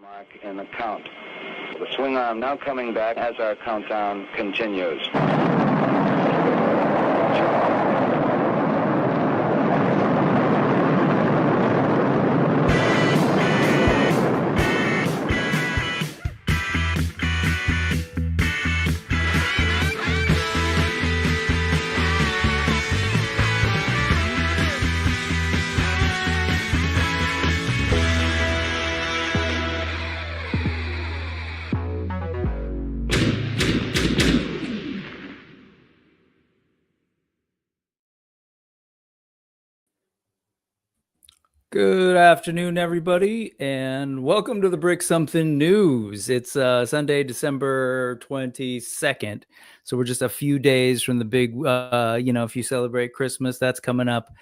Mark in the count. The swing arm now coming back as our countdown continues. Good afternoon, everybody, and welcome to the Brick Something News. It's Sunday, December 22nd, so we're just a few days from the big, if you celebrate Christmas, that's coming up.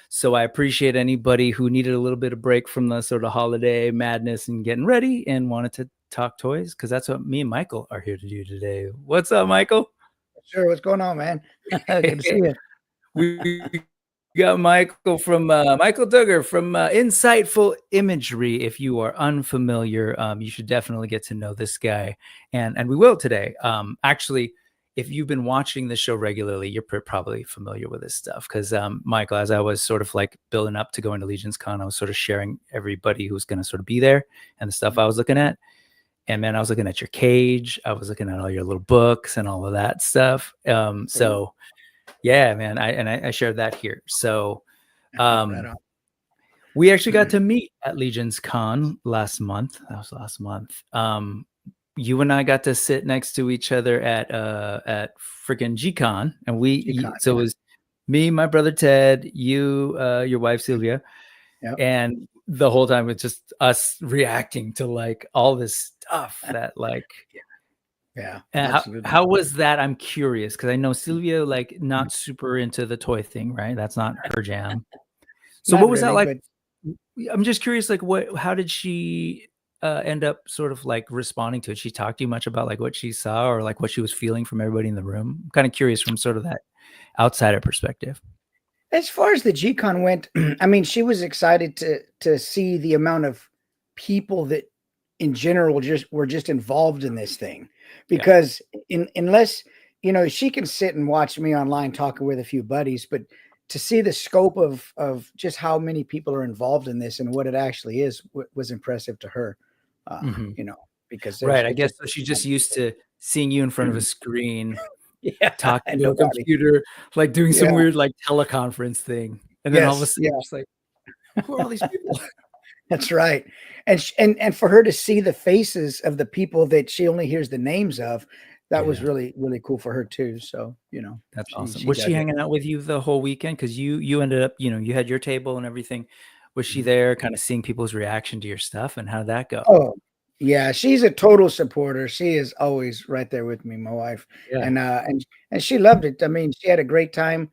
So I appreciate anybody who needed a little bit of break from the sort of holiday madness and getting ready and wanted to talk toys, because that's what me and Michael are here to do today. What's up, Michael? Sure, what's going on, man? Good to see you. We got Michael from Michael Duggar from Insightful Imagery. If you are unfamiliar, you should definitely get to know this guy, and we will today. Actually, if you've been watching the show regularly, you're probably familiar with this stuff because Michael, as I was sort of like building up to going to Legion's Con, I was sort of sharing everybody who's going to sort of be there and the stuff I was looking at. And man, I was looking at your cage. I was looking at all your little books and all of that stuff. So. Yeah, man. I shared that here. So we actually got to meet at Legion's Con last month. That was last month. You and I got to sit next to each other at freaking G-Con. And it was me, my brother Ted, you, your wife Sylvia. Yep. And the whole time it's just us reacting to like all this stuff that like Yeah. And how was that? I'm curious because I know Sylvia like not super into the toy thing, right? That's not her jam. So what was that like? I'm just curious, like how did she end up sort of like responding to it? She talked to you much about like what she saw or like what she was feeling from everybody in the room? I'm kind of curious from sort of that outsider perspective. As far as the G-Con went, I mean, she was excited to see the amount of people that in general were just involved in this thing. Because unless, she can sit and watch me online talking with a few buddies, but to see the scope of just how many people are involved in this and what it actually is was impressive to her, because I guess she's just used to seeing you in front of a screen, talking to a computer, like doing some weird like teleconference thing. And then all of a sudden it's like, who are all these people? That's right. And for her to see the faces of the people that she only hears the names of, that was really, really cool for her too. So, that's awesome. Was she hanging out with you the whole weekend? Because you ended up, you had your table and everything. Was she there kind of seeing people's reaction to your stuff, and how did that go? Oh, yeah. She's a total supporter. She is always right there with me, my wife. Yeah. And she loved it. I mean, she had a great time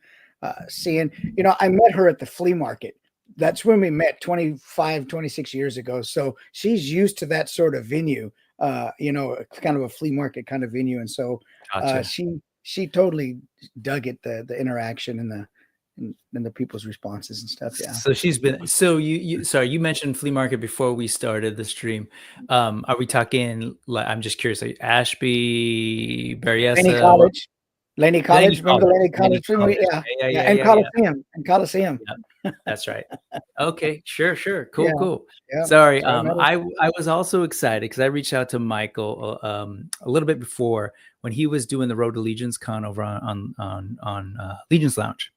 seeing, I met her at the flea market. That's when we met 25, 26 years ago. So she's used to that sort of venue, kind of a flea market kind of venue. And so she totally dug it, the interaction and the people's responses and stuff. Yeah. So she's been, you mentioned flea market before we started the stream. Are we talking, like, I'm just curious, like Ashby, Berryessa? Laney College, remember Laney College? Yeah. And Coliseum. Yep. That's right. Okay, sure. Cool. Yeah. Sorry, I was also excited because I reached out to Michael a little bit before when he was doing the Road to Legion's Con over on Legion's Lounge.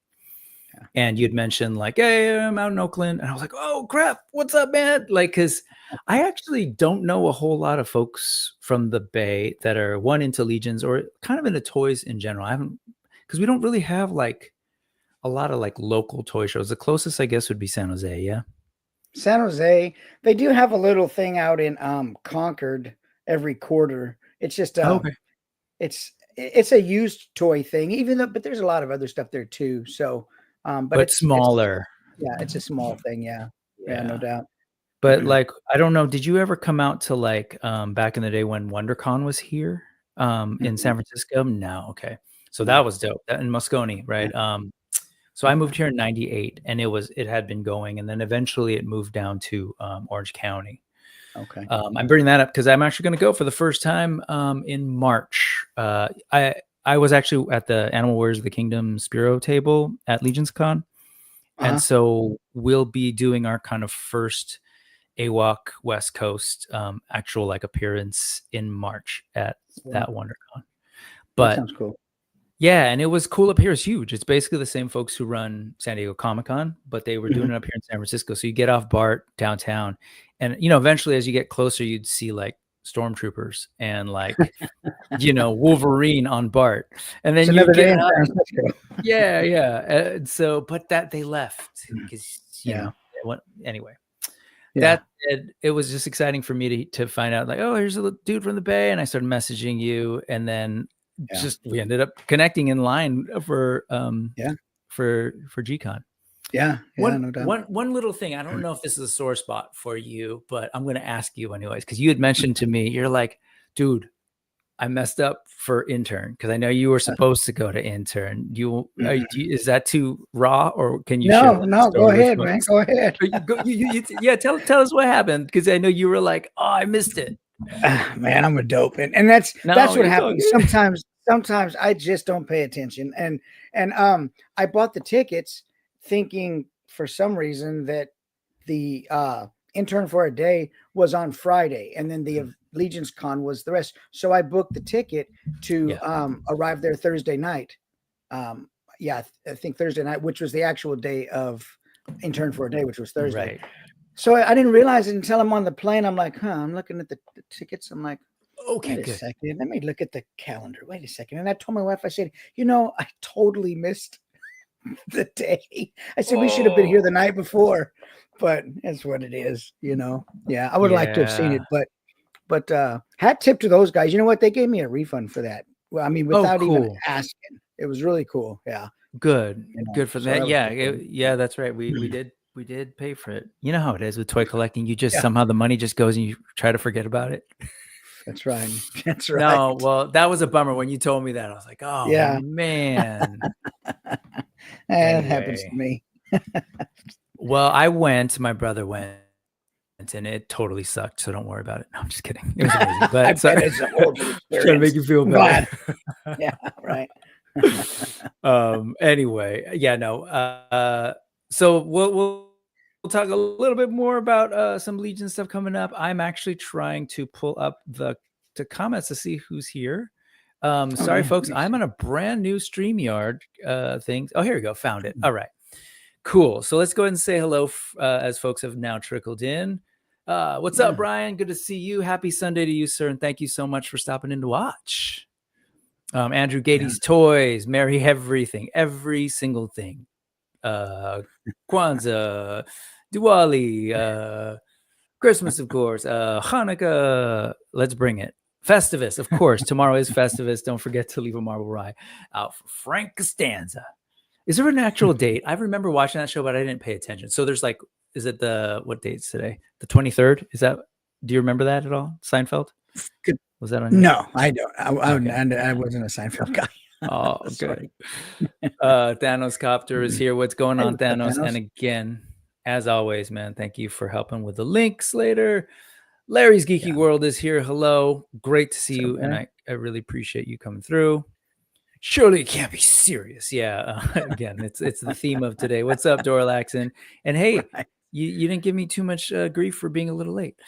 Yeah. And you'd mentioned like, hey, I'm out in Oakland, and I was like, oh crap, what's up, man? Like, because I actually don't know a whole lot of folks from the Bay that are into Legions or kind of into toys in general. I haven't, because we don't really have like a lot of like local toy shows. The closest, I guess, would be San Jose. Yeah. San Jose. They do have a little thing out in Concord every quarter. It's just it's a used toy thing, but there's a lot of other stuff there too. So but it's smaller. It's a small thing. Yeah, no doubt. But like, I don't know, did you ever come out to like back in the day when WonderCon was here in San Francisco? No. Okay. So that was dope. In Moscone, right? So I moved here in 98 and it had been going, and then eventually it moved down to Orange County. Okay. I'm bringing that up because I'm actually going to go for the first time in March. I was actually at the Animal Warriors of the Kingdom Spiro table at Legion's Con. And so we'll be doing our kind of first AWOC West Coast actual like appearance in March at that WonderCon. But that sounds cool. Yeah, and it was cool up here. It's huge. It's basically the same folks who run San Diego Comic-Con, but they were doing it up here in San Francisco. So you get off BART downtown, and eventually as you get closer, you'd see like stormtroopers and like Wolverine on BART, and then you get out. Yeah. And so, but that they left because anyway. That said, it was just exciting for me to find out like, oh, here's a dude from the Bay, and I started messaging you, and then we ended up connecting in line for G-Con. No doubt. One little thing, I don't know if this is a sore spot for you, but I'm going to ask you anyways, because you had mentioned to me, you're like, dude, I messed up for intern because I know you were supposed to go to intern. Is that too raw, or can you? No, go ahead, man. Go ahead. Tell us what happened, because I know you were like, oh, I missed it. Man, I'm a dope, and that's what happens sometimes. I just don't pay attention, and I bought the tickets thinking for some reason that the intern for a day was on Friday, and then the Legion's Con was the rest. So I booked the ticket to arrive there Thursday night. I think Thursday night, which was the actual day of intern for a day, which was Thursday. Right. So I didn't realize it until I'm on the plane. I'm like, I'm looking at the tickets. I'm like, okay, wait a second. Let me look at the calendar. Wait a second. And I told my wife, I said, I totally missed the day. I said, we should have been here the night before, but that's what it is, Yeah, I would like to have seen it, but hat tip to those guys. You know what? They gave me a refund for that. Well, I mean, without even asking. It was really cool. Yeah. Good. Good for that. Yeah, that's right. We did pay for it. You know how it is with toy collecting. You just somehow the money just goes and you try to forget about it. That's right. That's right. No, well, that was a bummer when you told me that. I was like, oh man. It happens to me. Well, I went, my brother went, and it totally sucked. So don't worry about it. No, I'm just kidding. It was amazing. But it's a horrible experience. Trying to make you feel better. Yeah, right. Anyway, so we'll talk a little bit more about some Legion stuff coming up. I'm actually trying to pull up the comments to see who's here. Sorry, folks, I'm on a brand new StreamYard thing. Oh, here we go. Found it. All right, cool. So let's go ahead and say hello as folks have now trickled in. What's up, Brian? Good to see you. Happy Sunday to you, sir, and thank you so much for stopping in to watch. Andrew Gady's Toys, Merry Everything, every single thing. Kwanzaa, Diwali, Christmas, of course, Hanukkah, let's bring it. Festivus, of course. Tomorrow is Festivus. Don't forget to leave a marble rye out for Frank Costanza. Is there an actual date? I remember watching that show, but I didn't pay attention. So there's like, is it what date's today? The 23rd? Is that, do you remember that at all? Seinfeld? Good. Was that on your No, I don't. I wasn't a Seinfeld guy. Oh, good. Thanos Copter is here. What's going on, Thanos? And again, as always, man, thank you for helping with the links later. Larry's Geeky World is here. Hello. Great to see you. And I really appreciate you coming through. Surely it can't be serious. Yeah. Again, it's the theme of today. What's up, Dorlaxon? And hey, you didn't give me too much grief for being a little late.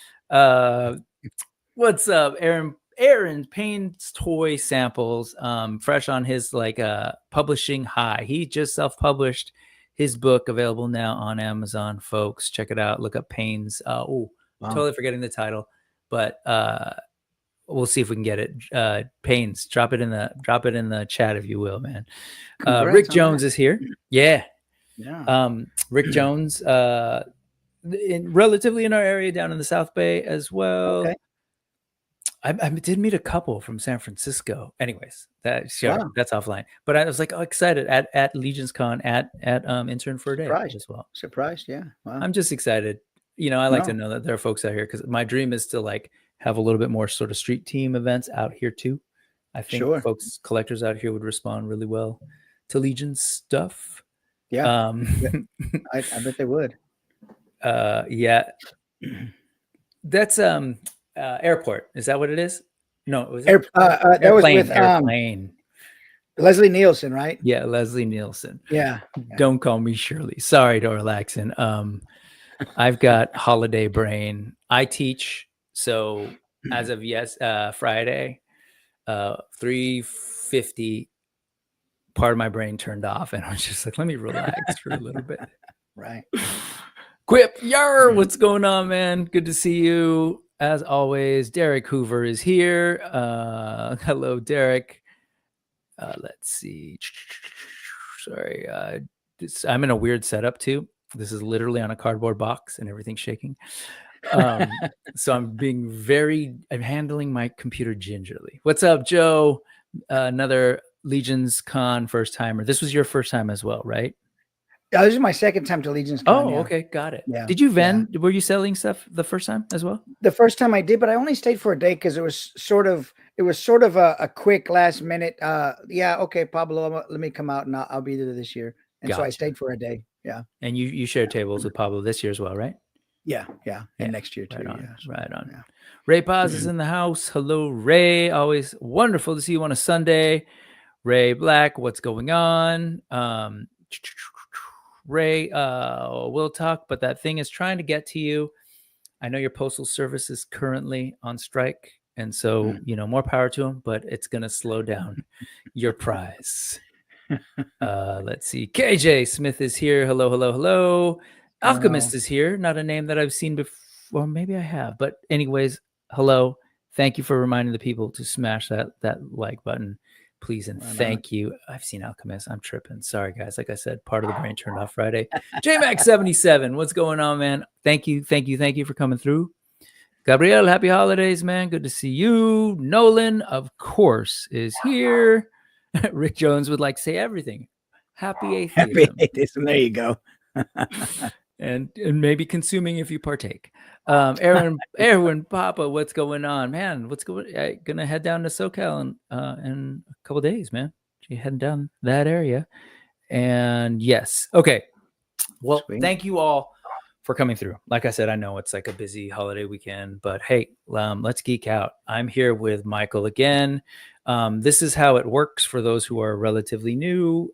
What's up, Aaron? Aaron Payne's Toy Samples, fresh on his publishing high. He just self-published his book, available now on Amazon, folks. Check it out. Look up Payne's. Totally forgetting the title, but we'll see if we can get it. Payne's, drop it in the chat if you will, man. Rick Jones is here. Yeah. Rick Jones, relatively in our area down in the South Bay as well. Okay. I did meet a couple from San Francisco. Anyways, that's offline. But I was excited at Legion's Con at Intern for a Day as well. Surprised, yeah. Wow. I'm just excited. I like to know that there are folks out here, because my dream is to have a little bit more sort of street team events out here too. I think collectors out here would respond really well to Legion stuff. Yeah, I bet they would. Yeah. That's airport. Is that what it is? No, it was that was with airplane. Leslie Nielsen, right? Yeah, Leslie Nielsen. Yeah. Don't call me Shirley. Sorry, Dora Laxon. I've got holiday brain. I teach, so as of Friday, 3:50, part of my brain turned off, and I was just like, let me relax for a little bit. Right. Quip, yar, what's going on, man? Good to see you. As always, Derek Hoover is here. Hello, Derek. Let's see. Sorry. I'm in a weird setup too. This is literally on a cardboard box and everything's shaking. So I'm handling my computer gingerly. What's up, Joe? Another Legions Con first timer. This was your first time as well, right? This is my second time to Legions Con. Oh, okay. Got it. Yeah. Did you vend? Yeah. Were you selling stuff the first time as well? The first time I did, but I only stayed for a day because it was sort of a quick last minute. Yeah. Okay, Pablo, let me come out and I'll be there this year. And so I stayed for a day. Yeah. And you shared tables with Pablo this year as well, right? Yeah. And next year too. Right on. Yeah. Right on. Yeah. Ray Paz is in the house. Hello, Ray. Always wonderful to see you on a Sunday. Ray Black, what's going on? Ray, we'll talk, but that thing is trying to get to you. I know your postal service is currently on strike, and so more power to them, but it's going to slow down your prize. Let's see. KJ Smith is here. Hello. Alchemist is here. Not a name that I've seen before. Well, maybe I have, but anyways, hello. Thank you for reminding the people to smash that like button, please, and thank you. I've seen Alchemist. I'm tripping. Sorry, guys. Like I said, part of the brain turned off Friday. JMax77, what's going on, man? Thank you for coming through. Gabriel, happy holidays, man. Good to see you. Nolan, of course, is here. Rick Jones would like to say everything. Happy atheism. Happy atheism. There you go. and maybe consuming if you partake. Erwin Papa, what's going on, man? Gonna head down to SoCal in a couple of days, man. You heading down that area? And yes, okay. Well, thank you all for coming through. Like I said, I know it's like a busy holiday weekend, but hey, let's geek out. I'm here with Michael again. This is how it works for those who are relatively new.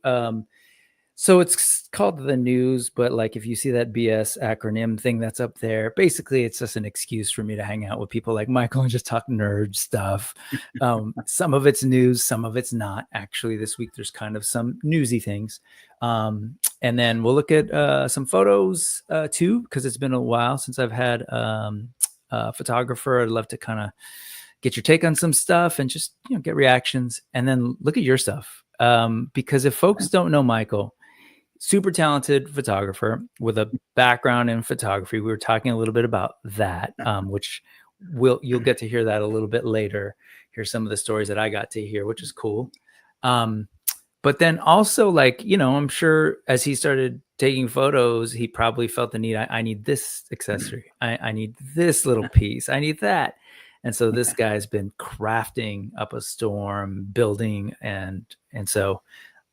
So it's called the N.E.W.S, but like if you see that BS acronym thing that's up there, basically it's just an excuse for me to hang out with people like Michael and just talk nerd stuff. Some of it's news, some of it's not. Actually, this week there's kind of some newsy things. And then we'll look at some photos too, because it's been a while since I've had a photographer. I'd love to kind of get your take on some stuff and just get reactions, and then look at your stuff. Because if folks don't know Michael, super talented photographer with a background in photography. We were talking a little bit about that, which you'll get to hear that a little bit later. Here's some of the stories that I got to hear, which is cool. But then also, I'm sure as he started taking photos, he probably felt the need. I need this accessory. I need this little piece. I need that. And so this guy's been crafting up a storm, building, and so,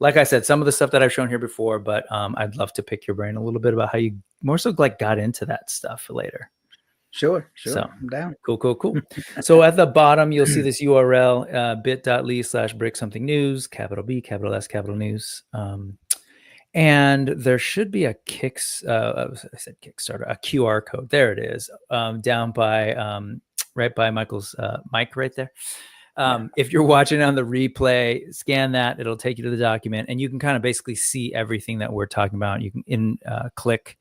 like I said, some of the stuff that I've shown here before, but I'd love to pick your brain a little bit about how you more so got into that stuff later. Sure. So I'm down. Cool. So at the bottom, you'll see this URL, bit.ly/breaksomethingnews, capital B, capital S, capital news. And there should be a Kickstarter, a QR code. There it is, down by right by Michael's mic right there. If you're watching on the replay, scan that. It'll take you to the document, and you can kind of basically see everything that we're talking about. You can click,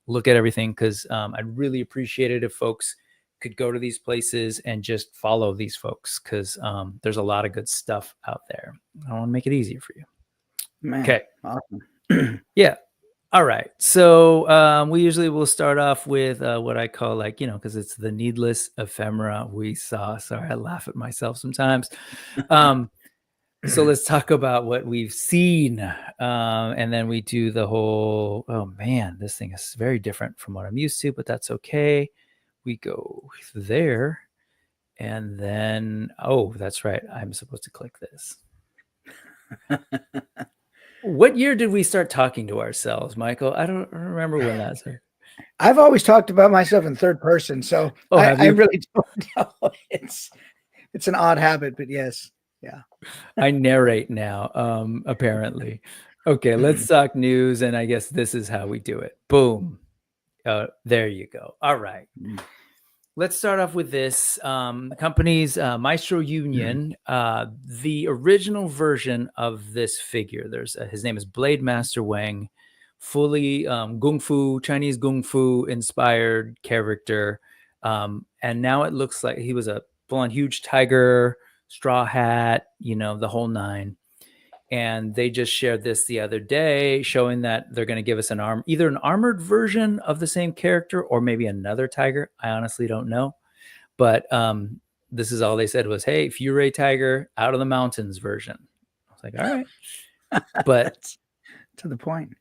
look at everything, because I'd really appreciate it if folks could go to these places and just follow these folks, because there's a lot of good stuff out there. I want to make it easier for you. Man, okay. Awesome. Yeah. All right. So we usually will start off with what I call because it's the needless ephemera we saw. Sorry, I laugh at myself sometimes. So let's talk about what we've seen. And then we do the whole, oh man, this thing is very different from what I'm used to, but that's okay. We go there. And then, oh, that's right. I'm supposed to click this. What year did we start talking to ourselves, Michael? I don't remember when that's. I've always talked about myself in third person, so I really don't know. It's an odd habit, but yes. Yeah. I narrate now, apparently. Okay, let's talk news, and I guess this is how we do it. Boom. There you go. All right. Let's start off with this. The company's Maestro Union, the original version of this figure. His name is Blade Master Wang, fully Chinese Kung Fu inspired character. And now it looks like he was a full-on huge tiger, straw hat, the whole nine. And they just shared this the other day, showing that they're going to give us either an armored version of the same character or maybe another tiger. I honestly don't know. But this is all they said was, hey, Fury Tiger out of the mountains version. I was like, all right. But to the point.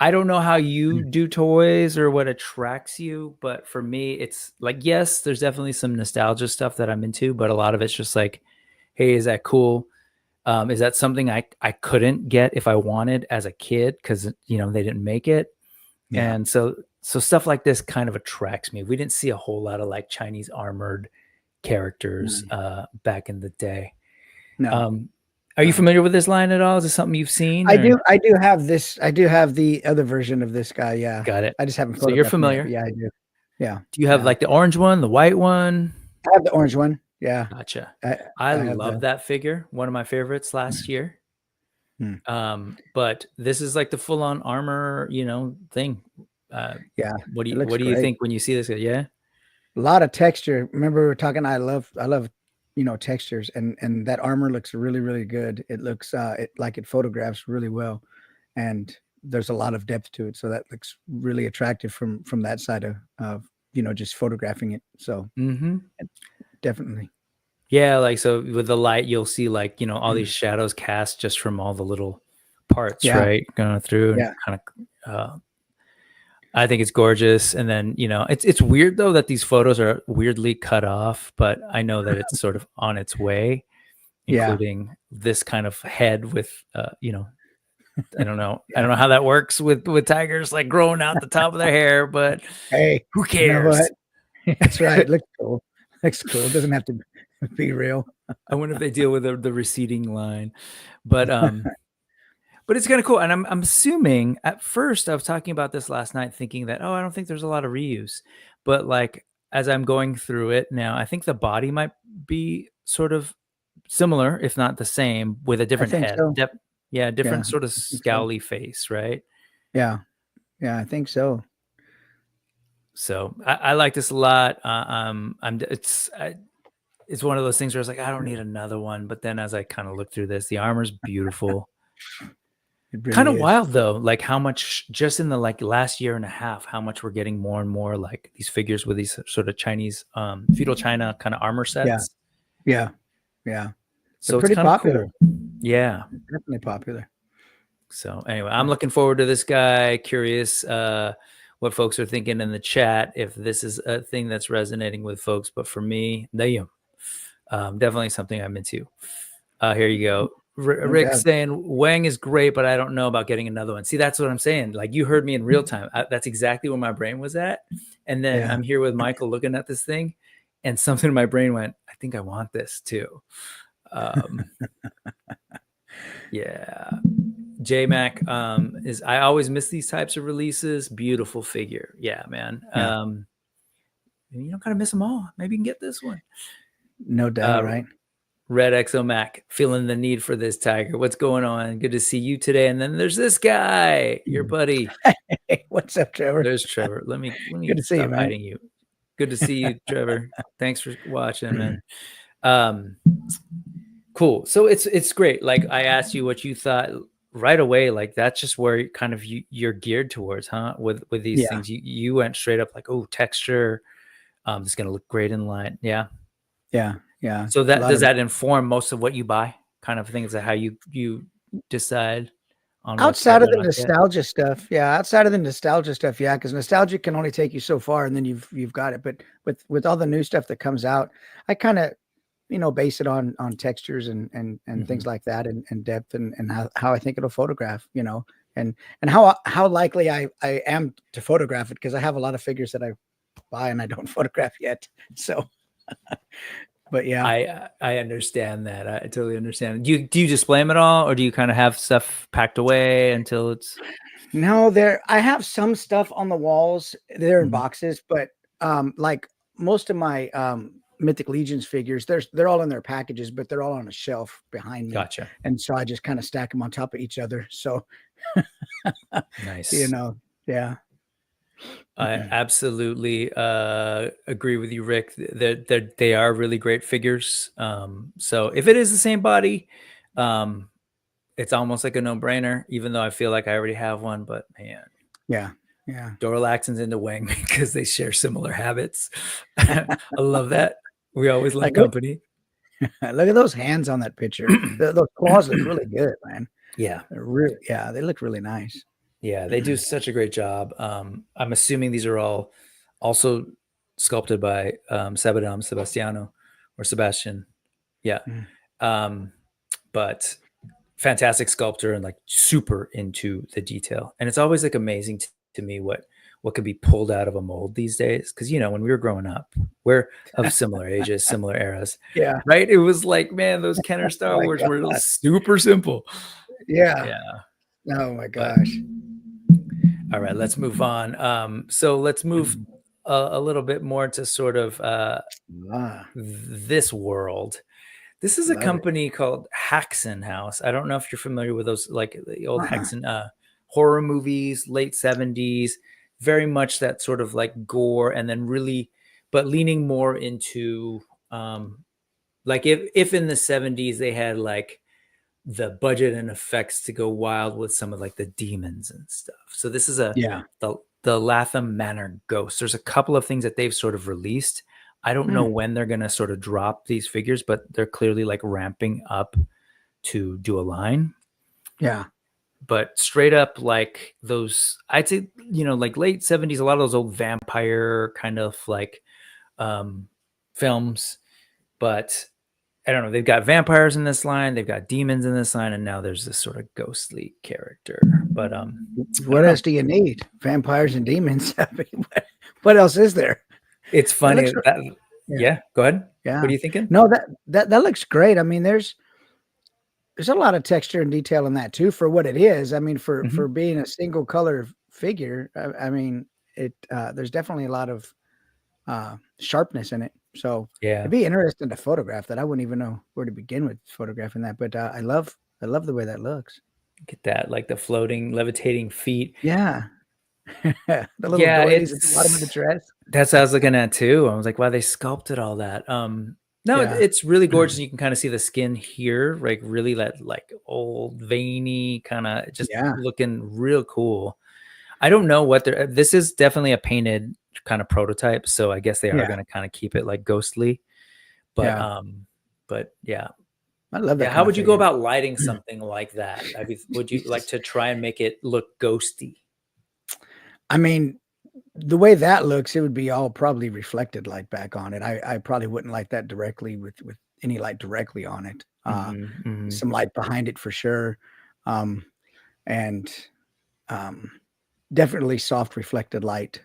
I don't know how you do toys or what attracts you, but for me, it's like, yes, there's definitely some nostalgia stuff that I'm into, but a lot of it's just like, hey, is that cool? Is that something I couldn't get if I wanted as a kid because they didn't make it, and so stuff like this kind of attracts me. We didn't see a whole lot of like Chinese armored characters back in the day. No. Are you familiar with this line at all? Is this something you've seen? I do have this. I do have the other version of this guy. Yeah, got it. I just haven't. So you're familiar? Yeah, I do. Yeah. Do you have like the orange one, the white one? I have the orange one. Yeah. Gotcha. I love that figure. One of my favorites last year. But this is like the full-on armor, thing. Yeah. What do you think when you see this? Yeah. A lot of texture. Remember we were talking. I love textures, and that armor looks really, really good. It looks it photographs really well, and there's a lot of depth to it. So that looks really attractive from that side of just photographing it. So definitely. Yeah, like so with the light, you'll see like all these shadows cast just from all the little parts, right, going through. And kind of. I think it's gorgeous, and then it's weird though that these photos are weirdly cut off, but I know that it's sort of on its way, including this kind of head with I don't know. I don't know how that works with tigers like growing out the top of their hair, but hey, who cares? That's right. It looks cool. Looks cool. It doesn't have to be real. I wonder if they deal with the receding line, but it's kind of cool. And I'm assuming at first I was talking about this last night, thinking that, I don't think there's a lot of reuse, but like as I'm going through it now, I think the body might be sort of similar, if not the same, with a different head. So. Different sort of scowly face, right? Yeah, I think so. So I like this a lot. It's one of those things where I was like, I don't need another one. But then as I kind of look through this, the armor's beautiful. Really kind of wild though, like how much just in the like last year and a half, how much we're getting more and more like these figures with these sort of Chinese feudal China kind of armor sets. Yeah. So pretty it's popular. Cool. Yeah, definitely popular. So anyway, I'm looking forward to this guy. Curious what folks are thinking in the chat, if this is a thing that's resonating with folks. But for me, definitely something I'm into. Here you go. Rick saying Wang is great, but I don't know about getting another one. See, that's what I'm saying. Like you heard me in real time. That's exactly where my brain was at. And then I'm here with Michael looking at this thing, and something in my brain went, I think I want this too. Yeah. J-Mac is, I always miss these types of releases. Beautiful figure. Yeah, man. You don't gotta miss them all. Maybe you can get this one. No doubt, right? Red Exomac, feeling the need for this tiger. What's going on? Good to see you today. And then there's this guy, your buddy. Hey, what's up, Trevor? There's Trevor. Let me Good to see you, man. hiding you. Good to see you, Trevor. Thanks for watching, man. Cool. So it's great. Like I asked you what you thought right away. Like that's just where kind of you're geared towards, huh? With these things, you went straight up like, oh, texture. It's gonna look great in light. Yeah. So does that inform most of what you buy? Kind of thing. Is that how you decide on outside of the nostalgia stuff? Yeah, outside of the nostalgia stuff, yeah, because nostalgia can only take you so far, and then you've got it. But with all the new stuff that comes out, I kind of base it on textures and things like that, and depth and how I think it'll photograph, and how likely I am to photograph it, because I have a lot of figures that I buy and I don't photograph yet. So, but yeah, I understand that. I totally understand. Do you display them at all, or do you kind of have stuff packed away until it's? No, I have some stuff on the walls. They're in boxes, but like most of my Mythic Legions figures, they're all in their packages, but they're all on a shelf behind me. Gotcha. And so I just kind of stack them on top of each other. So nice. Yeah. I absolutely agree with you, Rick. They are really great figures. So if it is the same body, it's almost like a no-brainer, even though I feel like I already have one. But man, yeah. Dorlaxon's into Wang because they share similar habits. I love that. We always love company. Look at those hands on that picture. Those claws look really good, man. Yeah, they look really nice. Yeah, they do such a great job. I'm assuming these are all also sculpted by Sebastiano or Sebastian. Yeah. But fantastic sculptor and like super into the detail. And it's always like amazing to me what can be pulled out of a mold these days. Cause when we were growing up, we're of similar ages, similar eras. Yeah. Right. It was like, man, those Kenner Star Wars were super simple. Yeah. Oh my gosh. All right, let's move on. So let's move a little bit more to sort of this world. This is a company called Haxan House. I don't know if you're familiar with those, like the old Haxan horror movies, late 70s, very much that sort of like gore, and then really, but leaning more into like if in the 70s they had like the budget and effects to go wild with some of like the demons and stuff. So this is the Latham Manor Ghost. There's a couple of things that they've sort of released. I don't know when they're going to sort of drop these figures, but they're clearly like ramping up to do a line. Yeah. But straight up like those, I'd say, like late 70s, a lot of those old vampire kind of like films, but I don't know. They've got vampires in this line. They've got demons in this line. And now there's this sort of ghostly character. But what else do you need? Vampires and demons. I mean, what else is there? It's funny. Yeah, go ahead. Yeah. What are you thinking? No, that looks great. I mean, there's a lot of texture and detail in that too, for what it is. I mean, for being a single color figure, I mean, there's definitely a lot of sharpness in it. So yeah, it'd be interesting to photograph that. I wouldn't even know where to begin with photographing that, but I love the way that looks. Get that, like the floating, levitating feet. Yeah. The little doilies at the bottom of the dress. That's what I was looking at too. I was like, wow, they sculpted all that. It's really gorgeous. You can kind of see the skin here, like really that like old veiny kind of just looking real cool. I don't know what this is definitely a painted kind of prototype. So I guess they are going to kind of keep it like ghostly, but yeah. I love that. How would you go about lighting something like that? I mean, would you like to try and make it look ghosty? I mean, the way that looks, it would be all probably reflected light back on it. I probably wouldn't light that directly with any light directly on it. Some light behind it for sure. And definitely soft reflected light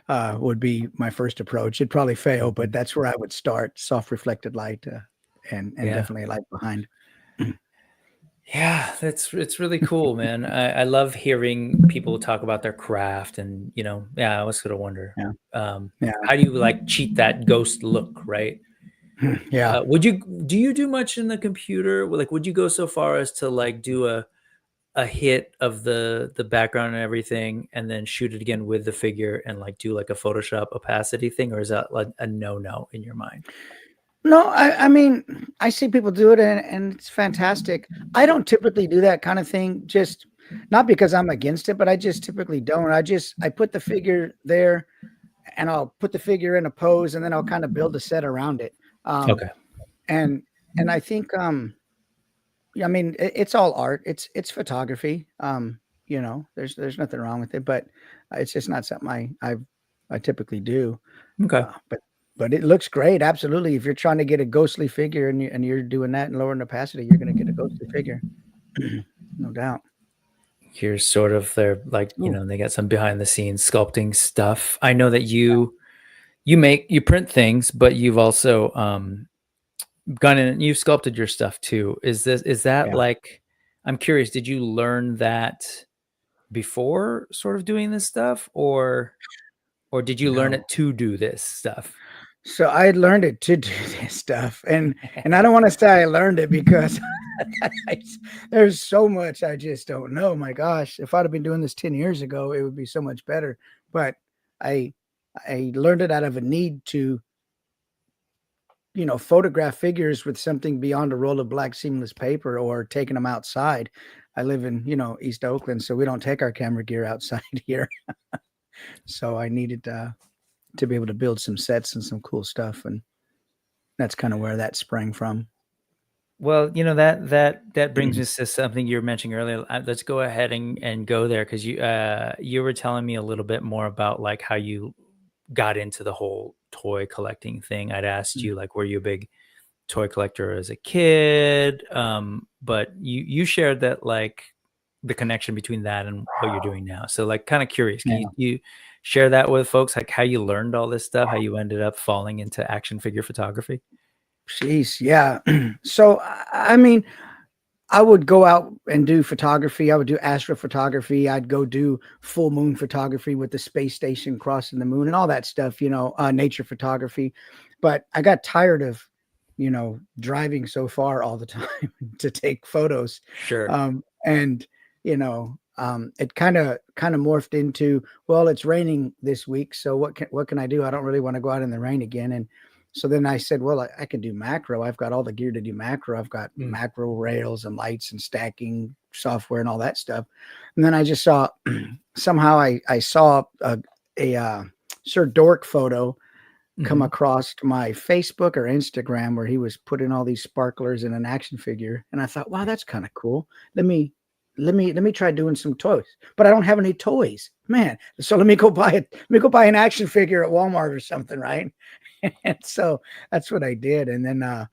would be my first approach. It'd probably fail, but that's where I would start. Soft reflected light and definitely a light behind. Yeah, it's really cool, man. I love hearing people talk about their craft, and I was gonna wonder, how do you like cheat that ghost look, right? Yeah. Do you do much in the computer? Like, would you go so far as to like do a hit of the background and everything, and then shoot it again with the figure and like do like a Photoshop opacity thing, or is that like a no in your mind? No, I mean, I see people do it and it's fantastic. I don't typically do that kind of thing, just not because I'm against it, but I just typically don't. I put the figure there and I'll put the figure in a pose, and then I'll kind of build a set around it. Okay. And I think, I mean, it's all art. It's photography. There's nothing wrong with it, but it's just not something I typically do. Okay. But it looks great. Absolutely. If you're trying to get a ghostly figure and you're doing that and lowering opacity, you're going to get a ghostly figure. No doubt. Here's sort of their, like, you know, they got some behind the scenes sculpting stuff. I know that you print things, but you've also gone in and you've sculpted your stuff too. Is that like, I'm curious, did you learn that before sort of doing this stuff, or did you learn it to do this stuff? So I learned it to do this stuff, and I don't want to say I learned it because there's so much I just don't know. My gosh, if I'd have been doing this 10 years ago, it would be so much better. But I learned it out of a need to, you know, photograph figures with something beyond a roll of black seamless paper or taking them outside. I live in, you know, East Oakland, so we don't take our camera gear outside here. So I needed to be able to build some sets and some cool stuff, and that's kind of where that sprang from. Well, you know, that brings us to something you were mentioning earlier. Let's go ahead and go there, because you were telling me a little bit more about like how you got into the whole toy collecting thing. I'd asked you, like, were you a big toy collector as a kid? But you shared that, like, the connection between that and what you're doing now. So, like, kind of curious, can you share that with folks, like how you learned all this stuff, how you ended up falling into action figure photography? Jeez, yeah. So I mean, I would go out and do photography. I would do astrophotography. I'd go do full moon photography with the space station crossing the moon and all that stuff, you know, nature photography. But I got tired of, you know, driving so far all the time to take photos. Sure. And, you know, it kind of morphed into, well, it's raining this week, so what can I do? I don't really want to go out in the rain again. And so then I said, well, I can do macro. I've got all the gear to do macro. I've got macro rails and lights and stacking software and all that stuff. And then I just saw, somehow I saw a Sir Dork photo come across my Facebook or Instagram, where he was putting all these sparklers in an action figure. And I thought, wow, that's kind of cool. Let me try doing some toys, but I don't have any toys, man. So let me go buy an action figure at Walmart or something. Right. And so that's what I did. And then, I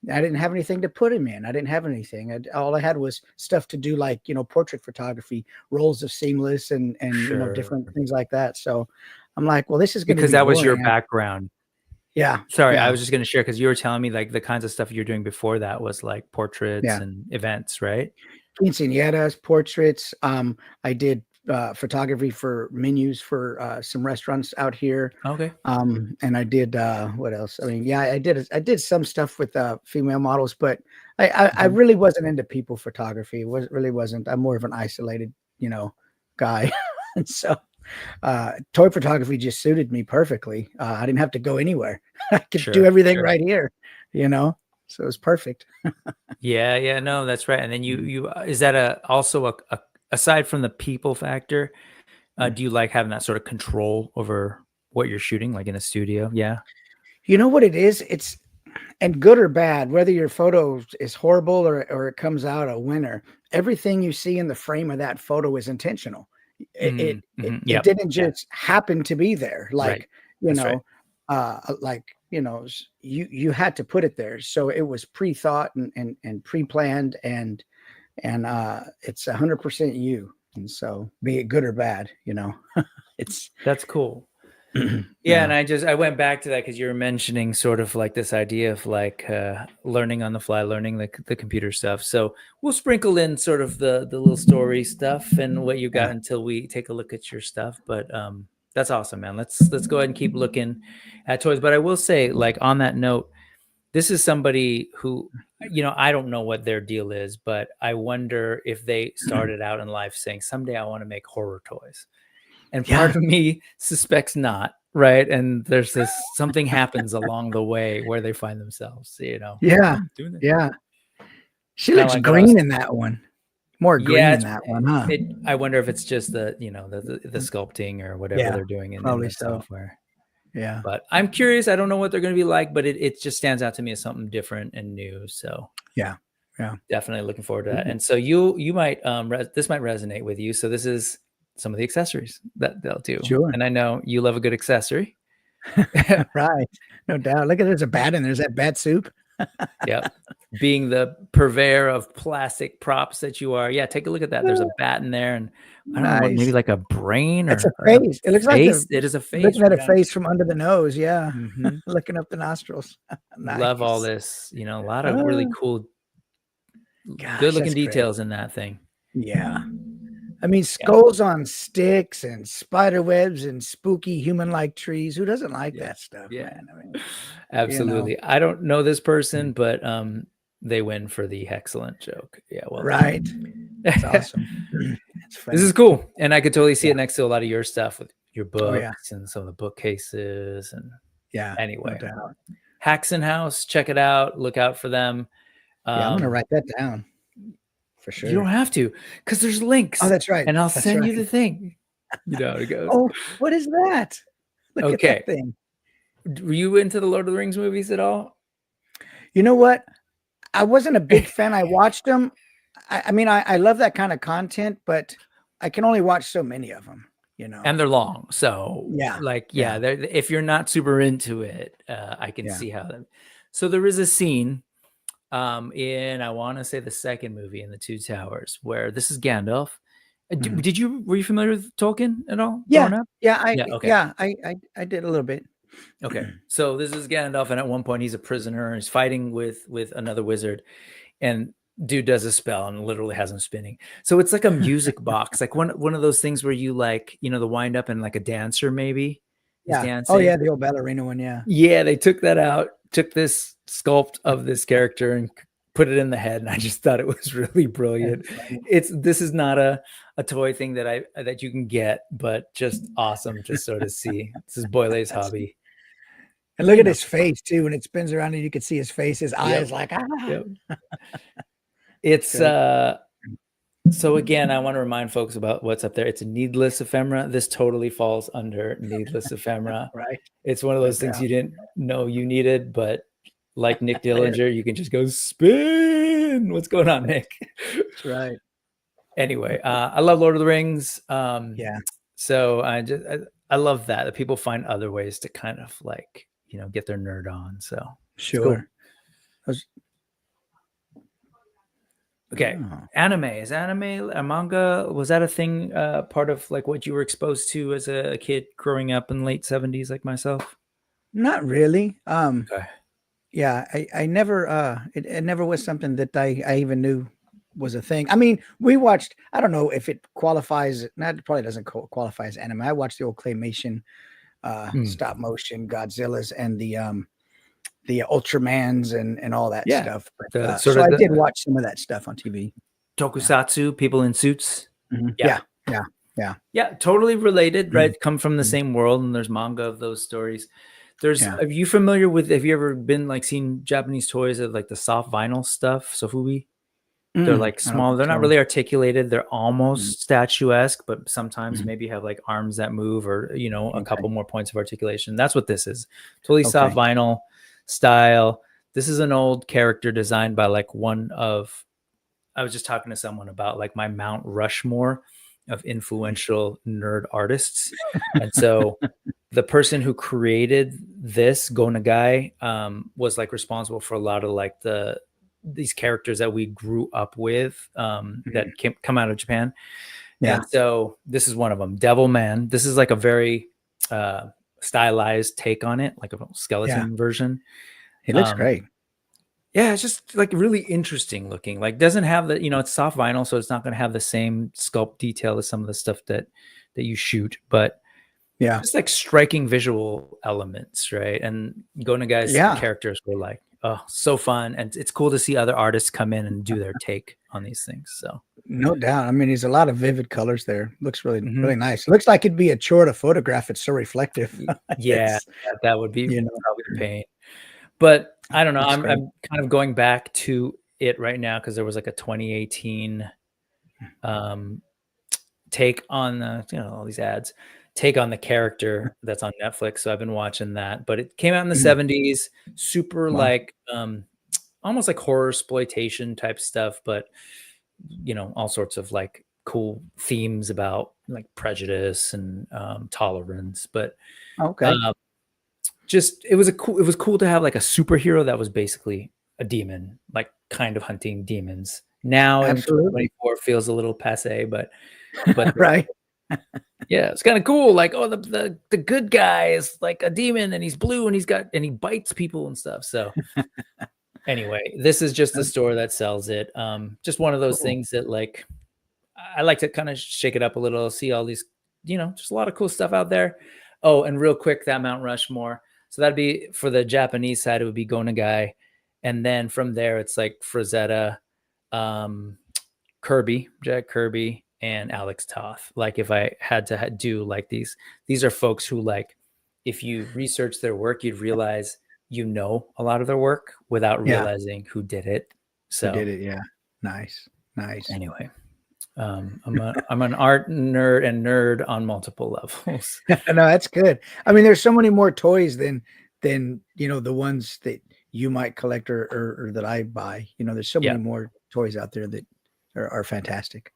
didn't have anything to put him in. I didn't have anything. All I had was stuff to do, like, you know, portrait photography, rolls of seamless and Sure. you know, different things like that. So I'm like, well, this is going to be because that was your boring. background. Yeah. Sorry, yeah. I was just going to share, because you were telling me like the kinds of stuff you're doing before that was like portraits and events, right? Quinceañeras, portraits. I did photography for menus for some restaurants out here. Okay. And I did what else? I mean, yeah, I did some stuff with female models, but I really wasn't into people photography. Really wasn't. I'm more of an isolated, you know, guy. And so toy photography just suited me perfectly. I didn't have to go anywhere. I could do everything right here, you know. So it was perfect. Yeah, no, that's right. And then you is that also aside from the people factor, do you like having that sort of control over what you're shooting, like in a studio? Yeah. You know what it is? It's, and good or bad, whether your photo is horrible or it comes out a winner, everything you see in the frame of that photo is intentional. It didn't just happen to be there. Like, you know, like, you know, you had to put it there. So it was pre-thought and pre-planned, and it's 100% you. And so, be it good or bad, you know, that's cool. Yeah, and I went back to that because you were mentioning sort of like this idea of like learning on the fly, learning the computer stuff. So we'll sprinkle in sort of the little story stuff and what you got until we take a look at your stuff. But that's awesome, man. Let's go ahead and keep looking at toys. But I will say, like, on that note, this is somebody who, you know, I don't know what their deal is, but I wonder if they started out in life saying, someday I want to make horror toys. And part of me suspects not, right? And there's this, something happens along the way where they find themselves, you know. Doing that. Yeah. She looks like green in that one. More green in that one, huh? I wonder if it's just the, you know, the sculpting or whatever they're doing in the software. Yeah. But I'm curious. I don't know what they're going to be like, but it just stands out to me as something different and new. So yeah. Definitely looking forward to that. And so you might, this might resonate with you. So this is some of the accessories that they'll do. Sure. And I know you love a good accessory. Right. No doubt. Look at, there's a bat in there. There's that bat soup. Yep. Being the purveyor of plastic props that you are. Yeah, take a look at that. There's a bat in there, and I don't know what, maybe like a brain It's or a face. It looks like face. It is a face. looking at a face from under the nose. Yeah. Mm-hmm. Looking up the nostrils. Love all Nice. this. You know, a lot of really cool, Gosh, good looking that's great. details in that thing. Yeah. I mean, skulls on sticks and spider webs and spooky human-like trees. Who doesn't like that stuff, man? I mean, absolutely. you know. I don't know this person, but they win for the excellent joke. Yeah, well, right. That's awesome. This is cool, and I could totally see it next to a lot of your stuff with your books and some of the bookcases. And anyway, no Haxon House, check it out. Look out for them. I'm gonna write that down. For sure. You don't have to, because there's links. Oh, that's right. And I'll send you the thing. You know how it goes. Oh, what is that? Look at that thing. Were you into the Lord of the Rings movies at all? You know what? I wasn't a big fan. I watched them. I mean, I love that kind of content, but I can only watch so many of them, you know. And they're long. So if you're not super into it, I can see how that. So there is a scene in, I want to say, the second movie in the Two Towers, where this is Gandalf. Were you familiar with Tolkien at all? Yeah, I did a little bit. Okay, so this is Gandalf, and at one point he's a prisoner and he's fighting with another wizard, and dude does a spell and literally has him spinning. So it's like a music box, like one of those things where you, like, you know, the wind up and like a dancer maybe. Oh yeah, the old ballerina one. Yeah, they took that out, took this sculpt of this character and put it in the head, and I just thought it was really brilliant. This is not a toy thing that you can get, but just awesome to sort of see. This is Boyle's hobby. And look at his face too. When it spins around and you can see his face, his eyes like It's so again, I want to remind folks about what's up there. It's a needless ephemera. This totally falls under needless ephemera. Right. It's one of those things you didn't know you needed, but like Nick Dillinger, you can just go spin. What's going on, Nick? That's right. Anyway, I love Lord of the Rings. So I love that people find other ways to kind of, like, you know, get their nerd on. So sure. Cool. Okay. Anime. Is anime a manga? Was that a thing, part of like what you were exposed to as a kid growing up in the late 70s, like myself? Not really. Okay. Yeah, I never, it never was something that I even knew was a thing. I mean, we watched, I don't know if it qualifies, it probably doesn't qualify as anime. I watched the old claymation, stop motion Godzillas and the Ultramans and all that stuff. But, so I did watch some of that stuff on TV. Tokusatsu, people in suits. Mm-hmm. Yeah, totally related, right? Come from the same world, and there's manga of those stories. Are you familiar with, have you ever been like seen Japanese toys of like the soft vinyl stuff, Sofubi? They're like small, they're not really articulated, they're almost statuesque, but sometimes maybe have like arms that move, or, you know, a couple more points of articulation. That's what this is. Totally soft vinyl style. This is an old character designed by like I was just talking to someone about like my Mount Rushmore of influential nerd artists. And so the person who created this, Go Nagai, was like responsible for a lot of like these characters that we grew up with, that come out of Japan. And so this is one of them, Devil Man. This is like a very stylized take on it, like a skeleton version. It looks great. Yeah, it's just like really interesting looking. Like, doesn't have the, you know, it's soft vinyl, so it's not going to have the same sculpt detail as some of the stuff that you shoot, but just like striking visual elements, right? And Go Nagai's characters were like, oh, so fun, and it's cool to see other artists come in and do their take on these things. So no doubt. I mean, there's a lot of vivid colors there. Looks really really nice. Looks like it'd be a chore to photograph. It's so reflective. That would be probably a pain. But I don't know. I'm kind of going back to it right now because there was like a 2018 take on the, you know, all these ads, take on the character that's on Netflix. So I've been watching that, but it came out in the 70s, super like almost like horror exploitation type stuff, but, you know, all sorts of like cool themes about like prejudice and tolerance. But just it was cool to have like a superhero that was basically a demon, like kind of hunting demons. Now in Absolutely. 2024 feels a little passe, but Right. yeah, it's kind of cool. Like, oh, the good guy is like a demon and he's blue and he bites people and stuff. So anyway, this is just the store that sells it. Just one of those Cool. things that like I like to kind of shake it up a little, see all these, just a lot of cool stuff out there. Oh, and real quick, that Mount Rushmore. So that'd be for the Japanese side, it would be Gonagai. And then from there, it's like Frazetta, Jack Kirby, and Alex Toth. Like if I had to do like these are folks who like, if you research their work, you'd realize a lot of their work without realizing who did it. So who did it? Yeah, nice. Anyway, I'm an art nerd and nerd on multiple levels. No, that's good. I mean, there's so many more toys than the ones that you might collect or that I buy. There's so many more toys out there that are fantastic.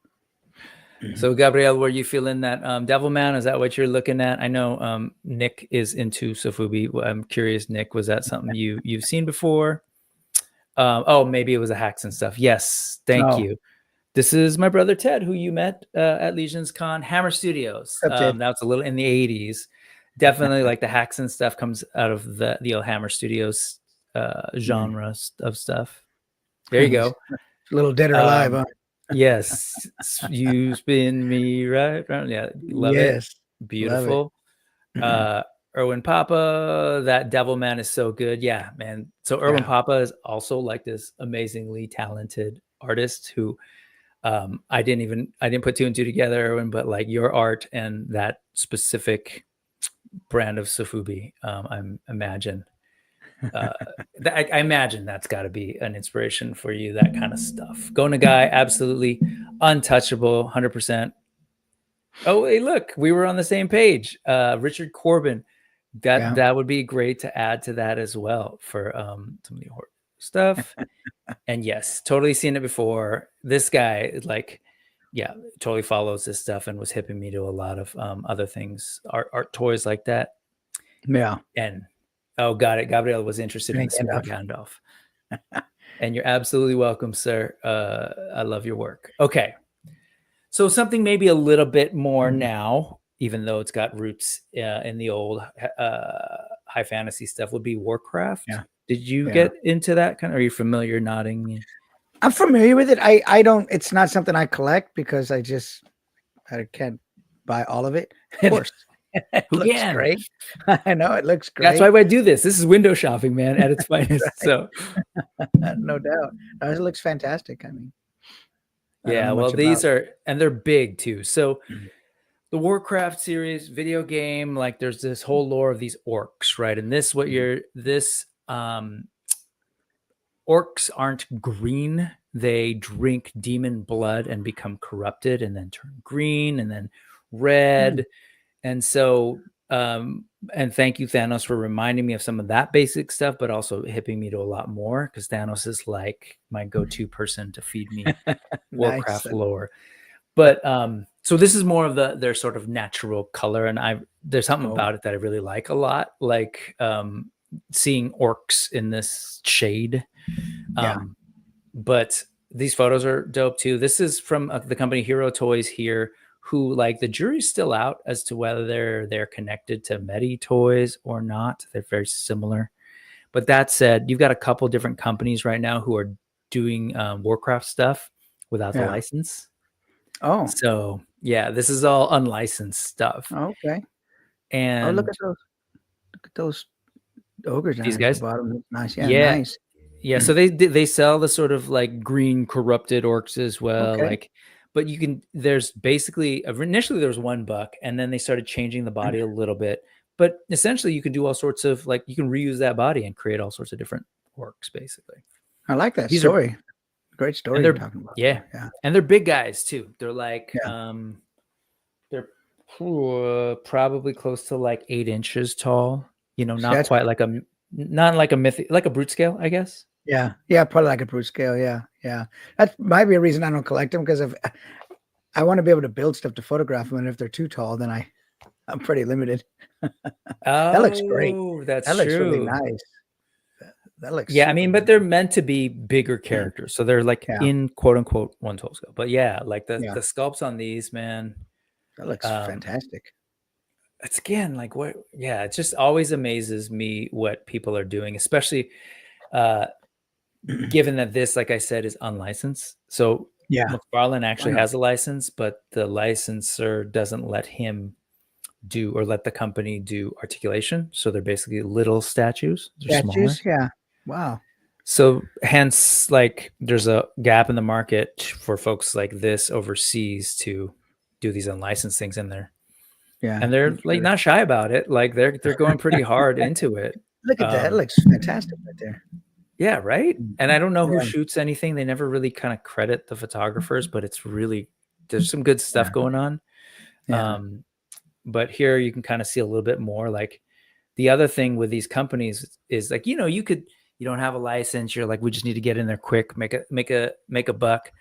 So Gabriel, were you feeling that Devilman? Is that what you're looking at? I know Nick is into Sofubi. I'm curious, Nick, was that something you've seen before? Maybe it was a hacks and stuff. Yes, thank you. This is my brother Ted, who you met at Legions Con, Hammer Studios. That's a little in the 80s. Definitely like the hacks and stuff comes out of the old Hammer Studios genre of stuff. There you go. A little Dead or Alive, huh? Yes. You spin me right. Yeah. Love it. Beautiful. Love it. Erwin Papa, that Devilman is so good. Yeah, man. So Erwin Papa is also like this amazingly talented artist who I didn't put two and two together, Erwin, but like your art and that specific brand of Sofubi, I imagine that's got to be an inspiration for you, that kind of stuff. Gonagai, absolutely untouchable, 100%. Oh, hey, look, we were on the same page. Richard Corbin, that would be great to add to that as well for some of the horror stuff. And yes, totally seen it before. This guy is like, totally follows this stuff and was hipping me to a lot of other things, art toys like that. Yeah. And got it. Gabriel was interested in Small Gandalf. And you're absolutely welcome, sir. I love your work. Okay. So something maybe a little bit more now, even though it's got roots in the old high fantasy stuff, would be Warcraft. Yeah. Did you get into that kind of? Are you familiar? Nodding. I'm familiar with it. I don't. It's not something I collect because I can't buy all of it. Of course. It looks great. I know it looks great. That's why I do this. This is window shopping, man, at its finest. So, no doubt, it looks fantastic. I mean, well, these are, and they're big too. So, the Warcraft series video game, like there's this whole lore of these orcs, right? And orcs aren't green. They drink demon blood and become corrupted, and then turn green, and then red. And so, and thank you, Thanos, for reminding me of some of that basic stuff, but also hipping me to a lot more, because Thanos is like my go-to person to feed me Warcraft lore. But so this is more of their sort of natural color, and there's something about it that I really like a lot, like seeing orcs in this shade. But these photos are dope too. This is from the company Hero Toys here, who, like, the jury's still out as to whether they're connected to Medi Toys or not. They're very similar. But that said, you've got a couple different companies right now who are doing Warcraft stuff without the license. Oh. So, this is all unlicensed stuff. Okay. And look at those ogres down these at guys. The bottom. Nice. Yeah, nice. Yeah, so they sell the sort of like green corrupted orcs as well. Okay. Like, but there's basically, initially there was $1, and then they started changing the body a little bit. But essentially you can do all sorts of, like, you can reuse that body and create all sorts of different orcs, basically. I like that story. Great story you're talking about. Yeah. And they're big guys too. They're like, they're probably close to like 8 inches tall, not quite like not like a mythic, like a brute scale, I guess. Yeah, probably like a brute scale. Yeah. That might be a reason I don't collect them, because I want to be able to build stuff to photograph them, and if they're too tall, then I'm pretty limited. That looks great. That looks really nice. looks. Yeah, I mean, but they're meant to be bigger characters, so they're like in quote unquote 1/12 scale. But yeah, like the sculpts on these, man, that looks fantastic. It's again like what? Yeah, it just always amazes me what people are doing, especially given that this, like I said, is unlicensed. So McFarlane actually has a license, but the licensor doesn't let him do or let the company do articulation. So they're basically little statues. They're smaller. Yeah. Wow. So hence, like, there's a gap in the market for folks like this overseas to do these unlicensed things in there. Yeah. And they're like not shy about it. Like they're going pretty hard into it. Look at that. It looks fantastic right there. Yeah, right. And I don't know who shoots anything. They never really kind of credit the photographers, but it's really, there's some good stuff going on. Yeah. But here you can kind of see a little bit more. Like the other thing with these companies is like, you don't have a license. You're like, we just need to get in there quick, make a buck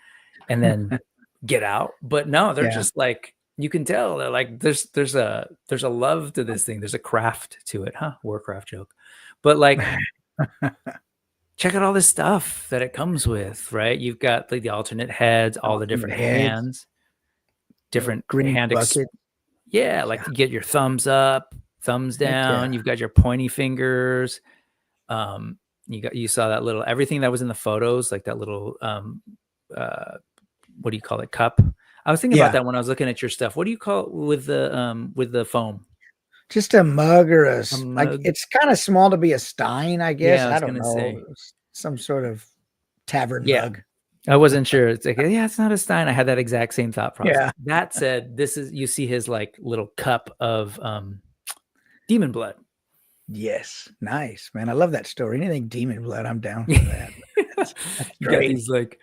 and then get out. But no, they're just like, you can tell they're like, there's a love to this thing. There's a craft to it. Warcraft joke. But like, check out all this stuff that it comes with, right? You've got like the alternate heads, all the different hands, different green hand bucket. like you get your thumbs up, thumbs down. You've got your pointy fingers. You saw that little everything that was in the photos, like that little what do you call it? Cup. I was thinking about that when I was looking at your stuff. What do you call it with the foam? Just a mug or like it's kind of small to be a stein, I guess. Yeah, I don't know. Some sort of tavern mug. I wasn't sure. It's like, it's not a stein. I had that exact same thought process. Yeah. That said, you see his like little cup of demon blood. Yes. Nice, man. I love that story. Anything demon blood, I'm down for that. That's you got these like,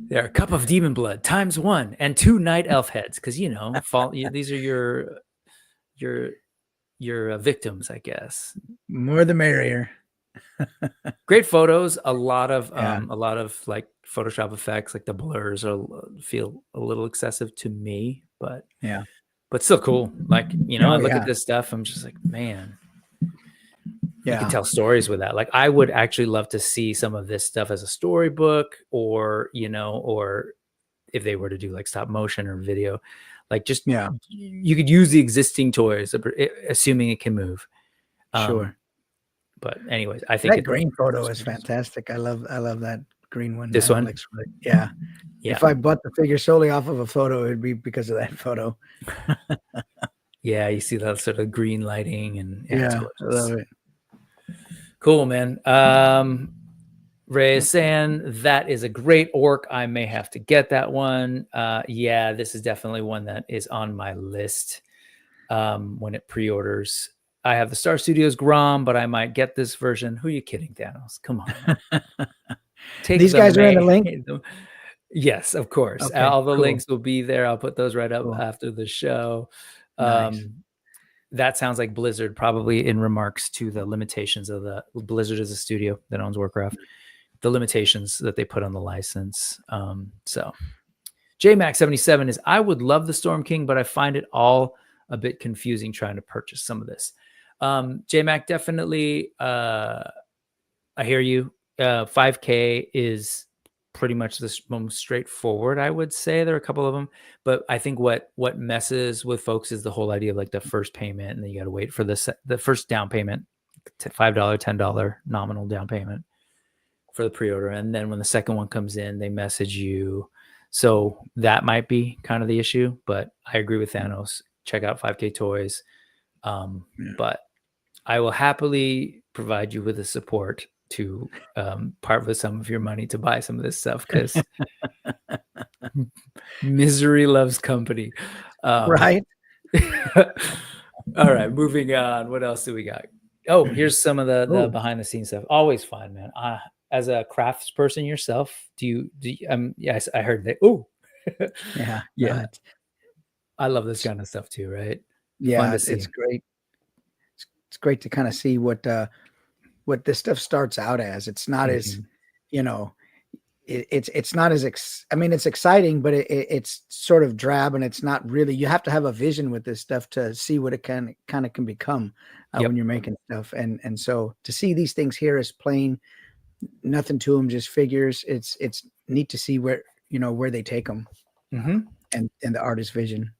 a cup of demon blood times 1 and 2 night elf heads. Cause these are your victims, I guess. More the merrier. Great photos. A lot of like Photoshop effects, like the blurs feel a little excessive to me, but still cool. Like, I look at this stuff. I'm just like, man, you can tell stories with that. Like I would actually love to see some of this stuff as a storybook or if they were to do like stop motion or video, like just, you could use the existing toys, assuming it can move. Sure. But anyways, I think that green photo is fantastic. I love that green one. This one? Yeah. If I bought the figure solely off of a photo, it'd be because of that photo. Yeah, you see that sort of green lighting and I love it. Cool, man. Ray is saying that is a great orc. I may have to get that one. This is definitely one that is on my list when it pre-orders. I have the Star Studios Grom, but I might get this version. Who are you kidding, Thanos? Come on. These guys are in the link? Yes, of course. Okay, all the links will be there. I'll put those right up after the show. Nice. That sounds like Blizzard, probably in remarks to the limitations of Blizzard as a studio that owns Warcraft, the limitations that they put on the license. So JMax77 is, I would love the Storm King, but I find it all a bit confusing trying to purchase some of this. JMac, definitely, I hear you. 5K is pretty much the most straightforward, I would say. There are a couple of them, but I think what messes with folks is the whole idea of like the first payment, and then you got to wait for the first down payment, $5, $10 nominal down payment for the pre-order, and then when the second one comes in, they message you. So that might be kind of the issue, but I agree with Thanos. Check out 5K Toys, but I will happily provide you with the support to part with some of your money to buy some of this stuff, because misery loves company. Right. All right, moving on. What else do we got? Oh, here's some of the behind the scenes stuff. Always fun, man. As a crafts person yourself, do you yes, I heard that. Oh, yeah. I love this kind of stuff too, right? Yeah, it's great. It's great to kind of see what this stuff starts out as. It's not as, it's not as I mean, it's exciting, but it's sort of drab, and it's not really. You have to have a vision with this stuff to see what it kind of can become when you're making stuff. And so to see these things here as plain, nothing to them, just figures. It's neat to see where they take them, and the artist's vision.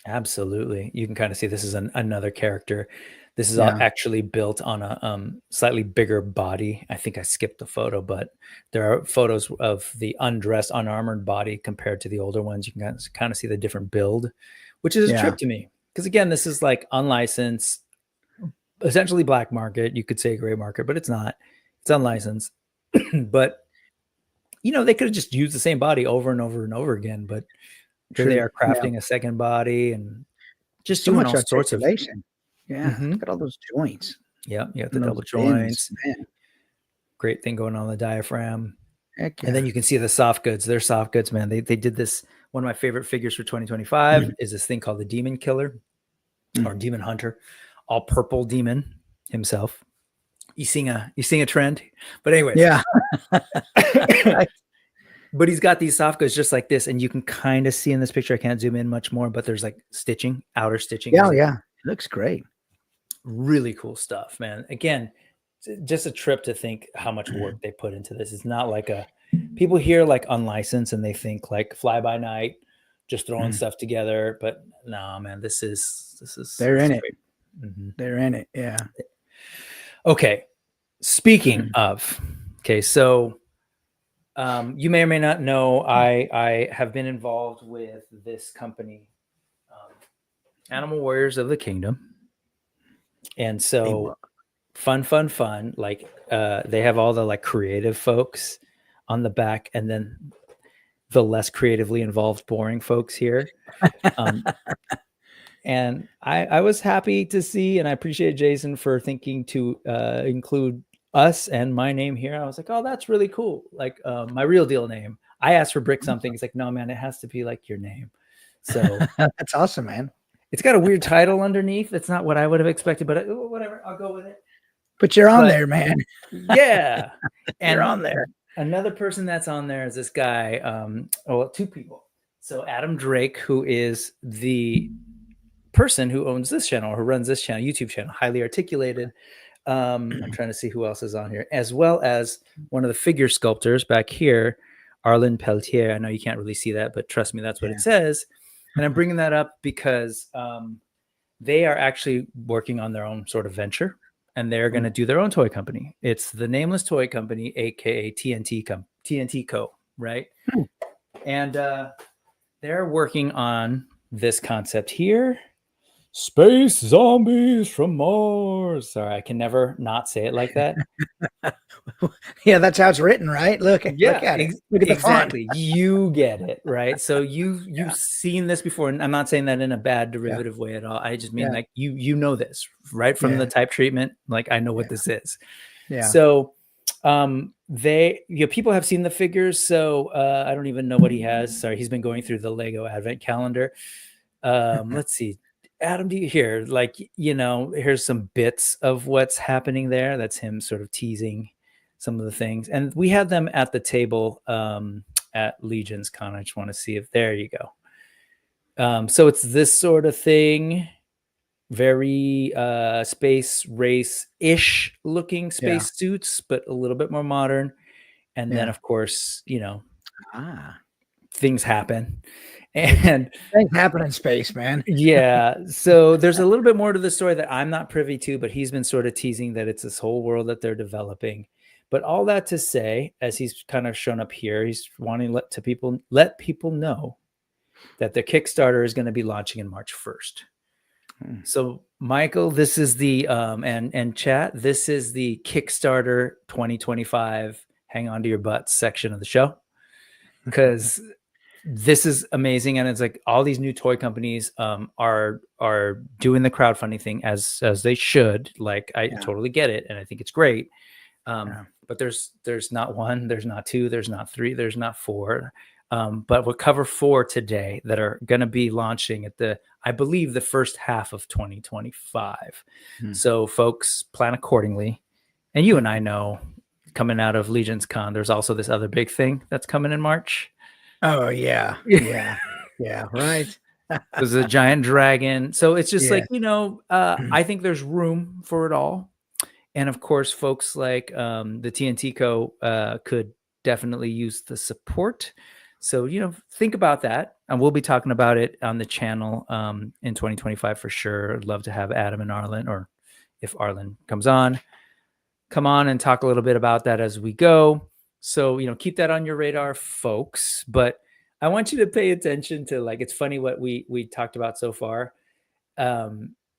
Absolutely, you can kind of see this is another character. This is actually built on a slightly bigger body. I think I skipped the photo, but there are photos of the undressed, unarmored body compared to the older ones. You can kind of see the different build, which is a trip to me. Because again, this is like unlicensed, essentially black market. You could say gray market, but it's not. It's unlicensed. But, they could have just used the same body over and over and over again. But here they are crafting a second body and just doing all sorts of... Yeah, look at all those joints. Yeah, the double joints. Man. Great thing going on the diaphragm. Heck yeah. And then you can see the soft goods. They're soft goods, man. They did this. One of my favorite figures for 2025 is this thing called the Demon Killer or Demon Hunter, all purple demon himself. You seeing a trend? But anyways. Yeah. But he's got these soft goods just like this, and you can kind of see in this picture. I can't zoom in much more, but there's like stitching, outer stitching. Yeah, yeah. It looks great. Really cool stuff, man. Again, just a trip to think how much work they put into this. It's not like people hear like unlicensed and they think like fly by night, just throwing stuff together. But no, man, this is they're in it. They're in it. Yeah. Okay. Speaking of, so you may or may not know, I have been involved with this company, Animal Warriors of the Kingdom. And so fun. Like they have all the like creative folks on the back, and then the less creatively involved, boring folks here. And I was happy to see, and I appreciate Jason for thinking to include us and my name here. I was like, oh, that's really cool. Like my real deal name. I asked for Brick something. He's like, no, man, it has to be like your name. So that's awesome, man. It's got a weird title underneath. That's not what I would have expected, but whatever. I'll go with it. But you're on there, man. Yeah. And you're on there. Another person that's on there is this guy. Two people. So Adam Drake, who is the person who owns this channel, or who runs this channel, YouTube channel, highly articulated. I'm trying to see who else is on here, as well as one of the figure sculptors back here, Arlen Peltier. I know you can't really see that, but trust me, that's what it says. And I'm bringing that up because they are actually working on their own sort of venture, and they're going to do their own toy company. It's the Nameless Toy Company, aka TNT Co. Right? And they're working on this concept here. Space zombies from Mars. Sorry, I can never not say it like that. Yeah, that's how it's written, right? Look at it. Look at exactly. The font. You get it, right? So you've seen this before, and I'm not saying that in a bad derivative way at all. I just mean like you know this, right? From the type treatment. Like I know what this is. Yeah. So people have seen the figures, so I don't even know what he has. Sorry, he's been going through the Lego Advent calendar. Let's see. Adam, do you hear here's some bits of what's happening there. That's him sort of teasing some of the things. And we had them at the table at Legion's Con. I just want to see if there you go. So it's this sort of thing, very space race-ish looking space suits, but a little bit more modern. And then of course, things happen. And things happen in space, man. Yeah. So there's a little bit more to the story that I'm not privy to, but he's been sort of teasing that it's this whole world that they're developing. But all that to say, as he's kind of shown up here, he's wanting to let people know that the Kickstarter is going to be launching in March 1st. So Michael, this is the and chat, this is the Kickstarter 2025 hang on to your butts section of the show, because this is amazing. And it's like all these new toy companies are doing the crowdfunding thing as they should. Like I totally get it, and I think it's great. But there's not one, there's not two, there's not three, there's not four. But we'll cover 4 today that are going to be launching at I believe the first half of 2025. So folks, plan accordingly. And you and I know coming out of Legion's Con, there's also this other big thing that's coming in March. Oh yeah, yeah, yeah. Right. There's a giant dragon. So it's just Yeah. like, I think there's room for it all. And of course, folks like the TNT Co. Could definitely use the support. So, think about that. And we'll be talking about it on the channel in 2025 for sure. I'd love to have Adam and Arlen, or if Arlen comes on, come on and talk a little bit about that as we go. So, keep that on your radar, folks. But I want you to pay attention to, like, it's funny what we talked about so far.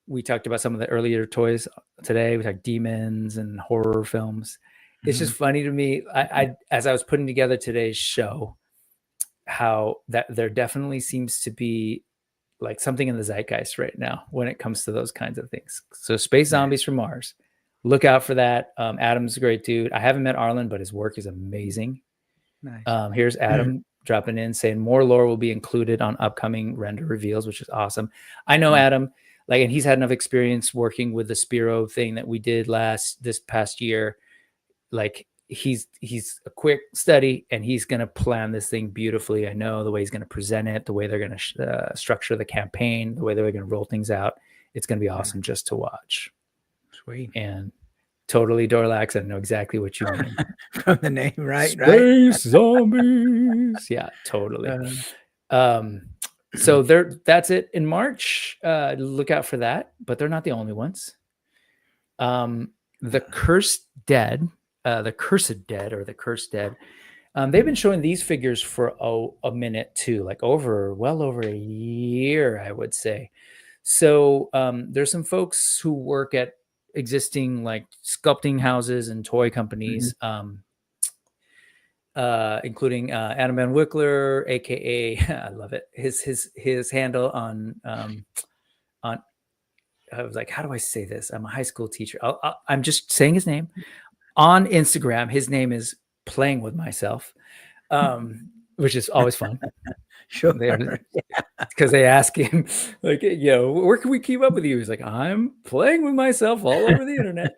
We talked about some of the earlier toys today. We talked demons and horror films. It's just funny to me. I as I was putting together today's show, how that there definitely seems to be like something in the zeitgeist right now when it comes to those kinds of things. So Space Zombies from Mars, look out for that. Adam's a great dude. I haven't met Arlen, but his work is amazing. Nice. Here's Adam dropping in saying more lore will be included on upcoming render reveals, which is awesome. I know Adam, like, and he's had enough experience working with the Spiro thing that we did this past year. Like, he's a quick study, and he's going to plan this thing beautifully. I know the way he's going to present it, the way they're going to structure the campaign, the way they're going to roll things out. It's going to be awesome just to watch. Sweet. And totally, Dorlax, I know exactly what you mean. From the name, right? Space Zombies. Yeah, totally. So that's it in March. Look out for that, but they're not the only ones. The Cursed Dead, the Cursed Dead, or the Cursed Dead. They've been showing these figures for a minute too, like well over a year, I would say. So there's some folks who work at existing like sculpting houses and toy companies, including Adam Van Wickler, aka I love it. His handle on I was like, how do I say this? I'm a high school teacher. I'm just saying his name on Instagram. His name is Playing With Myself, which is always fun. Sure. Because they ask him, like, where can we keep up with you? He's like, I'm playing with myself all over the internet.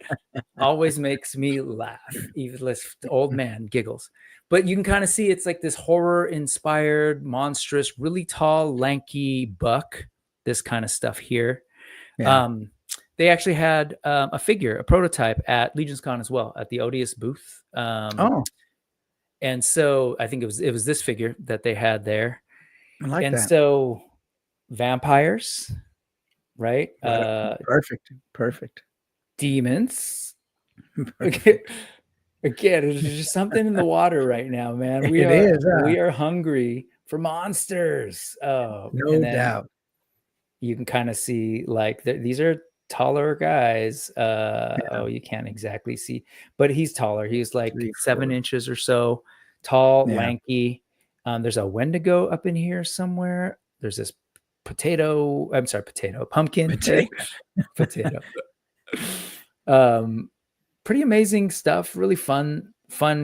Always makes me laugh. Even this old man giggles. But you can kind of see it's like this horror-inspired, monstrous, really tall, lanky buck. This kind of stuff here. Yeah. They actually had a figure, a prototype at Legion's Con as well, at the Odious booth. And so I think it was this figure that they had there. I like that. So vampires, right? Perfect. Demons. Again, there's just something in the water right now, man. We are hungry for monsters. Oh, no doubt. You can kind of see like these are taller guys. You can't exactly see, but he's taller. He's like 7 inches or so tall, lanky. There's a Wendigo up in here somewhere. There's this pumpkin. Potato. Pretty amazing stuff. Really fun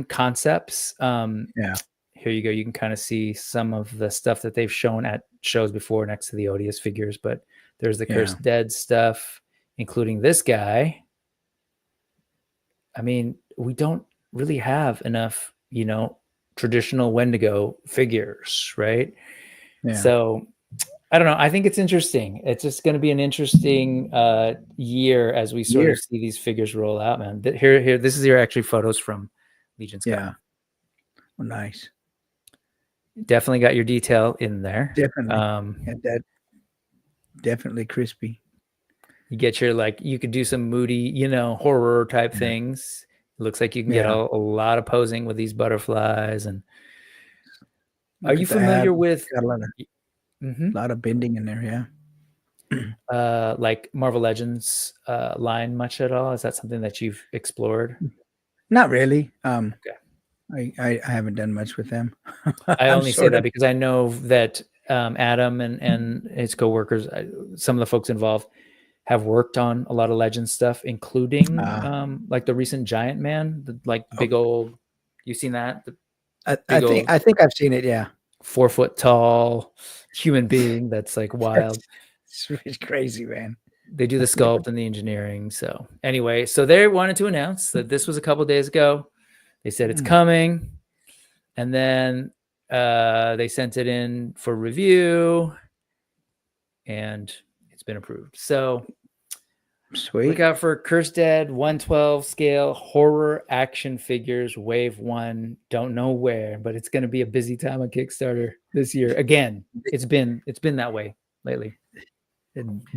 concepts. Here you go. You can kind of see some of the stuff that they've shown at shows before next to the Odious figures, but there's the Cursed Dead stuff, including this guy. I mean, we don't really have enough, traditional Wendigo figures, right? Yeah. So I don't know. I think it's interesting. It's just going to be an interesting year as we sort of see these figures roll out, man. Here, this is your actually photos from Legion's Con. Yeah. Well, nice. Definitely got your detail in there. Definitely. Definitely crispy. You get your, like, you could do some moody, horror type things. It looks like you can get a lot of posing with these butterflies. And are you familiar with a lot of bending in there? Yeah. Like Marvel Legends line much at all? Is that something that you've explored? Not really. Okay. I haven't done much with them. I only say that because I know that Adam and his coworkers, some of the folks involved, have worked on a lot of Legends stuff, including like the recent Giant Man, big old. You seen that? I think I've seen it. Yeah, 4 foot tall human being that's like wild. It's crazy, man. They do the sculpt and the engineering. So anyway, so they wanted to announce that this was a couple of days ago. They said it's coming, and then they sent it in for review, and it's been approved. So Sweet. look out for Cursed Dead 112 scale horror action figures wave 1. Don't know where, but it's going to be a busy time on Kickstarter this year. Again, it's been that way lately.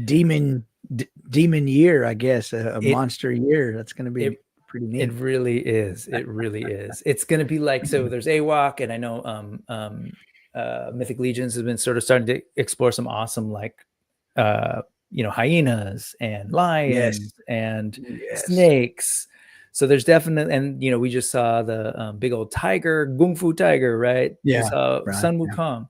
Demon year, I guess, a monster year. That's going to be pretty neat. It really is. It really is. It's going to be like, so there's AWOC, and I know Mythic Legions has been sort of starting to explore some awesome, like, hyenas and lions and snakes. So there's definitely, and we just saw the big old tiger, Kung Fu tiger, right? Yeah. We saw Sun Wukong.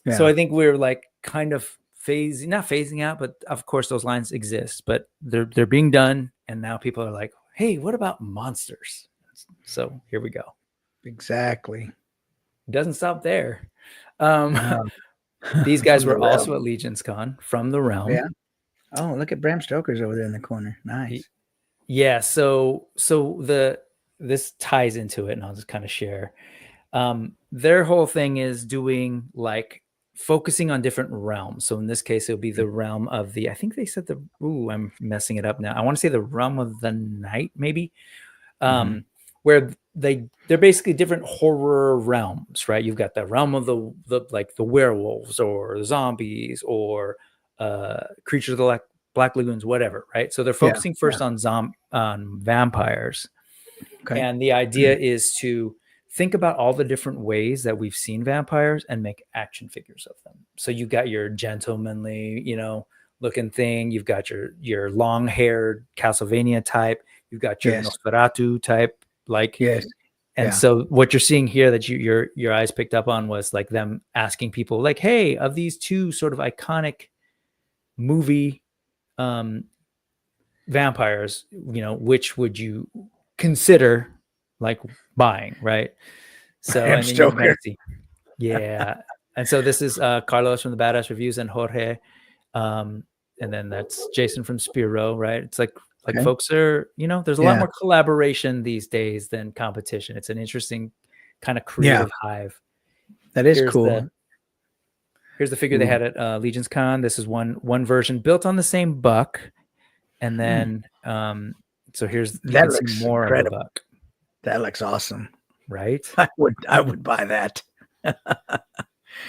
Yeah. So I think we're like kind of not phasing out, but of course those lines exist, but they're being done, and now people are like, hey, what about monsters? So here we go. Exactly. It doesn't stop there. These guys were also at Legion's Con from the Realm. Yeah. Oh, look at Bram Stoker's over there in the corner. Nice. Yeah. So this ties into it, and I'll just kind of share. Their whole thing is doing like focusing on different realms. So in this case, it'll be the realm of I think they said I'm messing it up now. I want to say the realm of the night, maybe. Where they're basically different horror realms, right? You've got the realm of the werewolves or zombies or creatures of the Black Lagoons, whatever, right? So they're focusing first on vampires. Okay. And the idea is to think about all the different ways that we've seen vampires and make action figures of them. So you got your gentlemanly, looking thing. You've got your long-haired Castlevania type. You've got your Nosferatu type. So what you're seeing here that your eyes picked up on was like them asking people like, hey, of these two sort of iconic movie vampires, which would you consider like buying, right? So and then you can see, and so this is Carlos from the Badass Reviews and Jorge, and then that's Jason from Spiro, right? It's like folks are, there's a lot more collaboration these days than competition. It's an interesting kind of creative hive. That is cool. Here's the figure they had at Legion's Con. This is one version built on the same buck, and then so here's that looks more incredible. Of the buck. That looks awesome, right? I would buy that.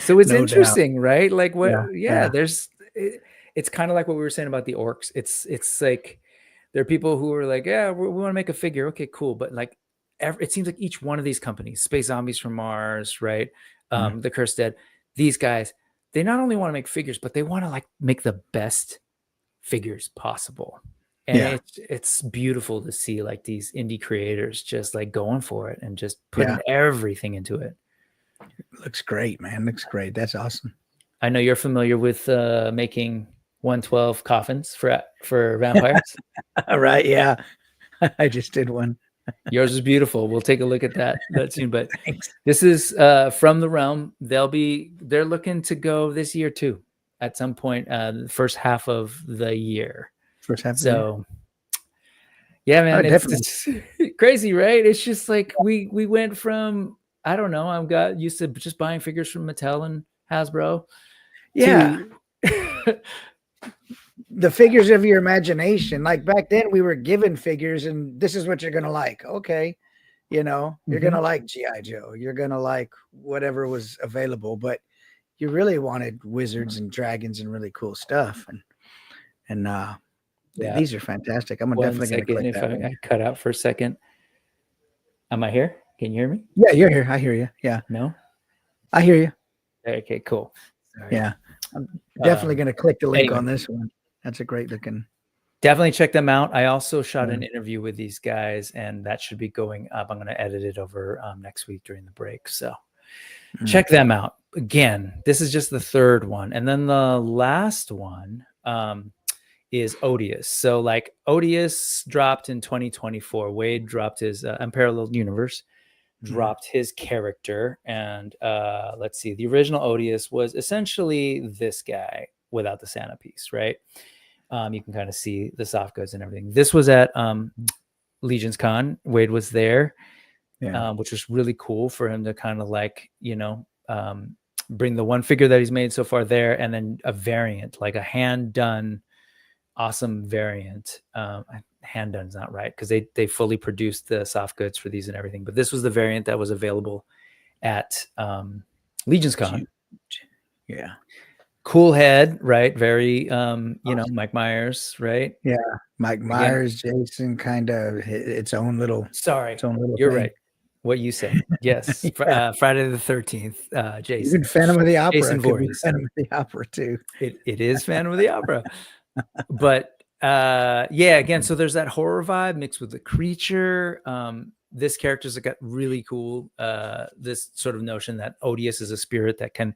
So it's interesting, right? Like what? There's. It's kind of like what we were saying about the orcs. It's like there are people who are like, we want to make a figure. Okay, cool. But like, it seems like each one of these companies, Space Zombies from Mars, right? The Cursed Dead, these guys, they not only want to make figures, but they want to like make the best figures possible. And it's beautiful to see like these indie creators just like going for it and just putting everything into it. Looks great, man. Looks great. That's awesome. I know you're familiar with making 112 coffins for vampires. Right. Yeah. I just did one. Yours is beautiful. We'll take a look at that soon. But this is from the Realm. They're looking to go this year too, at some point, the first half of the year. Yeah, man, it's crazy, right? It's just like we went from, I don't know, I got used to just buying figures from Mattel and Hasbro. Yeah. The figures of your imagination. Like back then we were given figures and this is what you're going to like. Okay. You're going to like G.I. Joe. You're going to like whatever was available, but you really wanted wizards and dragons and really cool stuff. And these are fantastic. I'm definitely going to click that. I cut out for a second. Am I here? Can you hear me? Yeah, you're here. I hear you. Yeah. No? I hear you. Okay, cool. Sorry. Yeah. I'm definitely going to click the link on this one. That's a great looking. Definitely check them out. I also shot an interview with these guys, and that should be going up. I'm going to edit it over next week during the break. So check them out. Again, this is just the third one. And then the last one is Odious. So like Odious dropped in 2024. Wade dropped his Unparalleled Universe, dropped his character. And let's see, the original Odious was essentially this guy without the Santa piece, right? You can kind of see the soft goods and everything. This was at Legion's Con. Wade was there. which was really cool for him to kind of like, bring the one figure that he's made so far there, and then a variant, like a hand done, awesome variant. Hand done is not right because they fully produced the soft goods for these and everything, but this was the variant that was available at Legion's Con. Yeah. Cool head, right? Very, Mike Myers, right? Yeah. Mike Myers, Jason, kind of its own little. Sorry, its own little you're thing. right. What you said. Yes. Friday the 13th, Jason. Even Phantom of the Opera. Jason Voorhees. Phantom of the Opera too. It is Phantom of the Opera. But again, so there's that horror vibe mixed with the creature. This character's got really cool, this sort of notion that Odious is a spirit that can,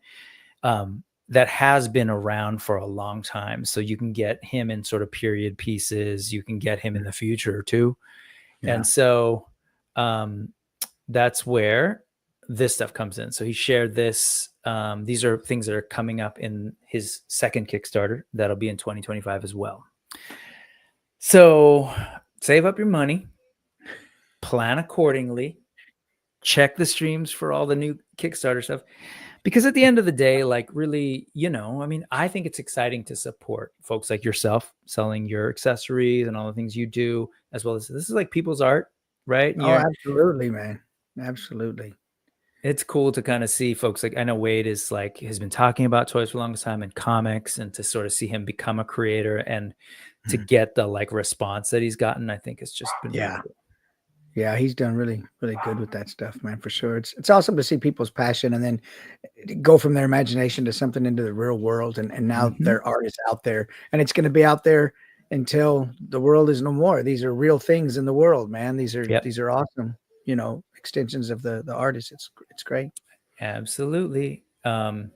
that has been around for a long time. So you can get him in sort of period pieces. You can get him in the future too. Yeah. And so that's where this stuff comes in. So he shared this. These are things that are coming up in his second Kickstarter. That'll be in 2025 as well. So save up your money, plan accordingly, check the streams for all the new Kickstarter stuff. Because at the end of the day, like really, I think it's exciting to support folks like yourself selling your accessories and all the things you do, as well as this is like people's art, right? Oh, absolutely, man. Absolutely. It's cool to kind of see folks like, I know Wade has been talking about toys for a long time and comics, and to sort of see him become a creator and to get the like response that he's gotten, I think it's just been really cool. Yeah, he's done really, really good with that stuff, man, for sure. It's awesome to see people's passion and then go from their imagination to something into the real world. And now their art is out there, and it's going to be out there until the world is no more. These are real things in the world, man. These are awesome, extensions of the artist. It's great. Absolutely. So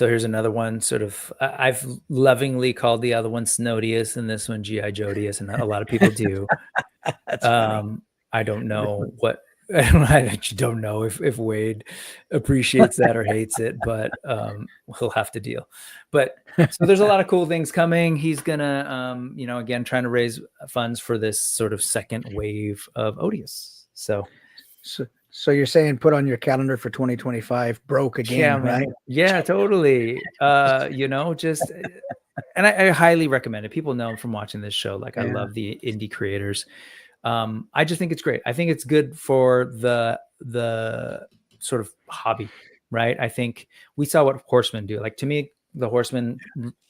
here's another one, sort of, I've lovingly called the other one Snodius and this one G.I. Jodius, and a lot of people do. That's funny. I don't know I actually don't know if Wade appreciates that or hates it, but he'll have to deal. But so there's a lot of cool things coming. He's gonna, again, trying to raise funds for this sort of second wave of Odious. So you're saying put on your calendar for 2025, broke again, right? Yeah, totally. Just, and I highly recommend it. People know from watching this show, like I love the indie creators. I just think it's great. I think it's good for the sort of hobby, right? I think we saw what Horsemen do. Like, to me, the Horsemen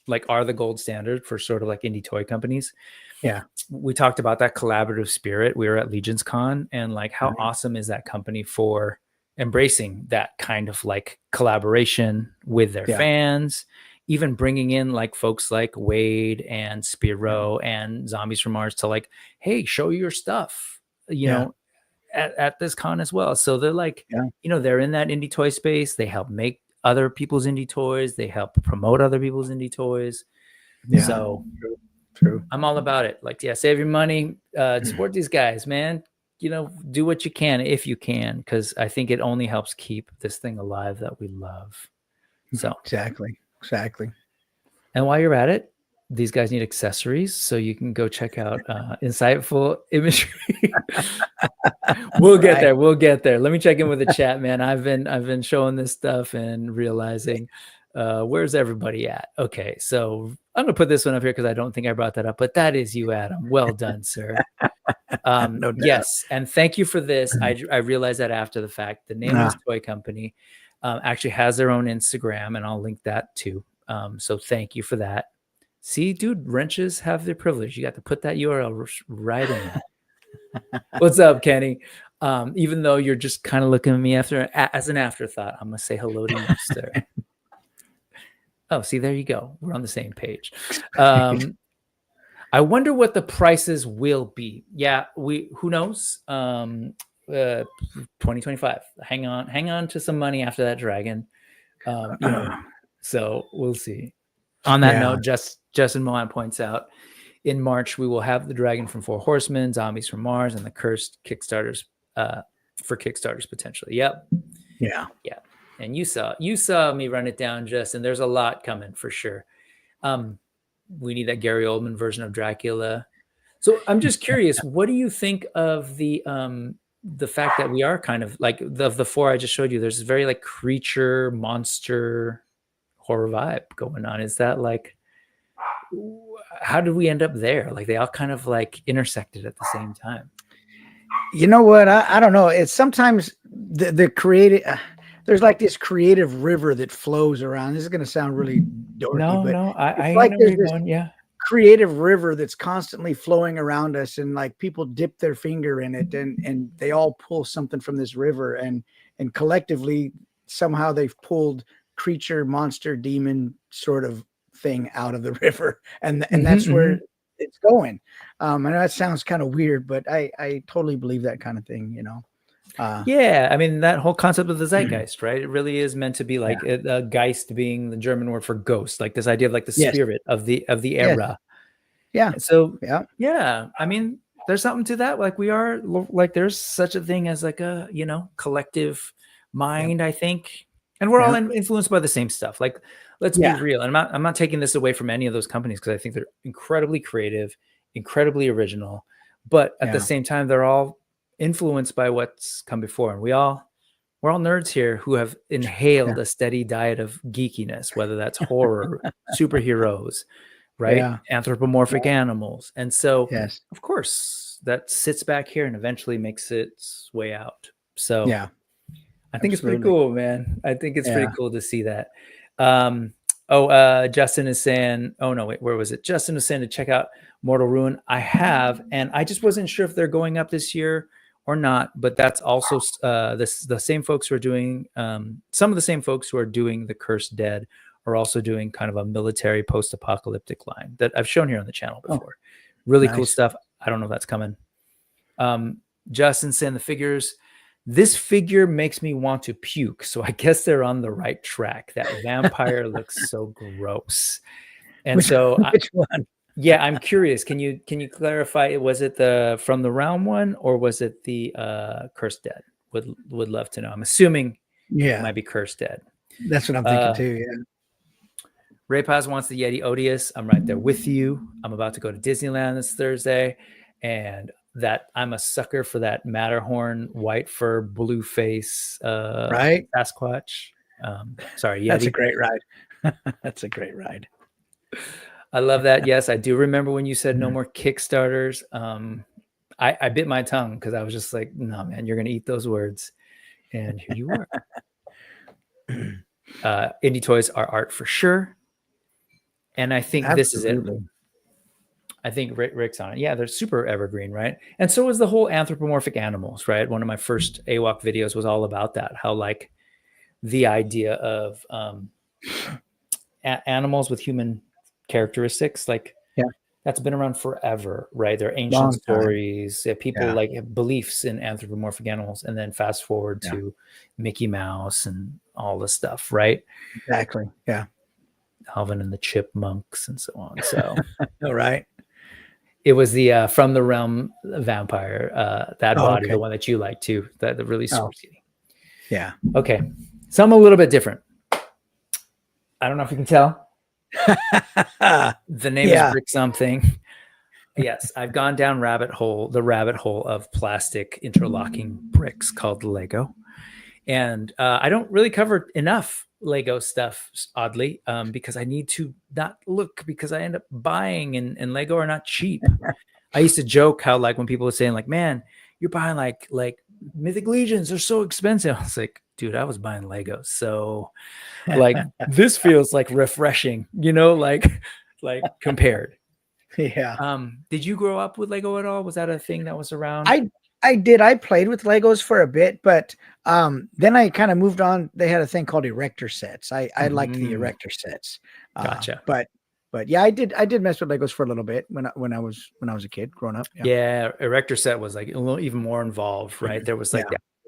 like are the gold standard for sort of like indie toy companies. Yeah. We talked about that collaborative spirit. We were at Legion's Con, and like how awesome is that company for embracing that kind of like collaboration with their fans, even bringing in like folks like Wade and Spiro and Zombies from Mars to like, hey, show your stuff, at this con as well. So they're like, they're in that indie toy space. They help make other people's indie toys. They help promote other people's indie toys. Yeah. So true. I'm all about it. Like, save your money, support these guys, man. Do what you can if you can, because I think it only helps keep this thing alive that we love. So exactly. And while you're at it, these guys need accessories, so you can go check out Insightful Imagery. We'll get there. Let me check in with the chat, man. I've been showing this stuff and realizing where's everybody at. Okay, so I'm gonna put this one up here because I don't think I brought that up, but that is you, Adam. Well done, sir. No doubt. Yes, and thank you for this. I realized that after the fact. The Nameless Toy Company actually has their own Instagram, and I'll link that too. So thank you for that. See, dude, wrenches have their privilege. You got to put that URL right in there. What's up, Kenny? Even though you're just kind of looking at me as an afterthought, I'm gonna say hello to you, sir. Oh, see, there you go. We're on the same page. I wonder what the prices will be. Yeah, who knows? 2025. Hang on to some money after that dragon. So we'll see. On that note, Justin Mohan points out, in March we will have the Dragon from Four Horsemen, Zombies from Mars, and the Cursed Kickstarters for Kickstarters potentially. Yep. Yeah. And you saw me run it down, Justin. There's a lot coming for sure. We need that Gary Oldman version of Dracula. So I'm just curious, what do you think of the the fact that we are kind of like the four I just showed you, there's a very like creature, monster, horror vibe going on. Is that like, how did we end up there? Like they all kind of like intersected at the same time. You know what? I don't know. It's sometimes the creative, there's like this creative river that flows around. This is going to sound really dorky, but I like know there's where you're going. Yeah. creative river that's constantly flowing around us, and like people dip their finger in it, and they all pull something from this river, and collectively somehow they've pulled creature, monster, demon sort of thing out of the river, and that's where it's going. I know that sounds kind of weird, but I totally believe that kind of thing, you know. Yeah, I mean that whole concept of the zeitgeist, right? It really is meant to be like Geist being the German word for ghost, like this idea of like the spirit of the era. Yeah. And so yeah, I mean, there's something to that. Like we are like there's such a thing as like a, you know, collective mind, I think. And we're all influenced by the same stuff. Like let's be real. And I'm not taking this away from any of those companies because I think they're incredibly creative, incredibly original, but at the same time they're all influenced by what's come before. And we're all nerds here who have inhaled a steady diet of geekiness, whether that's horror, superheroes, right? Anthropomorphic animals. And so of course that sits back here and eventually makes its way out. So I think it's pretty cool, man. I think it's pretty cool to see that. Justin is saying, oh no, wait, where was it? Justin is saying to check out Mortal Ruin. I have, and I just wasn't sure if they're going up this year or not, but that's also the same folks who are doing, some of the same folks who are doing The Cursed Dead are also doing kind of a military post-apocalyptic line that I've shown here on the channel before. Really cool stuff. I don't know if that's coming. Justin saying the figures, this figure makes me want to puke. So I guess they're on the right track. That vampire looks so gross. And which one? Yeah, I'm curious. Can you clarify? Was it the From the Realm one or was it the Cursed Dead? Would love to know. I'm assuming it might be Cursed Dead. That's what I'm thinking too. Yeah. Ray Paz wants the Yeti Odious. I'm right there with you. I'm about to go to Disneyland this Thursday, and that I'm a sucker for that Matterhorn white fur blue face Sasquatch. Sorry, Yeti. That's a great ride. That's a great ride. I love that. Yes, I do remember when you said no more Kickstarters. I bit my tongue because I was just like, no, man, you're going to eat those words. And here you are. Indie toys are art for sure. And I think this is it. I think Rick's on it. Yeah, they're super evergreen, right? And so is the whole anthropomorphic animals, right? One of my first AWOC videos was all about that. How like the idea of animals with human characteristics, like that's been around forever, right? They're ancient stories. People like have beliefs in anthropomorphic animals, and then fast forward to Mickey Mouse and all this stuff, right? Exactly. Yeah. Alvin and the Chipmunks and so on. So, all right. It was the From the Realm vampire, that body, the one that you like too, the really super skinny. Yeah. Okay. Something a little bit different. I don't know if you can tell. The name is Brick something. Yes, I've gone down the rabbit hole of plastic interlocking bricks called Lego. And I don't really cover enough Lego stuff, oddly, because I need to not look, because I end up buying, and Lego are not cheap. I used to joke how like when people were saying like, man, you're buying like Mythic Legions, they're so expensive. I was like, dude, I was buying Legos. So like this feels like refreshing, you know, like compared. Yeah. Did you grow up with Lego at all? Was that a thing that was around? I did. I played with Legos for a bit, but then I kind of moved on. They had a thing called erector sets. I liked the erector sets. Gotcha. But yeah, I did mess with Legos for a little bit when I was a kid growing up. Yeah, erector set was like a little even more involved, right? There was like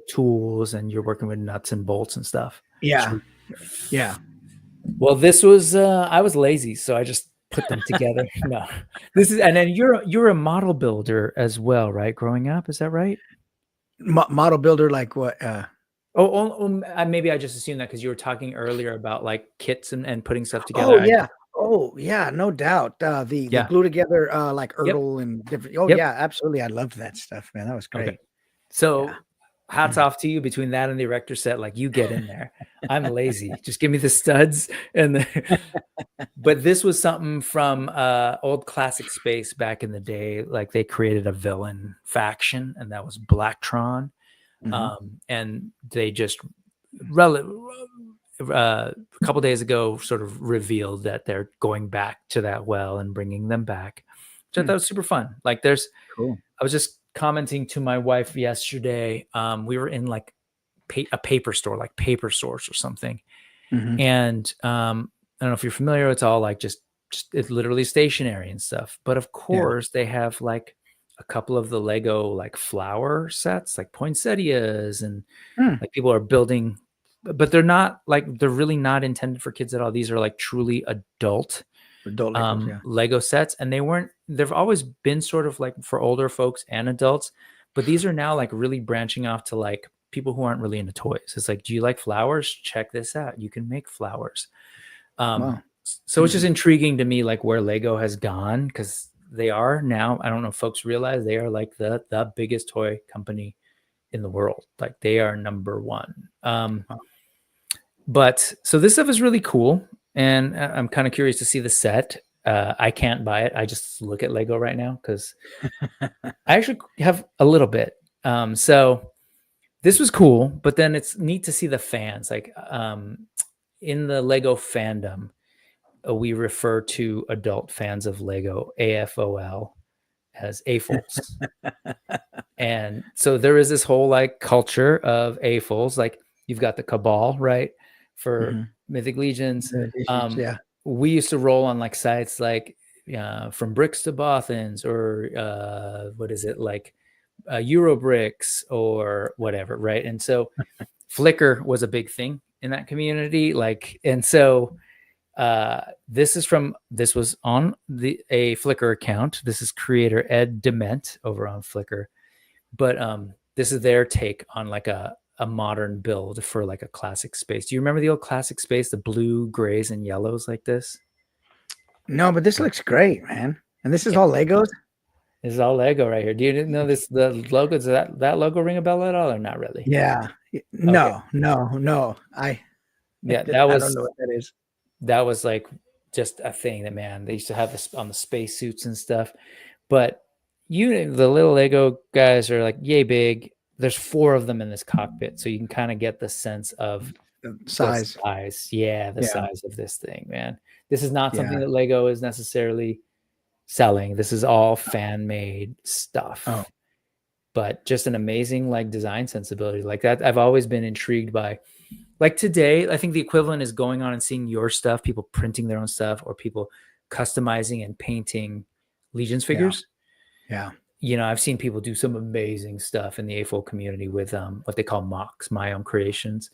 tools, and you're working with nuts and bolts and stuff. Yeah. Yeah. Well, this was I was lazy, so I just put them together. No, this is, and then you're a model builder as well, right? Growing up, is that right? Model builder, like what? Maybe I just assumed that because you were talking earlier about like kits and putting stuff together. Oh yeah, no doubt. The glue together like Erdl and different. Oh yeah, absolutely. I loved that stuff, man. That was great. Okay. So hats off to you. Between that and the erector set, like, you get in there. I'm lazy. Just give me the studs and the but this was something from old classic space back in the day. Like, they created a villain faction, and that was Blacktron. And they just a couple days ago sort of revealed that they're going back to that well and bringing them back, which I thought was super fun. Like, there's Cool. I was just commenting to my wife yesterday. We were in like a paper store, like Paper Source or something. And I don't know if you're familiar, it's all like just it's literally stationary and stuff. But of course, they have like a couple of the Lego like flower sets, like poinsettias, and like people are building, but they're not like, they're really not intended for kids at all. These are like truly adult Legos, Lego sets, and they've always been sort of like for older folks and adults, but these are now like really branching off to like people who aren't really into toys. It's like, do you like flowers? Check this out. You can make flowers. So it's just intriguing to me, like, where Lego has gone, because they are now, I don't know if folks realize, they are like the biggest toy company in the world. Like, they are number one. But so this stuff is really cool. And I'm kind of curious to see the set. I can't buy it. I just look at Lego right now because I actually have a little bit. So this was cool, but then it's neat to see the fans. Like, in the Lego fandom, we refer to adult fans of Lego, AFOL, as AFOLs. And so there is this whole like culture of AFOLs. Like, you've got the Cabal, right? For Mythic Legions. We used to roll on like sites like From Bricks to Bothans, or what is it, like Eurobricks or whatever, right? And so Flickr was a big thing in that community. Like, and so this was on a Flickr account. This is creator Ed Dement over on Flickr, but this is their take on like a modern build for like a classic space. Do you remember the old classic space, the blue, grays, and yellows like this? No, but this looks great, man. And this is all Legos? This is all Lego right here. Do you know this? The logo, does that logo ring a bell at all, or not really? Yeah. No. Okay. No. That was, I don't know what that is. That was like just a thing that, man, they used to have this on the space suits and stuff. But the little Lego guys are like yay big. There's 4 of them in this cockpit, so you can kind of get the sense of the size. Size of this thing, man. This is not something that Lego is necessarily selling. This is all fan-made stuff. But just an amazing like design sensibility like that. I've always been intrigued by. Like, today, I think the equivalent is going on and seeing your stuff, people printing their own stuff, or people customizing and painting Legions figures. Yeah. You know, I've seen people do some amazing stuff in the AFOL community with what they call mocks, my own creations.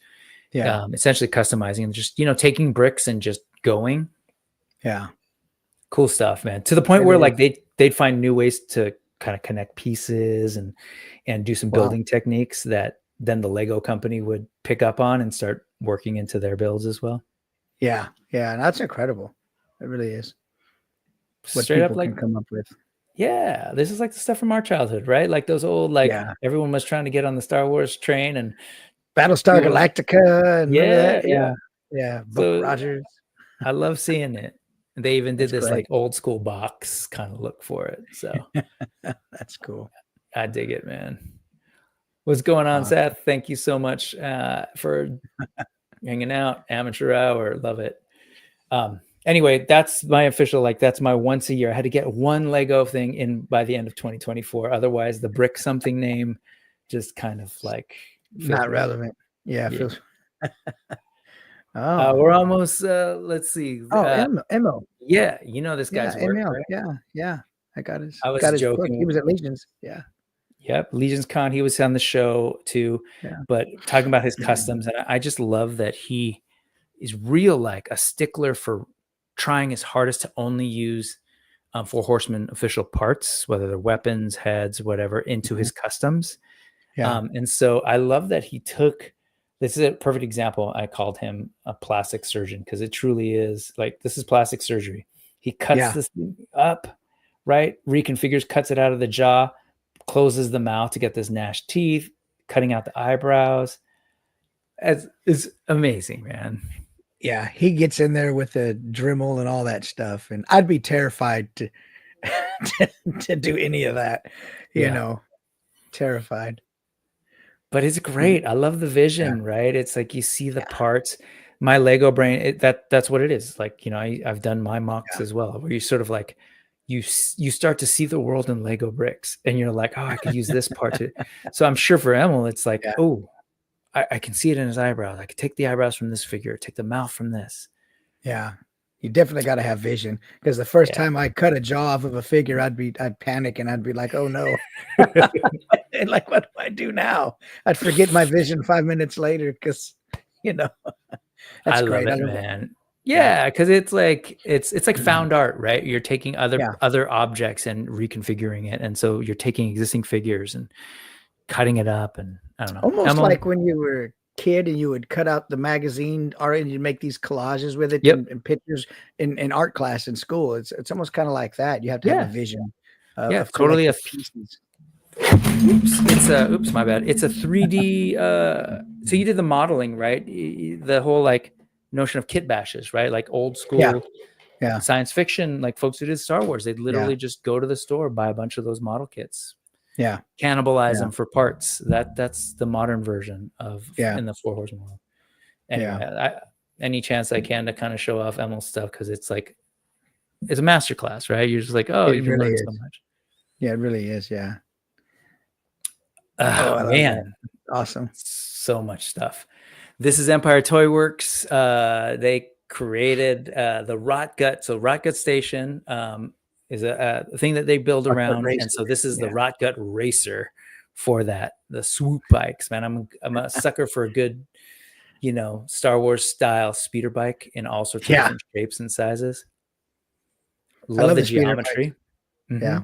Essentially customizing and just, taking bricks and just going. Yeah. Cool stuff, man. To the point where like they'd find new ways to kind of connect pieces and do some building techniques that then the Lego company would pick up on and start working into their builds as well. Yeah. And that's incredible. It really is. What straight up like can come up with. Yeah. This is like the stuff from our childhood, right? Like those old, like everyone was trying to get on the Star Wars train and Battlestar Galactica. And Yeah. Buck so, Rogers. I love seeing it. They even did this like old school box kind of look for it. So that's cool. I dig it, man. What's going on, Seth? Thank you so much for hanging out. Amateur hour. Love it. Anyway, that's my official, like, that's my once a year. I had to get one Lego thing in by the end of 2024. Otherwise, the brick something name just kind of like not relevant. Yeah. We're almost, let's see. Emo. Yeah. You know this guy's work, right? Yeah. I got his joking. Book. He was at Legions. Yeah. Yep. Legions Con. He was on the show too, but talking about his customs. And I just love that he is real, like a stickler for trying his hardest to only use 4 Horsemen official parts, whether they're weapons, heads, whatever, into his customs. And so I love that he took, this is a perfect example. I called him a plastic surgeon because it truly is like, this is plastic surgery. He cuts this thing up, right? Reconfigures, cuts it out of the jaw, closes the mouth to get this gnashed teeth, cutting out the eyebrows. It's amazing, man. Yeah, he gets in there with the Dremel and all that stuff, and I'd be terrified to to do any of that. You know, terrified. But it's great. I love the vision, right? It's like you see the parts. My Lego brain, that's what it is. Like, you know, I've done my mocks as well, where you sort of like you start to see the world in Lego bricks, and you're like, oh, I could use this part to. So I'm sure for Emil, it's like, oh, I can see it in his eyebrows. I could take the eyebrows from this figure, take the mouth from this. Yeah. You definitely got to have vision, because the first time I cut a jaw off of a figure, I'd panic and I'd be like, oh no. And like, what do I do now? I'd forget my vision 5 minutes later, because, you know, that's great. I love it, man. Yeah, because it's like found art, right? You're taking other objects and reconfiguring it, and so you're taking existing figures and cutting it up, and I don't know. Almost like when you were a kid and you would cut out the magazine art and you'd make these collages with it and pictures in art class in school. It's almost kind of like that. You have to have a vision. Of totally a pieces. Oops, my bad. It's a 3D. So you did the modeling, right? The whole like notion of kit bashes, right? Like old school science fiction, like folks who did Star Wars, they'd literally just go to the store, buy a bunch of those model kits. Cannibalize them for parts. That's the modern version of in the Four Horsemen world. Anyway, any chance I can to kind of show off Emil's stuff, because it's like it's a masterclass, right? You're just like, oh, you can learn so much. Yeah, it really is. Yeah. Oh man, awesome! So much stuff. This is Empire Toy Works. They created the Rot Gut. So Rot Gut Station is a thing that they build around, and so this is the Rot Gut Racer for that. The swoop bikes, man. I'm a sucker for a good, you know, Star Wars style speeder bike in all sorts of different shapes and sizes. Love the geometry. Yeah.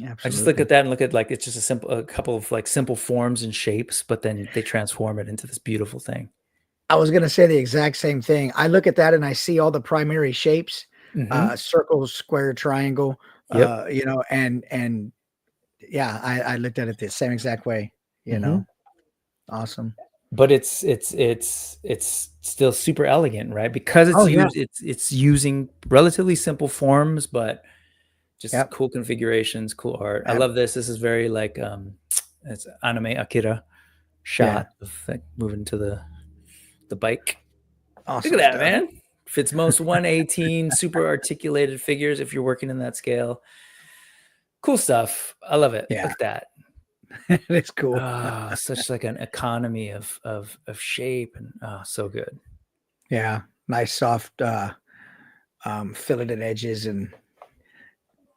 I just look at that and look at like it's just a couple of like simple forms and shapes, but then they transform it into this beautiful thing. I was going to say the exact same thing. I look at that and I see all the primary shapes, circle, square, triangle, you know, and yeah, I looked at it the same exact way, you know. Awesome. But it's still super elegant, right? Because it's using relatively simple forms, but just cool configurations, cool art. I love this. This is very like it's anime Akira shot of like moving to the bike. Awesome. Look at that, man. Fits most 118 super articulated figures if you're working in that scale. Cool stuff. I love it. Look at that. It's cool. Such like an economy of shape, and so good. Yeah, nice soft filleted edges and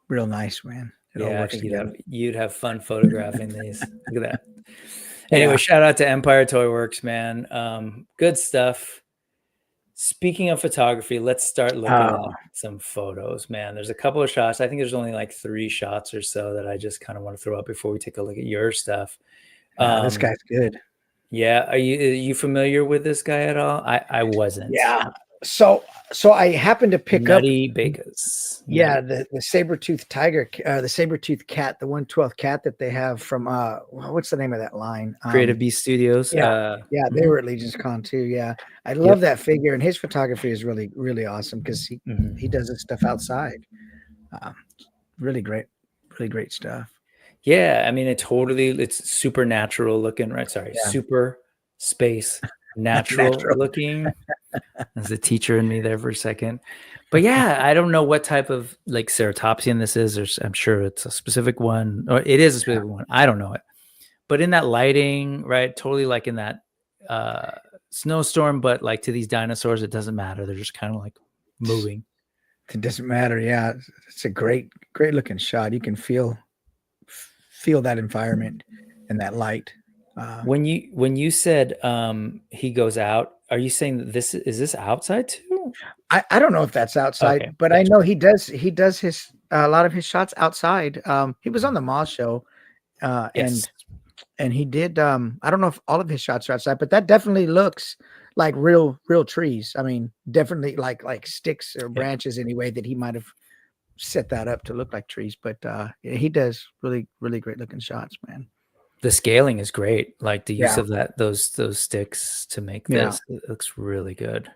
real nice, man. It all works together. You'd have fun photographing these. Look at that. Anyway, shout out to Empire Toy Works, man. Good stuff. Speaking of photography, let's start looking at some photos, man. There's a couple of shots. I think there's only like 3 shots or so that I just kind of want to throw up before we take a look at your stuff. This guy's good. Yeah. Are you familiar with this guy at all? I wasn't. Yeah. So I happened to pick Nutty Bakers. Yeah, the saber-toothed tiger, the saber-toothed cat, the 1/12 cat that they have from what's the name of that line? Creative Beast Studios. They were at Legion's Con too. Yeah, I love that figure, and his photography is really, really awesome because he does his stuff outside. Really great stuff. Yeah, I mean, it's supernatural looking, right? Sorry, super space natural looking. There's a teacher in me there for a second. But yeah, I don't know what type of like ceratopsian this is. I'm sure it's a specific one, or it is a specific one. I don't know it. But in that lighting, right? Totally like in that snowstorm, but like to these dinosaurs, it doesn't matter. They're just kind of like moving. It doesn't matter. Yeah, it's a great looking shot. You can feel that environment and that light. When you said he goes out, are you saying that is this outside too? I don't know if that's outside, but I know he does his a lot of his shots outside. He was on the Moss show, and he did. I don't know if all of his shots are outside, but that definitely looks like real trees. I mean, definitely like sticks or branches anyway that he might have set that up to look like trees. But he does really great looking shots, man. The scaling is great. Like the use Yeah. of those sticks to make Yeah. this, it looks really good.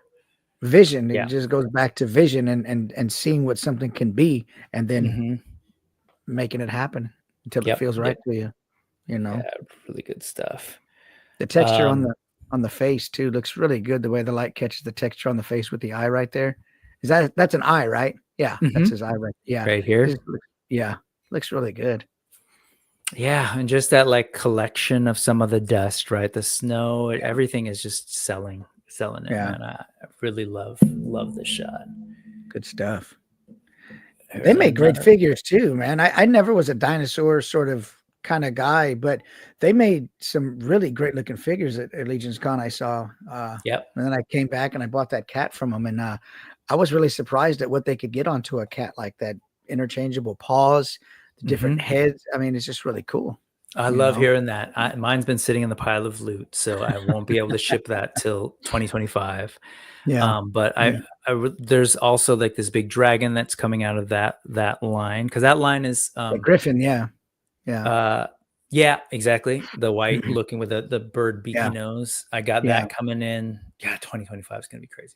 Vision. It Yeah. just goes back to vision and seeing what something can be, and then Mm-hmm. making it happen until it Yep. feels right Yep. to you. You know, Yeah, really good stuff. the texture on the face too looks really good. The way the light catches the texture on the face with the eye right there. That's an eye, right? Yeah, that's Mhm. his eye right. Yeah, Right here. yeah, looks really good. Yeah, and just that like collection of some of the dust, right? The snow, Yeah. everything is just selling it, Yeah, man. I really love this shot. good stuff. They There's make great another. figures too, man. I never was a dinosaur sort of kind of guy, but they made some really great looking figures at Legion's Con I saw. Yep. And then I came back and I bought that cat from them, and I was really surprised at what they could get onto a cat like that. Interchangeable paws, the different Mhm. heads. I mean, it's just really cool. I You love know? hearing that. Mine's been sitting in the pile of loot, so I won't be able to ship that till 2025. Yeah. But there's also like this big dragon that's coming out of that line, because that line is The Griffin. Yeah. Yeah. yeah, exactly, the white looking with the bird beaky Yeah. nose. I got Yeah. that coming in. Yeah, 2025 is gonna be crazy.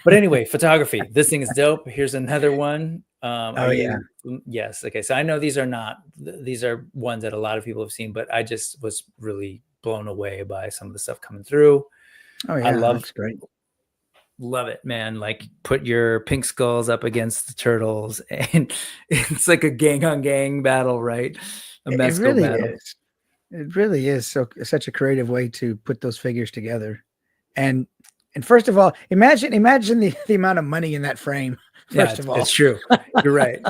But anyway, photography. This thing is dope. Here's another one. Oh yeah. Yes. Okay. So I know these are ones that a lot of people have seen, but I just was really blown away by some of the stuff coming through. Oh I yeah. Looks great. love it, man. Like put your pink skulls up against the turtles, and it's like a gang on gang battle, right? A It mescal really battle. is. It really is such a creative way to put those figures together. And first of all, imagine the amount of money in that frame. Yeah, First of all, it's true. You're right.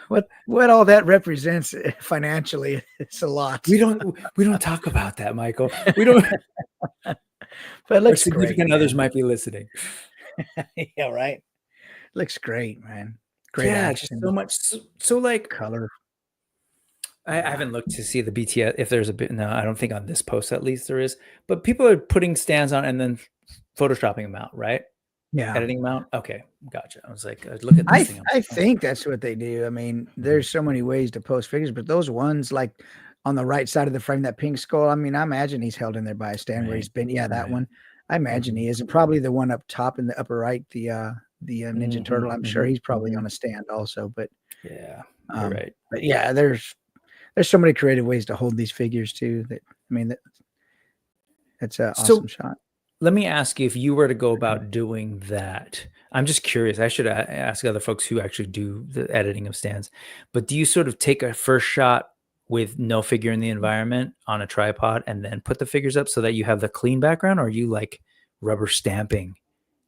what all that represents financially, it's a lot. We don't talk about that, Michael. We don't. But it Our looks great. significant others might be listening. Yeah, right. Looks great, man. Great Yeah, just so action, much. So like, color. I haven't looked to see the BTS if there's a bit. No, I don't think on this post at least there is. But people are putting stands on and then photoshopping them out, right? Yeah, Editing them out. Okay, gotcha. I was like, look at this thing. I think that's what they do. I mean, there's so many ways to post figures, but those ones like on the right side of the frame, that pink skull. I mean, I imagine he's held in there by a stand where he's been. Yeah, that Right. one. I imagine he is, and probably the one up top in the upper right, the Ninja Turtle. I'm sure he's probably on a stand also. But yeah, you're right. But yeah, there's so many creative ways to hold these figures too. That I mean, that's an awesome shot. Let me ask you, if you were to go about doing that, I'm just curious. I should ask other folks who actually do the editing of stands, but do you sort of take a first shot with no figure in the environment on a tripod and then put the figures up so that you have the clean background, or are you like rubber stamping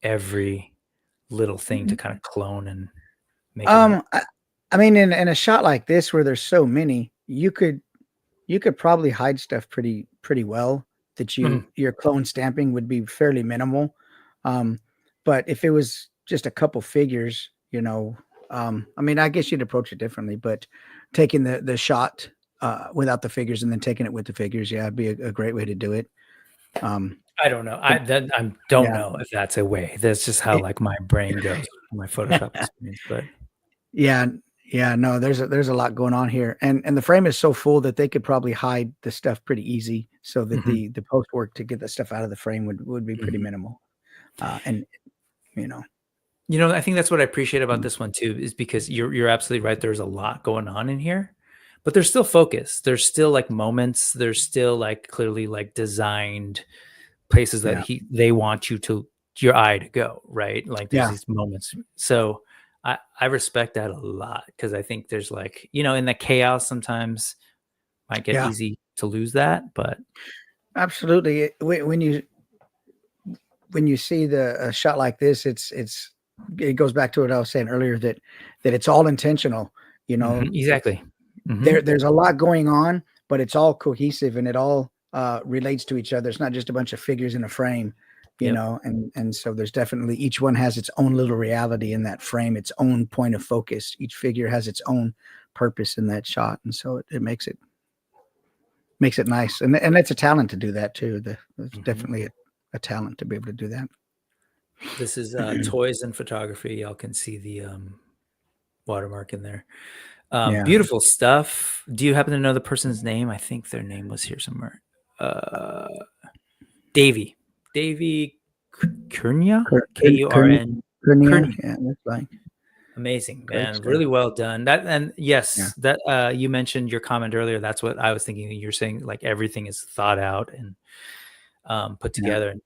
every little thing to kind of clone and make I mean, in a shot like this where there's so many, you could probably hide stuff pretty well that your clone stamping would be fairly minimal. But if it was just a couple figures, I mean, I guess you'd approach it differently, but taking the shot without the figures and then taking it with the figures, yeah, it'd be a great way to do it. I don't know. I don't know if that's a way. That's just how like my brain goes, my Photoshop experience. But yeah, no, there's a lot going on here, and the frame is so full that they could probably hide the stuff pretty easy, so that the post work to get the stuff out of the frame would be pretty minimal. And I think that's what I appreciate about this one too, is because you're absolutely right. There's a lot going on in here, but there's still focus. There's still like moments. There's still like clearly like designed places that they want your eye to go, right? Like there's these moments. So I respect that a lot, because I think there's like, in the chaos sometimes might get easy to lose that, but absolutely. When you see a shot like this, it goes back to what I was saying earlier, that it's all intentional, exactly. There's a lot going on, but it's all cohesive and it all relates to each other. It's not just a bunch of figures in a frame, and so there's definitely, each one has its own little reality in that frame, its own point of focus. Each figure has its own purpose in that shot, and so it makes it nice, and it's a talent to do that too. It's definitely a talent to be able to do that. This is Toys and Photography. Y'all can see the watermark in there. Beautiful stuff. Do you happen to know the person's name? I think their name was here somewhere. Davy Kurnia, Kurn. Yeah, that's fine. Amazing, man. Really well done. That, and yes, that you mentioned your comment earlier. That's what I was thinking. You're saying like everything is thought out and put together. And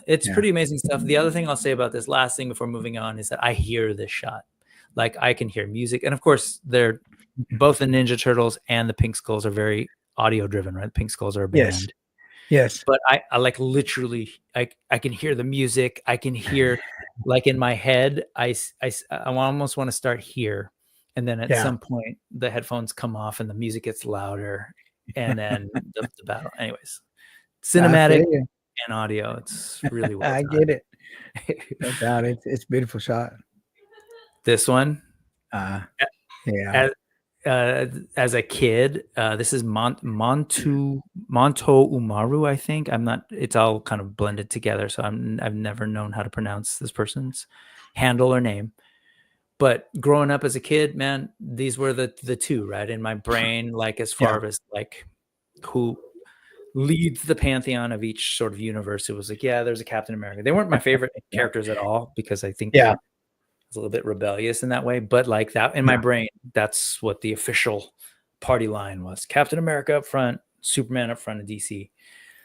it's pretty amazing stuff. The other thing I'll say about this last thing before moving on is that I hear this shot. Like I can hear music, and of course, they're both the Ninja Turtles and the Pink Skulls are very audio driven, right? The Pink Skulls are a band. Yes. But I like literally, I can hear the music. I can hear, like in my head, I almost want to start here, and then at some point the headphones come off and the music gets louder, and then the battle. Anyways, cinematic and audio. It's really well done. I get it. No doubt. It's a beautiful shot. This one, as a kid, this is Monto Umaru, I think. I'm not. It's all kind of blended together, so I've never known how to pronounce this person's handle or name. But growing up as a kid, man, these were the two, right, in my brain. Like as far as like who leads the pantheon of each sort of universe, it was like, there's a Captain America. They weren't my favorite characters at all because I think it's a little bit rebellious in that way, but like that in my brain, that's what the official party line was: Captain America up front, Superman up front of DC.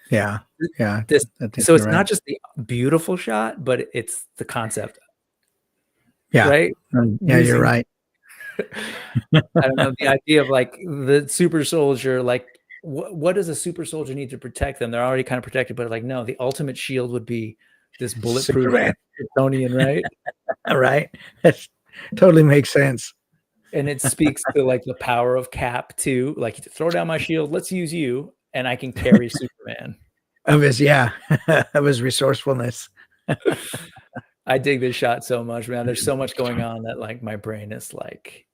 Yeah. So it's not just the beautiful shot, but it's the concept. Yeah. Right. Yeah, you're right. I don't know, the idea of like the super soldier, like what does a super soldier need to protect them? They're already kind of protected, but like, no, the ultimate shield would be this bulletproof Kryptonian, right? Right. That totally makes sense. And it speaks to like the power of Cap too. Like, throw down my shield, let's use you, and I can carry Superman. Of his resourcefulness. I dig this shot so much, man. There's so much going on that like my brain is like,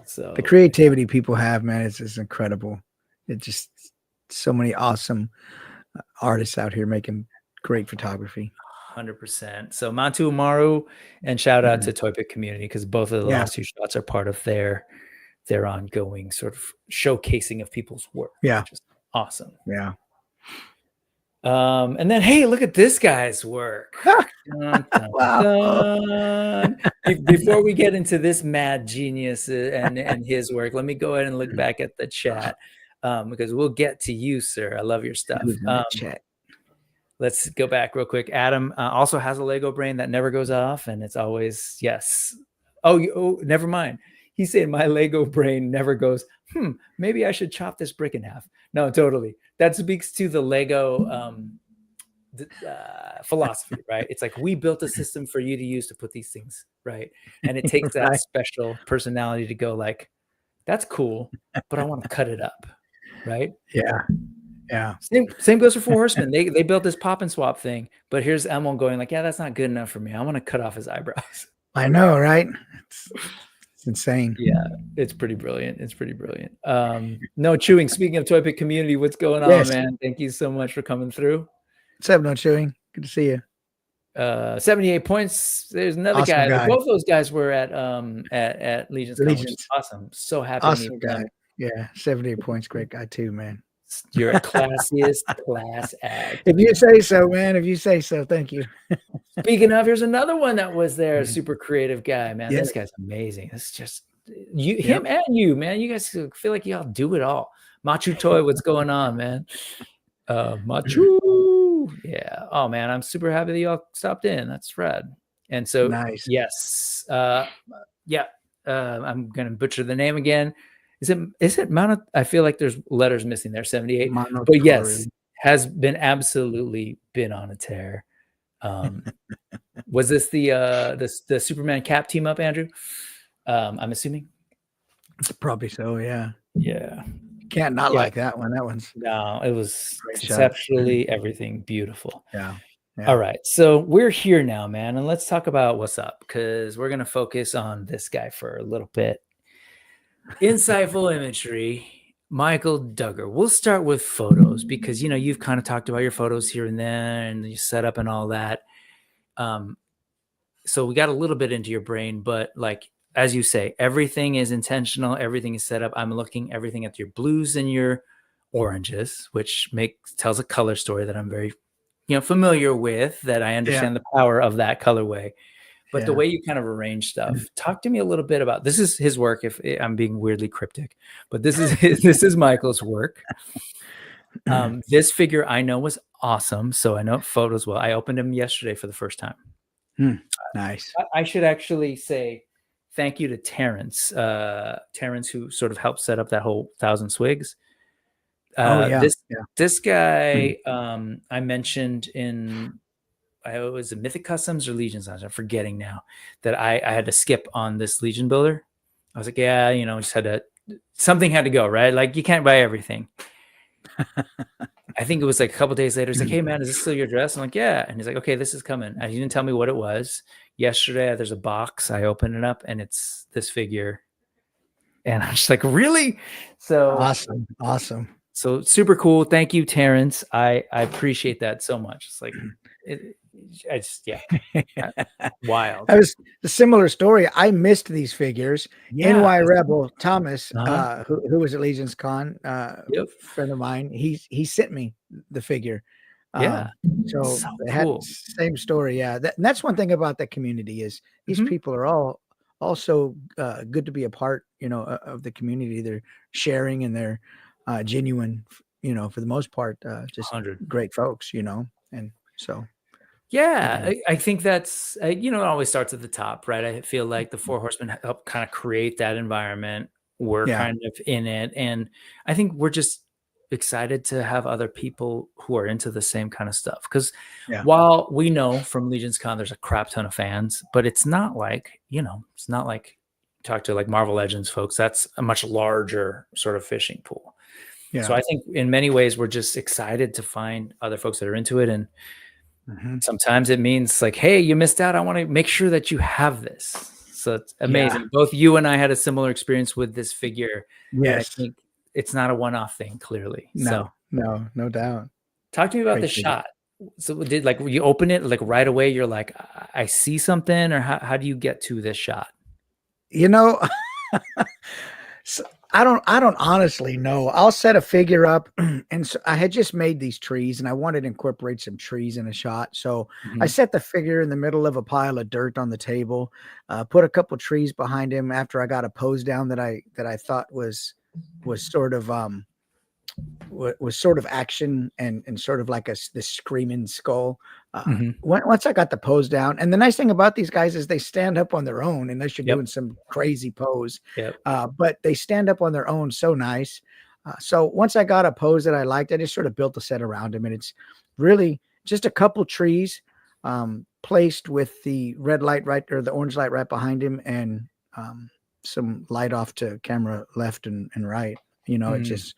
So the creativity people have, man, is incredible. It's just so many awesome artists out here making great photography. 100%. So Monto Umaru, and shout out to Toy Pick Community, because both of the last two shots are part of their ongoing sort of showcasing of people's work. Yeah, which is awesome. Yeah. And then, hey, look at this guy's work. Dun, dun, dun. Before we get into this mad genius and his work, let me go ahead and look back at the chat, because we'll get to you, sir. I love your stuff. Chat. Let's go back real quick. Adam also has a Lego brain that never goes off, and it's always yes. Oh, never mind. He said my Lego brain never goes, maybe I should chop this brick in half. No, totally. That speaks to the Lego philosophy, right? It's like, we built a system for you to use to put these things, right? And it takes that special personality to go like, that's cool, but I want to cut it up, right? Yeah. Same goes for Four Horsemen. They built this pop and swap thing, but here's Emil going like, that's not good enough for me. I want to cut off his eyebrows. I know, right? It's insane. Yeah, it's pretty brilliant. No Chewing. Speaking of Toy Pick Community, what's going on, man? Thank you so much for coming through. What's up, No Chewing? Good to see you. 78 points. There's another guy. Both those guys were at Legion's. Which is awesome. So happy to meet guy. them. Yeah, 78 points. Great guy too, man. You're a classiest class act. If you say so, man. If you say so, thank you. Speaking of, here's another one that was there. Super creative guy, man. This guy's amazing. It's just him and you, man. You guys feel like y'all do it all. Machu Toy, what's going on, man? Machu. Yeah. Oh man, I'm super happy that y'all stopped in. That's rad. And so nice. Yes. I'm gonna butcher the name again. Is it Mount? I feel like there's letters missing there. 78. But yes, has been absolutely been on a tear. Was this the Superman Cap team up, Andrew? I'm assuming. Probably so. Yeah. Yeah. Can't not like that one. That one's it was conceptually everything beautiful. Yeah. All right. So we're here now, man, and let's talk about what's up, because we're gonna focus on this guy for a little bit. Insightful Imagery, Michael Duggar. We'll start with photos, because you've kind of talked about your photos here and there and you set up and all that. So we got a little bit into your brain, but like as you say, everything is intentional. Everything is set up. I'm looking everything at your blues and your oranges, which tells a color story that I'm very, familiar with, that I understand the power of that colorway. But the way you kind of arrange stuff, talk to me a little bit about, this is his work. If I'm being weirdly cryptic, but this is Michael's work. This figure I know was awesome. So I know photos well. I opened him yesterday for the first time. Nice. I should actually say thank you to Terrence. Terrence, who sort of helped set up that whole 1,000 Swigs. This guy I mentioned in, it was a Mythic Customs or Legion Signs, I'm forgetting now, that I had to skip on this Legion builder. I was like, yeah, just something had to go, right? Like, you can't buy everything. I think it was like a couple days later. He's like, hey man, is this still your dress? I'm like, yeah. And he's like, okay, this is coming. And he didn't tell me what it was. Yesterday, there's a box. I opened it up and it's this figure. And I'm just like, really? So awesome. So super cool. Thank you, Terrence. I appreciate that so much. It's like, wild. That was a similar story. I missed these figures. NY Rebel Thomas, who was at Legion's Con, friend of mine, he sent me the figure. So they had the same story. That's one thing about that community is these people are all also good to be a part, of the community. They're sharing and they're genuine, for the most part, just great folks, and so. Yeah, I think that's, it always starts at the top, right? I feel like the Four Horsemen help kind of create that environment. We're kind of in it. And I think we're just excited to have other people who are into the same kind of stuff. Because while we know from Legion's Con, there's a crap ton of fans, but it's not like, talk to like Marvel Legends folks. That's a much larger sort of fishing pool. So I think in many ways, we're just excited to find other folks that are into it. And sometimes it means like, hey, you missed out. I want to make sure that you have this. So it's amazing. Both you and I had a similar experience with this figure. Yes. I think it's not a one-off thing, clearly. No doubt. Talk to me about the shot. So did you open it like right away? You're like, I see something, or how do you get to this shot? So I don't honestly know. I'll set a figure up, and so I had just made these trees, and I wanted to incorporate some trees in a shot. So I set the figure in the middle of a pile of dirt on the table, put a couple trees behind him after I got a pose down that I thought was sort of action and sort of like this screaming skull. Once I got the pose down, and the nice thing about these guys is they stand up on their own unless you're doing some crazy pose. But they stand up on their own so nice. So once I got a pose that I liked, I just sort of built a set around him, and it's really just a couple trees placed with the red light or the orange light right behind him, and some light off to camera left and right. It just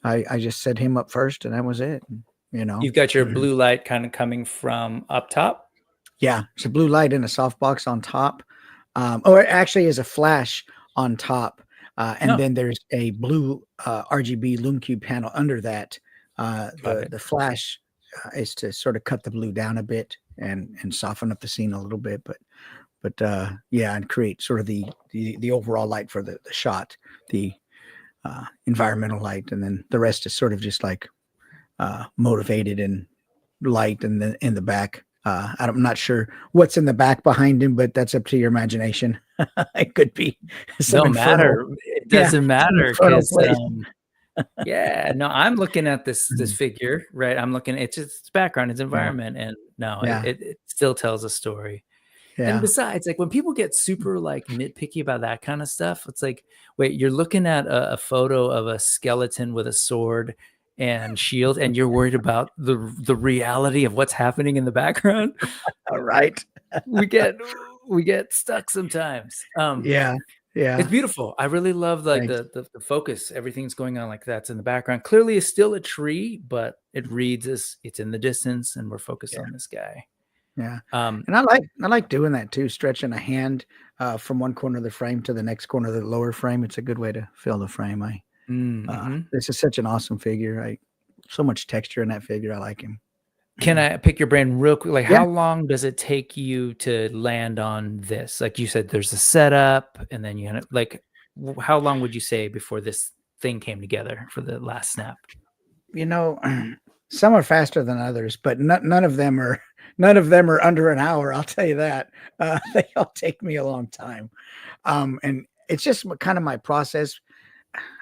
I just set him up first, and that was it. You've got your blue light kind of coming from up top. Yeah, it's a blue light and a softbox on top. Or it actually is a flash on top, and then there's a blue RGB Lume Cube panel under that. The flash is to sort of cut the blue down a bit and soften up the scene a little bit, but and create sort of the overall light for the shot, the environmental light, and then the rest is sort of just like motivated and light, and then in the back I'm not sure what's in the back behind him, but that's up to your imagination. It could be no matter. It doesn't matter because I'm looking at this figure, right? I'm looking, it's its background, its environment, and it still tells a story. And besides, like when people get super like nitpicky about that kind of stuff, it's like, wait, you're looking at a photo of a skeleton with a sword and shield, and you're worried about the reality of what's happening in the background. All right. we get stuck sometimes. It's beautiful. I really love like the focus. Everything's going on like that's in the background. Clearly it's still a tree, but it reads as it's in the distance, and we're focused on this guy. And I like doing that too, stretching a hand from one corner of the frame to the next corner of the lower frame. It's a good way to fill the frame. This is such an awesome figure. So much texture in that figure. I like him. Can I pick your brain real quick? Like, Yeah. how long does it take you to land on this? Like you said, there's a setup, and then you like, how long would you say before this thing came together for the last snap? You know, some are faster than others, but none of them are under an hour. I'll tell you that. They all take me a long time, and it's just kind of my process.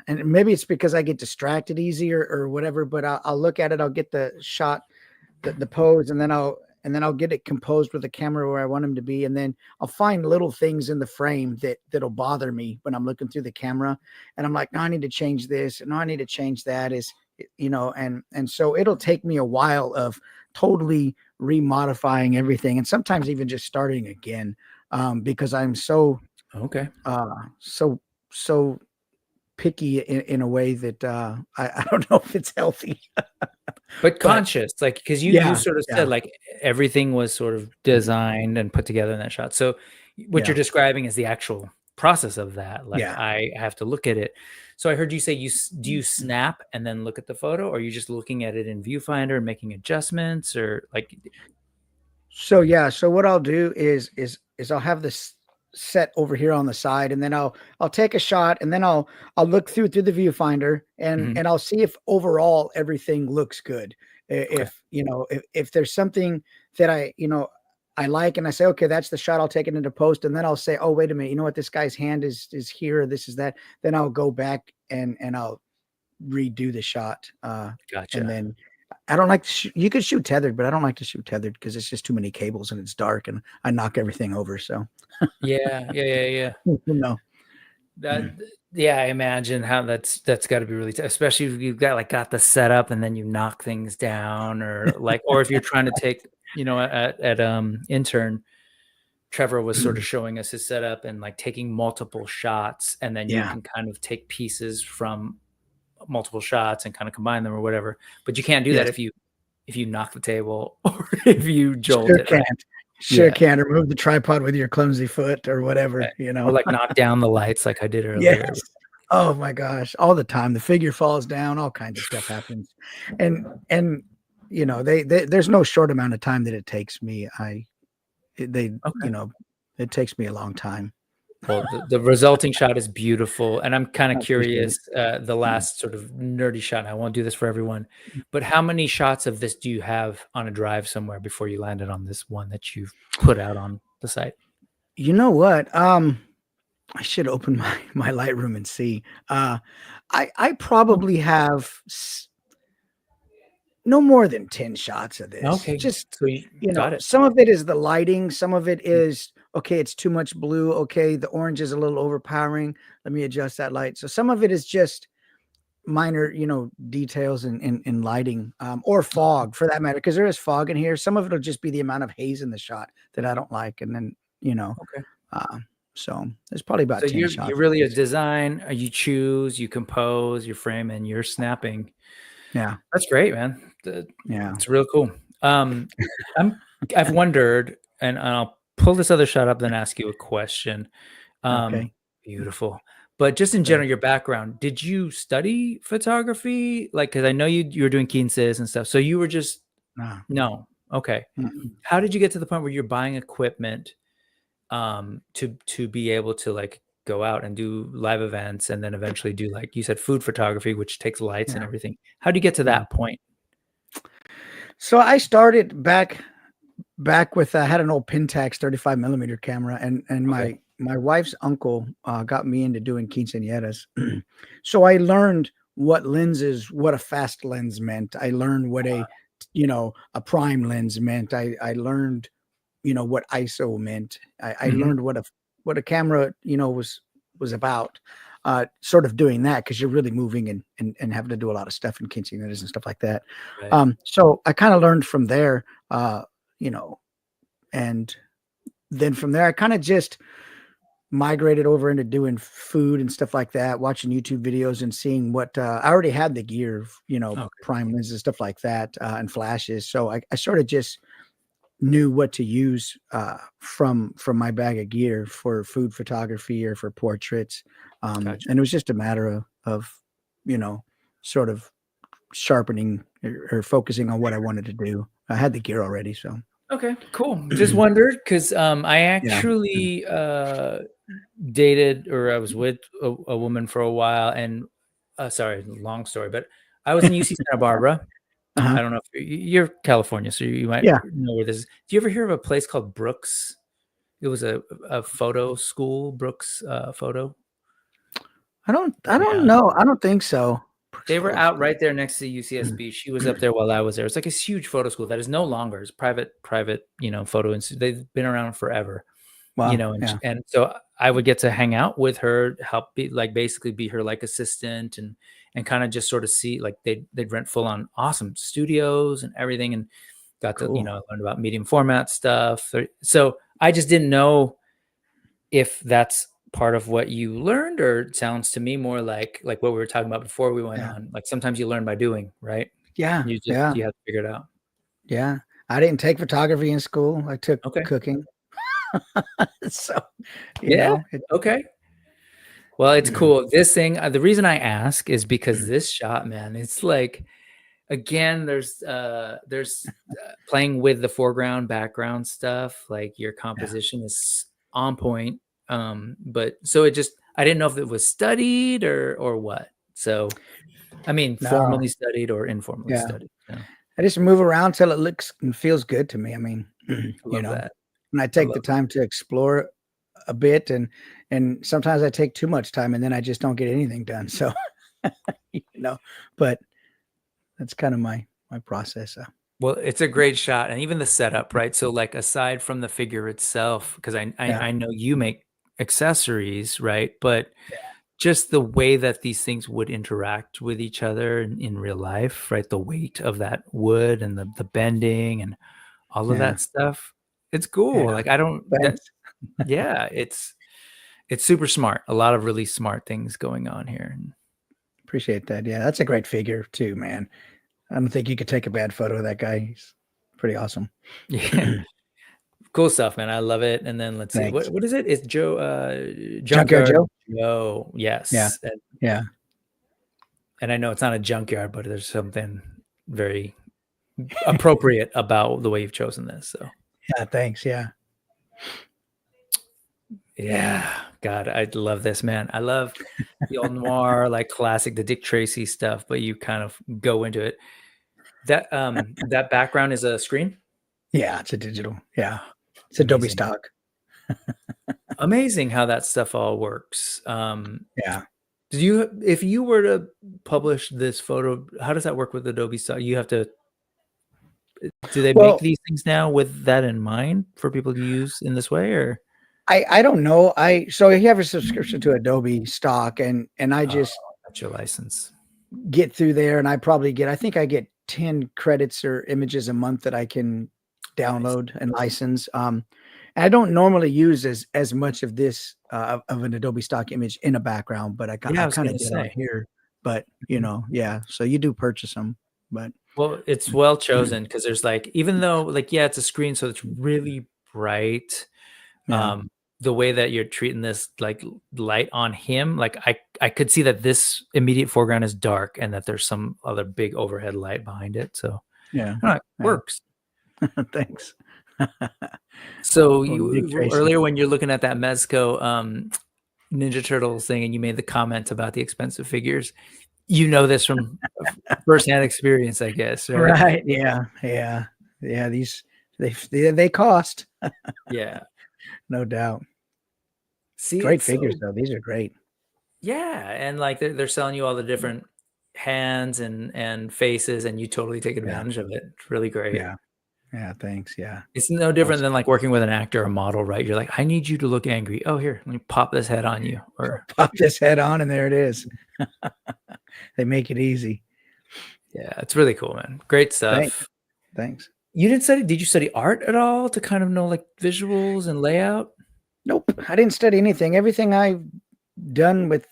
And maybe it's because I get distracted easier or whatever. But I'll look at it. I'll get the shot, the pose, and then I'll get it composed with the camera where I want them to be, and then I'll find little things in the frame that'll bother me when I'm looking through the camera, and I'm like, no, I need to change this, no, I need to change that. Is and so it'll take me a while of totally remodifying everything, and sometimes even just starting again, because I'm so Okay. so picky in a way that I don't know if it's healthy. But conscious, like, because you sort of yeah. said like everything was sort of designed and put together in that shot. So what you're describing is the actual process of that. Like I have to look at it. So I heard you say do you snap and then look at the photo, or are you just looking at it in viewfinder and making adjustments, or like? So so what I'll do is I'll have this set over here on the side, and then I'll take a shot, and then I'll look through the viewfinder, and I'll see if overall everything looks good. If if there's something that I like, and I say, okay, that's the shot, I'll take it into post, and then I'll say, oh, wait a minute, you know what, this guy's hand is here, this is that. Then I'll go back and I'll redo the shot. Gotcha. And then I don't like to you could shoot tethered, but I don't like to shoot tethered because it's just too many cables and it's dark and I knock everything over. So yeah. no. I imagine how that's got to be really tough, especially if you've got the setup and then you knock things down, or if you're trying to take, at intern, Trevor was sort of showing us his setup and like taking multiple shots, and then you can kind of take pieces from multiple shots and kind of combine them or whatever. But you can't do that if you knock the table or if you jolt it. Sure can't remove the tripod with your clumsy foot or whatever, or like knock down the lights like I did earlier. Yes. Oh my gosh, all the time. The figure falls down, all kinds of stuff happens. And there's no short amount of time that it takes me. It takes me a long time. Well, the resulting shot is beautiful, and I'm kind of curious. The last sort of nerdy shot. I won't do this for everyone, but how many shots of this do you have on a drive somewhere before you landed on this one that you've put out on the site? You know what? I should open my Lightroom and see. I probably have no more than 10 shots of this. Okay, just so you got it. Some of it is the lighting, some of it is okay, it's too much blue, okay, the orange is a little overpowering, let me adjust that light. So some of it is just minor details in lighting, or fog for that matter, because there is fog in here. Some of it'll just be the amount of haze in the shot that I don't like, and then so there's probably about 10 shots. You're really a design, you choose, you compose, you frame, and you're snapping. Yeah, that's great, man. It's real cool. I've wondered, and I'll pull this other shot up, then ask you a question. Okay, beautiful. But just in general, your background, did you study photography? Like, because I know you were doing quinces and stuff, so you were just no. Okay. Mm-mm. How did you get to the point where you're buying equipment to be able to like go out and do live events, and then eventually do, like you said, food photography, which takes lights and everything? How do you get to that point? So I started back with I had an old Pentax 35 millimeter camera, and my wife's uncle got me into doing quinceañeras. So I learned what a fast lens meant. I learned what a prime lens meant. I learned what ISO meant. I learned what a camera was about. Sort of doing that, because you're really moving and having to do a lot of stuff in quinceañeras and stuff like that. Right. So I kind of learned from there, and then from there I kind of just migrated over into doing food and stuff like that, watching YouTube videos and seeing what I already had the gear, prime lenses and stuff like that, and flashes. So I sort of just knew what to use from my bag of gear for food photography or for portraits. And it was just a matter of sort of sharpening or focusing on what I wanted to do. I had the gear already. So okay, cool. Just wondered because I actually dated, or I was with a woman for a while, and sorry, long story, but I was in UC Santa Barbara. I don't know if you're California, so you might know where this is. Do you ever hear of a place called Brooks? It was a photo school, Brooks Photo. I don't know. I don't think so. They were out right there next to UCSB. She was up there while I was there. It's like a huge photo school that is no longer. It's private, photo institute. They've been around forever. Wow. And so I would get to hang out with her, help basically be her like assistant, and kind of just sort of see, like they'd rent full on awesome studios and everything, and got to learn about medium format stuff. So I just didn't know if that's part of what you learned, or it sounds to me more like what we were talking about before we went on. Like sometimes you learn by doing, right? Yeah. You have to figure it out. Yeah. I didn't take photography in school. I took cooking. So, you know. Okay. Well, it's cool. This thing, the reason I ask is because this shot, man, it's like, again, there's playing with the foreground, background stuff. Like your composition is on point. But so I didn't know if it was studied or what. So, I mean, formally studied or informally studied. I just move around till it looks and feels good to me. I mean, that. And I take the time to explore a bit, and sometimes I take too much time, and then I just don't get anything done. So, but that's kind of my process. Well, it's a great shot, and even the setup, right? So, like, aside from the figure itself, because I know you make accessories, right? But just the way that these things would interact with each other in real life, right? The weight of that wood and the bending and all of that stuff. It's cool. Like it's super smart. A lot of really smart things going on here. Appreciate that. Yeah, that's a great figure too, man. I don't think you could take a bad photo of that guy. He's pretty awesome. Yeah. Cool stuff, man. I love it. And then let's see. What is it? It's Junkyard Joe. Joe. Yes. Yeah. And I know it's not a junkyard, but there's something very appropriate about the way you've chosen this. So yeah, thanks. Yeah. Yeah. God, I love this, man. I love the old noir, like classic, the Dick Tracy stuff, but you kind of go into it. That that background is a screen? Yeah, it's a digital. Yeah. It's Adobe stock. Amazing how that stuff all works. Yeah. If you were to publish this photo, how does that work with Adobe stock? You have to, do they make these things now with that in mind for people to use in this way, or? I don't know. So you have a subscription to Adobe stock, and I just that's your license. Get through there, and I think I get 10 credits or images a month that I can download and license. I don't normally use as much of this of an Adobe stock image in a background, but I kind of get out here. But so you do purchase them, but well, it's well chosen because there's like, even though like it's a screen, so it's really bright. The way that you're treating this like light on him, like I could see that this immediate foreground is dark and that there's some other big overhead light behind it. So it works. Thanks. So earlier when you're looking at that Mezco Ninja Turtles thing and you made the comment about the expensive figures, this from firsthand experience, I guess, right? Right. Yeah. These they cost. Yeah. No doubt. See, great figures though. These are great. Yeah, and like they're selling you all the different hands and faces, and you totally take advantage of it. It's really great. Yeah, thanks. Yeah. It's no different than like working with an actor or model, right? You're like, I need you to look angry. Oh, here, let me pop this head on you. Or pop this head on, and there it is. They make it easy. Yeah, it's really cool, man. Great stuff. Thanks. Did you study art at all to kind of know like visuals and layout? Nope. I didn't study anything. Everything I've done with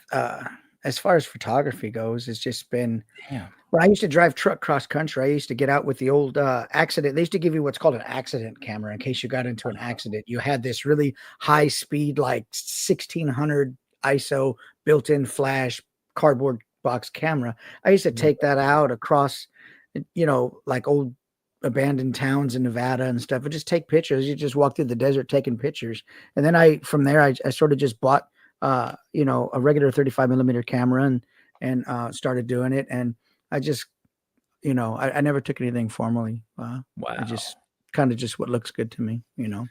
as far as photography goes has just been when I used to drive truck cross country. I used to get out with the old accident. They used to give you what's called an accident camera in case you got into an accident. You had this really high speed, like 1600 ISO built-in flash cardboard box camera. I used to take that out across, like old abandoned towns in Nevada and stuff, and just take pictures. You just walk through the desert taking pictures. And then from there, I sort of just bought, you know, a regular 35 millimeter camera and started doing it. And I just, you know, I never took anything formally. Wow. I just kind of just what looks good to me, you know.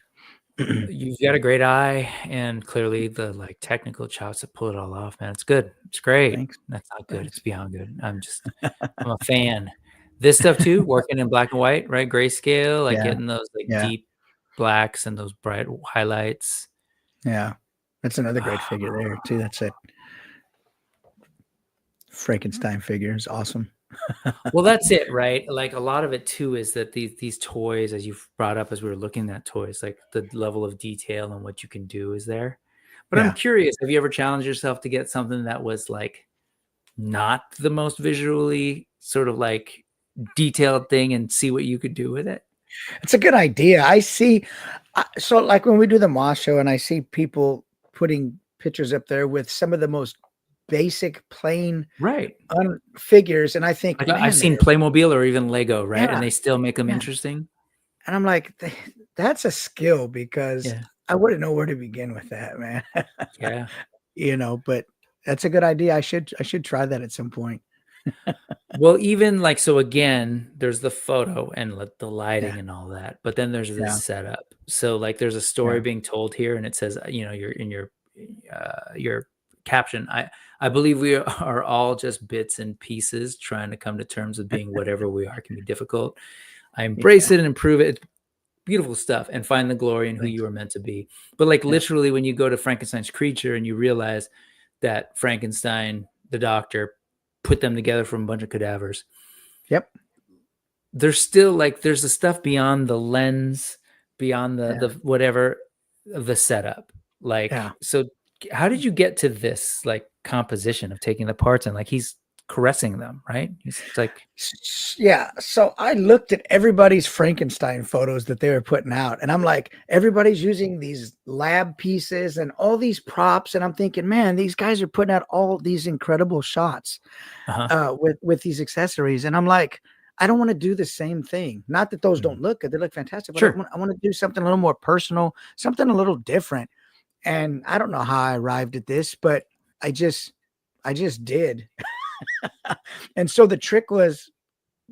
You've got a great eye and clearly the like technical chops to pull it all off, man. It's good. It's great. Thanks. That's not good. It's beyond good. I'm a fan. This stuff too, working in black and white, right? Grayscale, like getting those like deep blacks and those bright highlights. Yeah. That's another great figure there too. That's it. Frankenstein figure is awesome. Well, that's it, right? Like a lot of it too is that these toys, as you've brought up as we were looking at toys, like the level of detail and what you can do is there. But I'm curious, have you ever challenged yourself to get something that was like not the most visually sort of like detailed thing and see what you could do with it? It's a good idea. I see. So like when we do the N.E.W.S show and I see people putting pictures up there with some of the most basic plain figures, and I think like, I've seen Playmobil or even Lego, right? And they still make them interesting. And I'm like, that's a skill, because I wouldn't know where to begin with that, man. Yeah. You know, but that's a good idea. I should try that at some point. Well, even like, so again, there's the photo and the lighting and all that, but then there's this setup. So like there's a story being told here, and it says, you know, you're in your caption, I believe we are all just bits and pieces trying to come to terms with being whatever we are can be difficult. I embrace it and improve it. It's beautiful stuff, and find the glory in who you are meant to be. But like literally when you go to Frankenstein's creature and you realize that Frankenstein, the doctor, put them together from a bunch of cadavers. Yep. There's still like, there's the stuff beyond the lens, beyond the whatever of the setup. Like, so how did you get to this like composition of taking the parts and like he's caressing them, right? He's like, so I looked at everybody's Frankenstein photos that they were putting out, and I'm like, everybody's using these lab pieces and all these props, and I'm thinking, man, these guys are putting out all these incredible shots with these accessories, and I'm like, I don't want to do the same thing. Not that those don't look good; they look fantastic, but I want to do something a little more personal, something a little different. And I don't know how I arrived at this, but I just did. And so the trick was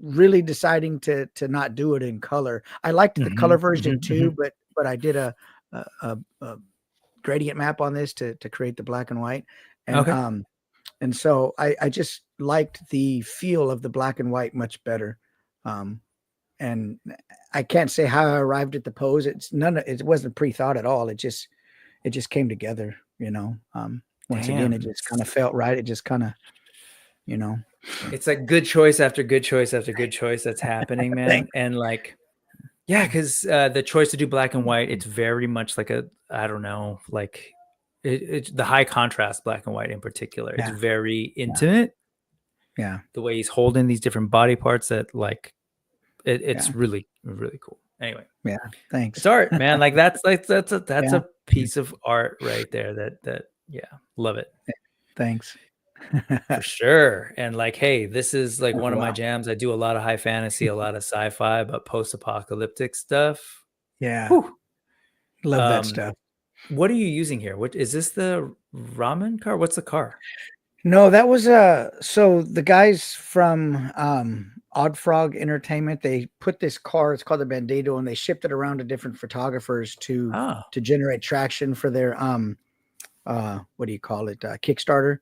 really deciding to not do it in color. I liked the color version too, but I did a gradient map on this to create the black and white. And and so I just liked the feel of the black and white much better. And I can't say how I arrived at the pose. It wasn't pre-thought at all. It just came together, you know. Once again, it just kind of felt right. It just kind of, you know, it's like good choice after good choice after good choice that's happening, man. And like, yeah, because the choice to do black and white, it's very much like I don't know, like it's the high contrast black and white in particular. It's very intimate. Yeah. The way he's holding these different body parts, that like it's really, really cool. Anyway. Yeah. Thanks. It's art, man. Like that's a piece of art right there. That love it. Thanks. For sure. And like, hey, this is like one of my jams. I do a lot of high fantasy, a lot of sci-fi, but post-apocalyptic stuff. Yeah. Love that stuff. What are you using here? What is this, the ramen car? What's the car? No, that was so the guys from Odd Frog Entertainment, they put this car, it's called the Bandito, and they shipped it around to different photographers to generate traction for their what do you call it? Kickstarter.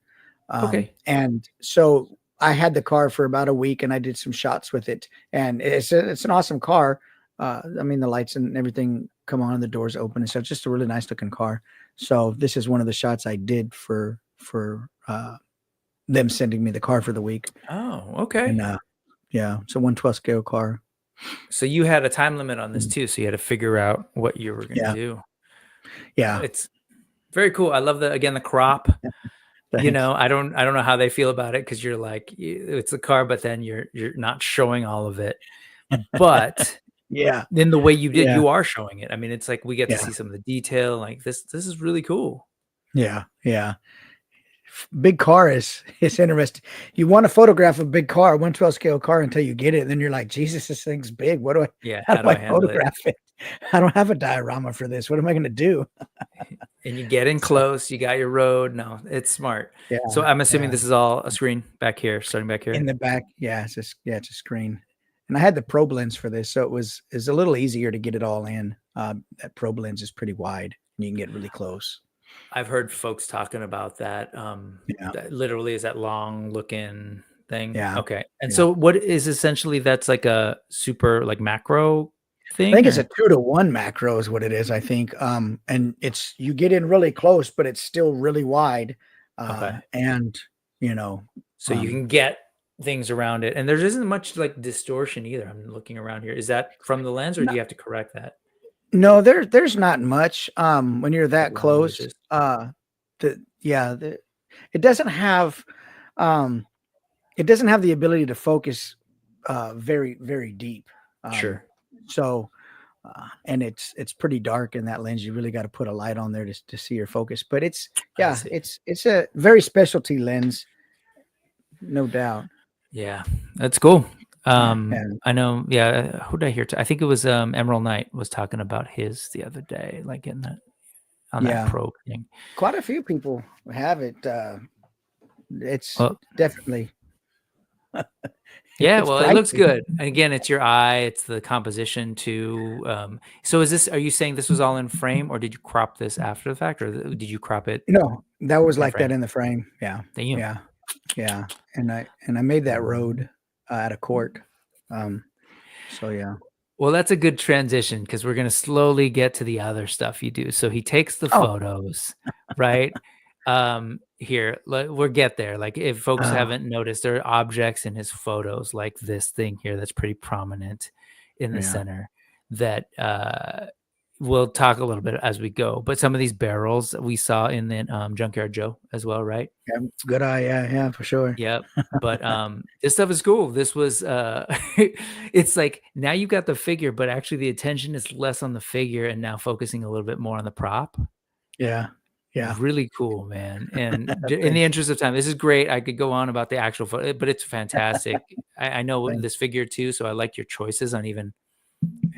And so I had the car for about a week and I did some shots with it, and it's an awesome car. I mean, the lights and everything come on, the doors open and stuff. Just a really nice looking car. So this is one of the shots I did for them sending me the car for the week. Oh, okay. And it's a 1/12 scale car. So you had a time limit on this too, so you had to figure out what you were going to do. Yeah, it's very cool. I love the crop. You know, I don't know how they feel about it, because you're like, it's a car, but then you're not showing all of it. But in the way you did, you are showing it. I mean, it's like we get to see some of the detail. Like this is really cool. Yeah. big car is interesting. You want to photograph a big car, 1/12 scale car, until you get it, and then you're like, Jesus, this thing's big. What do I? Yeah, How do I handle it? photograph it? I don't have a diorama for this. What am I going to do? And you get in close. You got your road. No, it's smart. Yeah. So I'm assuming this is all a screen back here, starting back here in the back. Yeah, it's a screen. And I had the probe lens for this, so it's a little easier to get it all in. That probe lens is pretty wide, and you can get really close. I've heard folks talking about that. That literally is that long looking thing. Yeah. Okay. And so what is essentially that's like a super like macro thing? I think it's a 2-to-1 macro is what it is, I think. And it's you get in really close, but it's still really wide. And so you can get things around it. And there isn't much like distortion either. I'm looking around here. Is that from the lens or do you have to correct that? No, there's not much when you're that close. It doesn't have the ability to focus very, very deep. Sure. So and it's pretty dark in that lens. You really got to put a light on there to see your focus. But it's a very specialty lens, no doubt. Yeah, that's cool. I know. Yeah, who did I hear? I think it was Emerald Knight was talking about his the other day, like in that that probe thing. Quite a few people have it. It's definitely. Yeah, well, it looks good. And again, it's your eye. It's the composition too. So are you saying this was all in frame or did you crop this after the fact or did you crop it? No, that was like that in the frame. Yeah. Damn. Yeah. And I made that road at a court. So yeah. Well, that's a good transition because we're going to slowly get to the other stuff you do. So he takes the photos, right? Here, we'll get there. Like if folks haven't noticed, there are objects in his photos like this thing here that's pretty prominent in the center that we'll talk a little bit as we go. But some of these barrels we saw in the Junkyard Joe as well, right? Yeah, good eye. Yeah, for sure. Yep. But this stuff is cool. This was it's like now you got the figure, but actually the attention is less on the figure and now focusing a little bit more on the prop. Yeah. Really cool, man. And in the interest of time, this is great. I could go on about the actual photo, but it's fantastic. I know this figure too, so I like your choices on even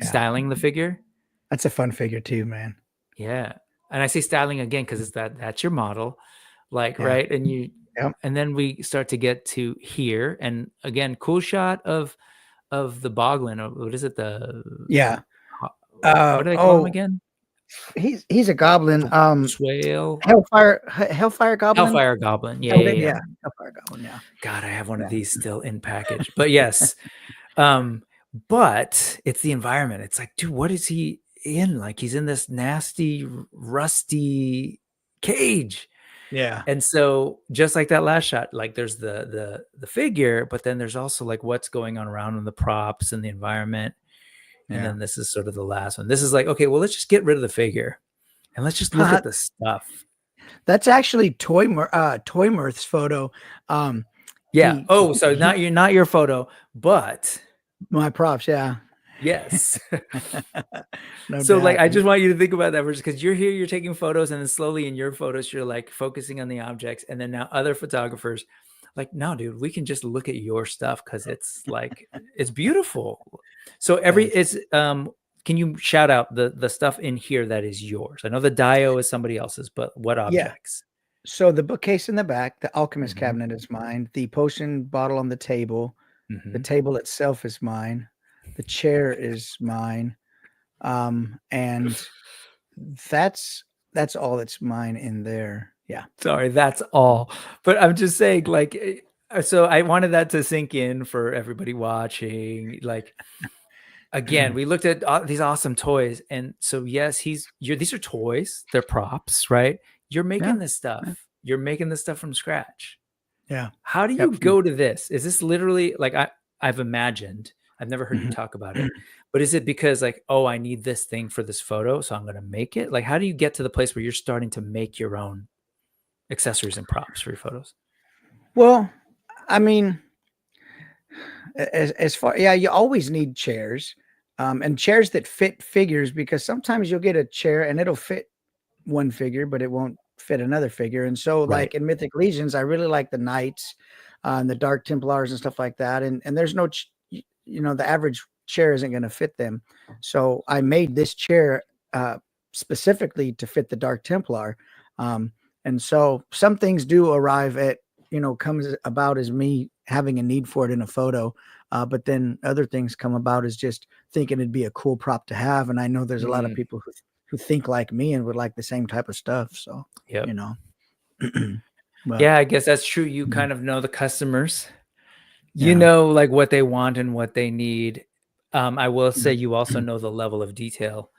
styling the figure. That's a fun figure too, man. Yeah. And I say styling again because it's that's your model. Like, right. And and then we start to get to here. And again, cool shot of the Boglin. What is it? What do they call him again? He's a goblin. Swale. Hellfire goblin. Hellfire goblin. Yeah. Hellfire goblin. Yeah. God, I have one of these still in package. But yes. But it's the environment. It's like, dude, what is he in? Like he's in this nasty, rusty cage. Yeah. And so just like that last shot, like there's the figure, but then there's also like what's going on around in the props and the environment. And then this is sort of the last one. This is like, okay, well, let's just get rid of the figure and let's just look at the stuff. That's actually Toy Mirth's photo. So not your photo, but my props. Yeah. Yes. No so doubt. like, I just want you to think about that because you're here, you're taking photos and then slowly in your photos, you're like focusing on the objects. And then now other photographers like, no, dude, we can just look at your stuff. Cause it's like, it's beautiful. So can you shout out the stuff in here that is yours? I know the Dio is somebody else's, but what objects? So the bookcase in the back, the alchemist cabinet is mine. The potion bottle on the table, the table itself is mine. The chair is mine. And that's all that's mine in there. Yeah. Sorry, that's all. But I'm just saying, like, so I wanted that to sink in for everybody watching. Like, again, we looked at these awesome toys. And so, yes, these are toys. They're props, right? You're making this stuff. You're making this stuff from scratch. Yeah. How do you go to this? Is this literally like I've imagined? I've never heard you talk about it, but is it because like, oh, I need this thing for this photo, so I'm going to make it? Like, how do you get to the place where you're starting to make your own accessories and props for your photos? Well, I mean, as far, you always need chairs, and chairs that fit figures, because sometimes you'll get a chair and it'll fit one figure, but it won't fit another figure. And so like in Mythic Legions, I really like the Knights and the Dark Templars and stuff like that. And there's no, the average chair isn't going to fit them. So I made this chair specifically to fit the Dark Templar. And so some things do arrive at, comes about as me having a need for it in a photo. But then other things come about as just thinking it'd be a cool prop to have. And I know there's a lot of people who think like me and would like the same type of stuff. So, but, yeah, I guess that's true. You kind of know the customers, know, like what they want and what they need. I will say you also know the level of detail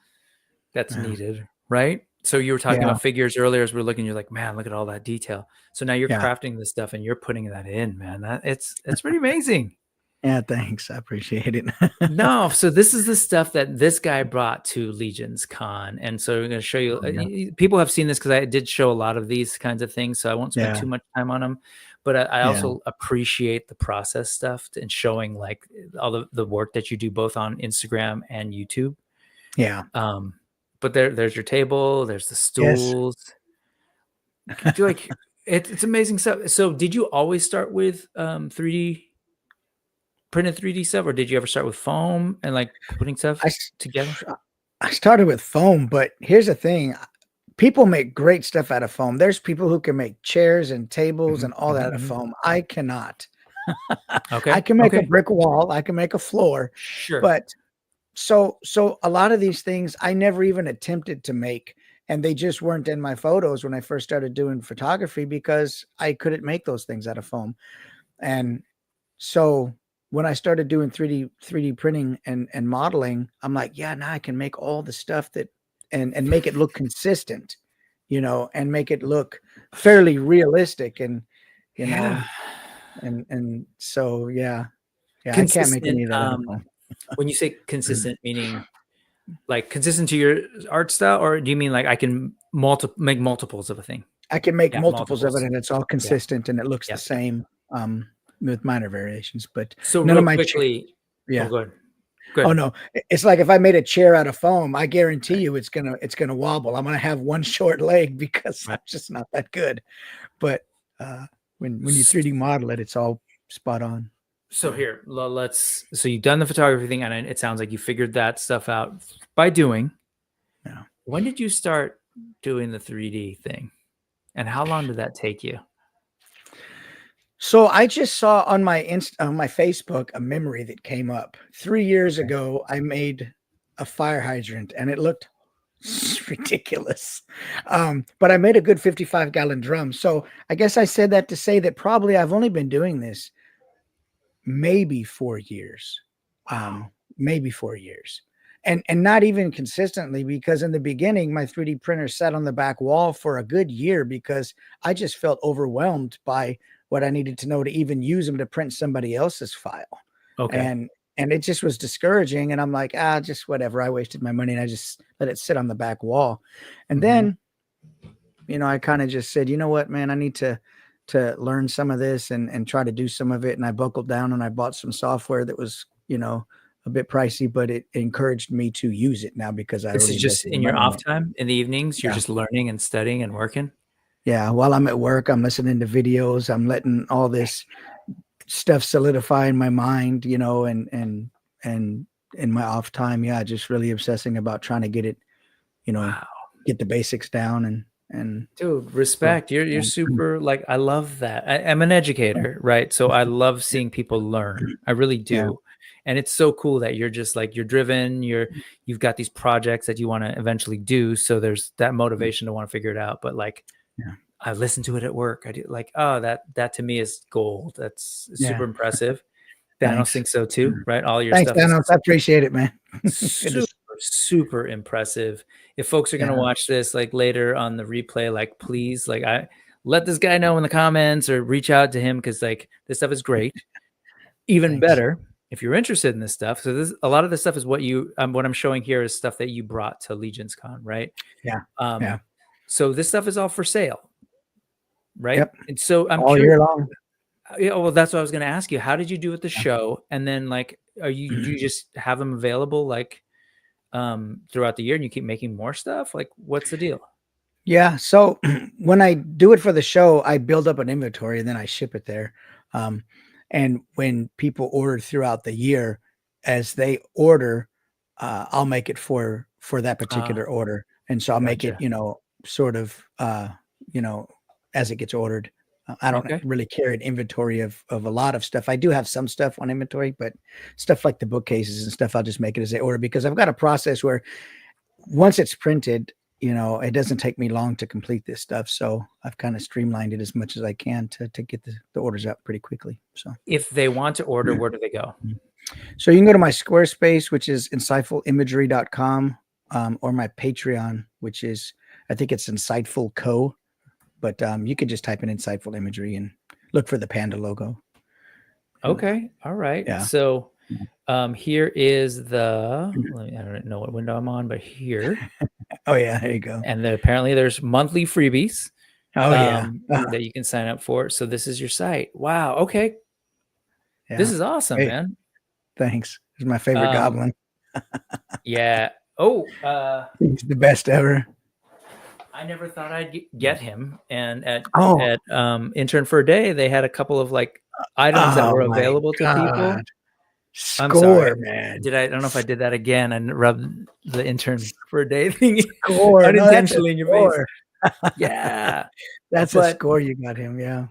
that's needed, right? So you were talking about figures earlier as we're looking, you're like, man, look at all that detail. So now you're crafting this stuff and you're putting that in, man. It's pretty amazing. Yeah, thanks. I appreciate it. No, so this is the stuff that this guy brought to Legions Con. And so we're going to show you, people have seen this because I did show a lot of these kinds of things, so I won't spend too much time on them. But I also appreciate the process stuff and showing like all the work that you do both on Instagram and YouTube. Yeah. But there's your table, there's the stools. Yes. Like it's amazing stuff. So did you always start with 3D printed 3D stuff, or did you ever start with foam and like putting stuff together? I started with foam, but here's the thing. People make great stuff out of foam. There's people who can make chairs and tables and all that out of foam. I cannot. Okay. I can make a brick wall. I can make a floor. Sure. But so a lot of these things I never even attempted to make, and they just weren't in my photos when I first started doing photography because I couldn't make those things out of foam. And so when I started doing 3D printing and modeling, I'm like, yeah, now I can make all the stuff that and make it look consistent, and make it look fairly realistic. And, and so, yeah, I can't make any of that. When you say consistent, meaning like consistent to your art style, or do you mean like I can make multiples of a thing? I can make multiples of it and it's all consistent and it looks the same. With minor variations, but so none of my quickly. Yeah. Oh, good. Oh no, it's like if I made a chair out of foam, I guarantee you it's gonna wobble. I'm gonna have one short leg because I'm just not that good. But when you 3D model it, it's all spot on. So here, so you've done the photography thing, and it sounds like you figured that stuff out by doing. Yeah. When did you start doing the 3D thing, and how long did that take you? So I just saw on my Facebook a memory that came up 3 years ago. I made a fire hydrant and it looked ridiculous. But I made a good 55-gallon drum. So I guess I said that to say that probably I've only been doing this maybe 4 years. Maybe 4 years. And not even consistently, because in the beginning, my 3D printer sat on the back wall for a good year because I just felt overwhelmed by what I needed to know to even use them to print somebody else's file. Okay. And it just was discouraging. And I'm like, just whatever. I wasted my money and I just let it sit on the back wall. And then, I kind of just said, you know what, man, I need to learn some of this and try to do some of it. And I buckled down and I bought some software that was, a bit pricey, but it encouraged me to use it now because this is just in your off time in the evenings. You're just learning and studying and working. Yeah, while I'm at work, I'm listening to videos. I'm letting all this stuff solidify in my mind, and in my off time, just really obsessing about trying to get it, get the basics down and dude, respect. You're super, like, I love that. I'm an educator, right? So I love seeing people learn. I really do. Yeah. And it's so cool that you're just like, you're driven, you've got these projects that you want to eventually do. So there's that motivation to want to figure it out. But like, I listen to it at work. I do like, that to me is gold. That's super impressive. Thanos thinks so too, right? All your stuff. Thanos. I appreciate it, man. super impressive. If folks are going to watch this like later on the replay, like please, like I let this guy know in the comments or reach out to him. Cause like this stuff is great. Even better if you're interested in this stuff. So a lot of this stuff is what I'm showing here is stuff that you brought to Legions Con, right? Yeah. So this stuff is all for sale, right? Yep. And so I'm all curious, year long. Yeah, well, that's what I was going to ask you. How did you do with the show? And then like, do you just have them available like throughout the year and you keep making more stuff? Like, what's the deal? Yeah. So when I do it for the show, I build up an inventory and then I ship it there. Um, and when people order throughout the year, as they order, I'll make it for that particular order. And so I'll make it, Gotcha. sort of, as it gets ordered. I don't Okay. really carry an inventory of a lot of stuff. I do have some stuff on inventory, but stuff like the bookcases and stuff, I'll just make it as they order because I've got a process where once it's printed, it doesn't take me long to complete this stuff. So I've kind of streamlined it as much as I can to get the orders out pretty quickly. So If they want to order, where do they go? so you can go to my Squarespace, which is insightfulimagery.com, or my Patreon, which is, I think it's Insightful Co. But you could just type in Insightful Imagery and look for the panda logo. Okay. All right. Yeah. So here is the, I don't know what window I'm on, but here. Oh yeah, there you go. And apparently there's monthly freebies that you can sign up for. So this is your site. Wow. Okay. Yeah. This is awesome, man. Thanks. He's my favorite goblin. Yeah. Oh, he's the best ever. I never thought I'd get him. And at Intern for a Day, they had a couple of like items that were available to people. Score, I'm sorry, man. I don't know if I did that again and rubbed the Intern for a Day thing Score, unintentionally in your face. Yeah. That's a score you got him. Yeah.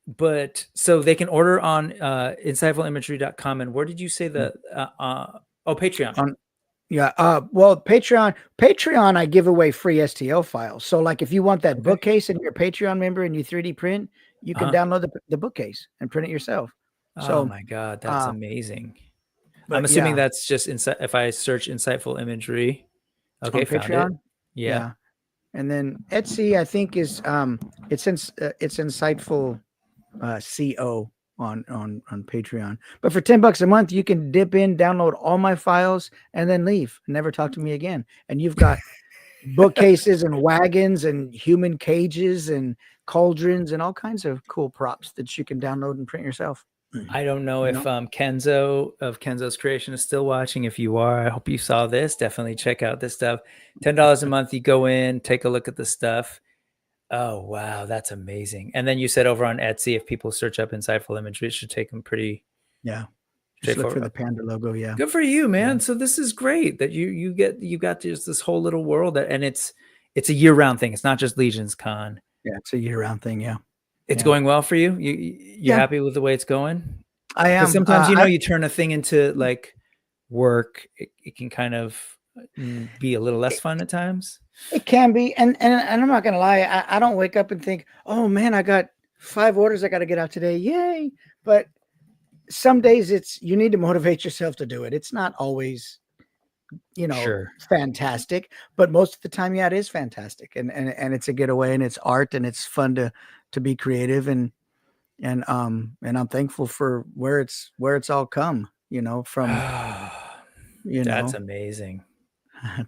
But so they can order on insightfulimagery.com. And where did you say the Patreon? Well, Patreon, I give away free STL files. So like if you want that bookcase and you're a Patreon member and you 3D print, you can download the bookcase and print it yourself. So, oh my God, that's amazing. But I'm assuming that's just if I search Insightful Imagery. Okay, found Patreon. it. Yeah. And then Etsy, I think is it's Insightful CO on Patreon. But for $10 a month, you can dip in, download all my files, and then leave. Never talk to me again. And you've got bookcases and wagons and human cages and cauldrons and all kinds of cool props that you can download and print yourself. I don't know if Kenzo of Kenzo's Creation is still watching. If you are, I hope you saw this. Definitely check out this stuff. $10 a month. You go in, take a look at the stuff. Oh, wow. That's amazing. And then you said over on Etsy, if people search up Insightful Imagery, it should take them pretty. Yeah. Just look for the panda logo. Yeah. Good for you, man. Yeah. So this is great that you got just this whole little world and it's a year-round thing. It's not just Legions Con. Yeah. It's a year-round thing. Yeah. It's going well for you. You're happy with the way it's going? I am. Sometimes, you turn a thing into like work. It can kind of be a little less fun at times. It can be. And I'm not going to lie. I don't wake up and think, oh man, I got 5 orders I got to get out today. Yay. But some days you need to motivate yourself to do it. It's not always, fantastic, but most of the time, it is fantastic. And it's a getaway and it's art and it's fun to be creative and I'm thankful for where it's all come, from, That's amazing.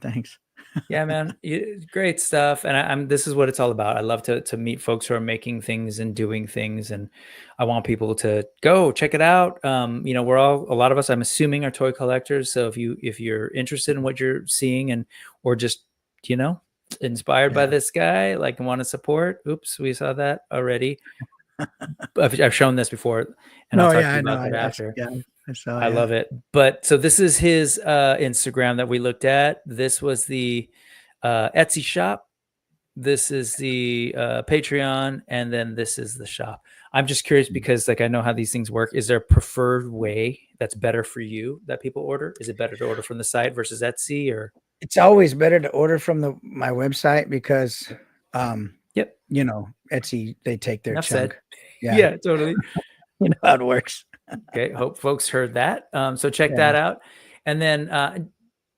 Thanks. Yeah, man, great stuff. And this is what it's all about. I love to meet folks who are making things and doing things. And I want people to go check it out. A lot of us, I'm assuming, are toy collectors. So if you're interested in what you're seeing or just, inspired by this guy, like and want to support, oops, we saw that already. I've shown this before and I'll talk to you about that after. I love it. But so this is his Instagram that we looked at. This was the Etsy shop. This is the Patreon. And then this is the shop. I'm just curious because I know how these things work. Is there a preferred way that's better for you that people order? Is it better to order from the site versus Etsy or? It's always better to order from my website because, Etsy, they take their chunk. Yeah, totally. You know how it works. Okay. Hope folks heard that. So check that out. And then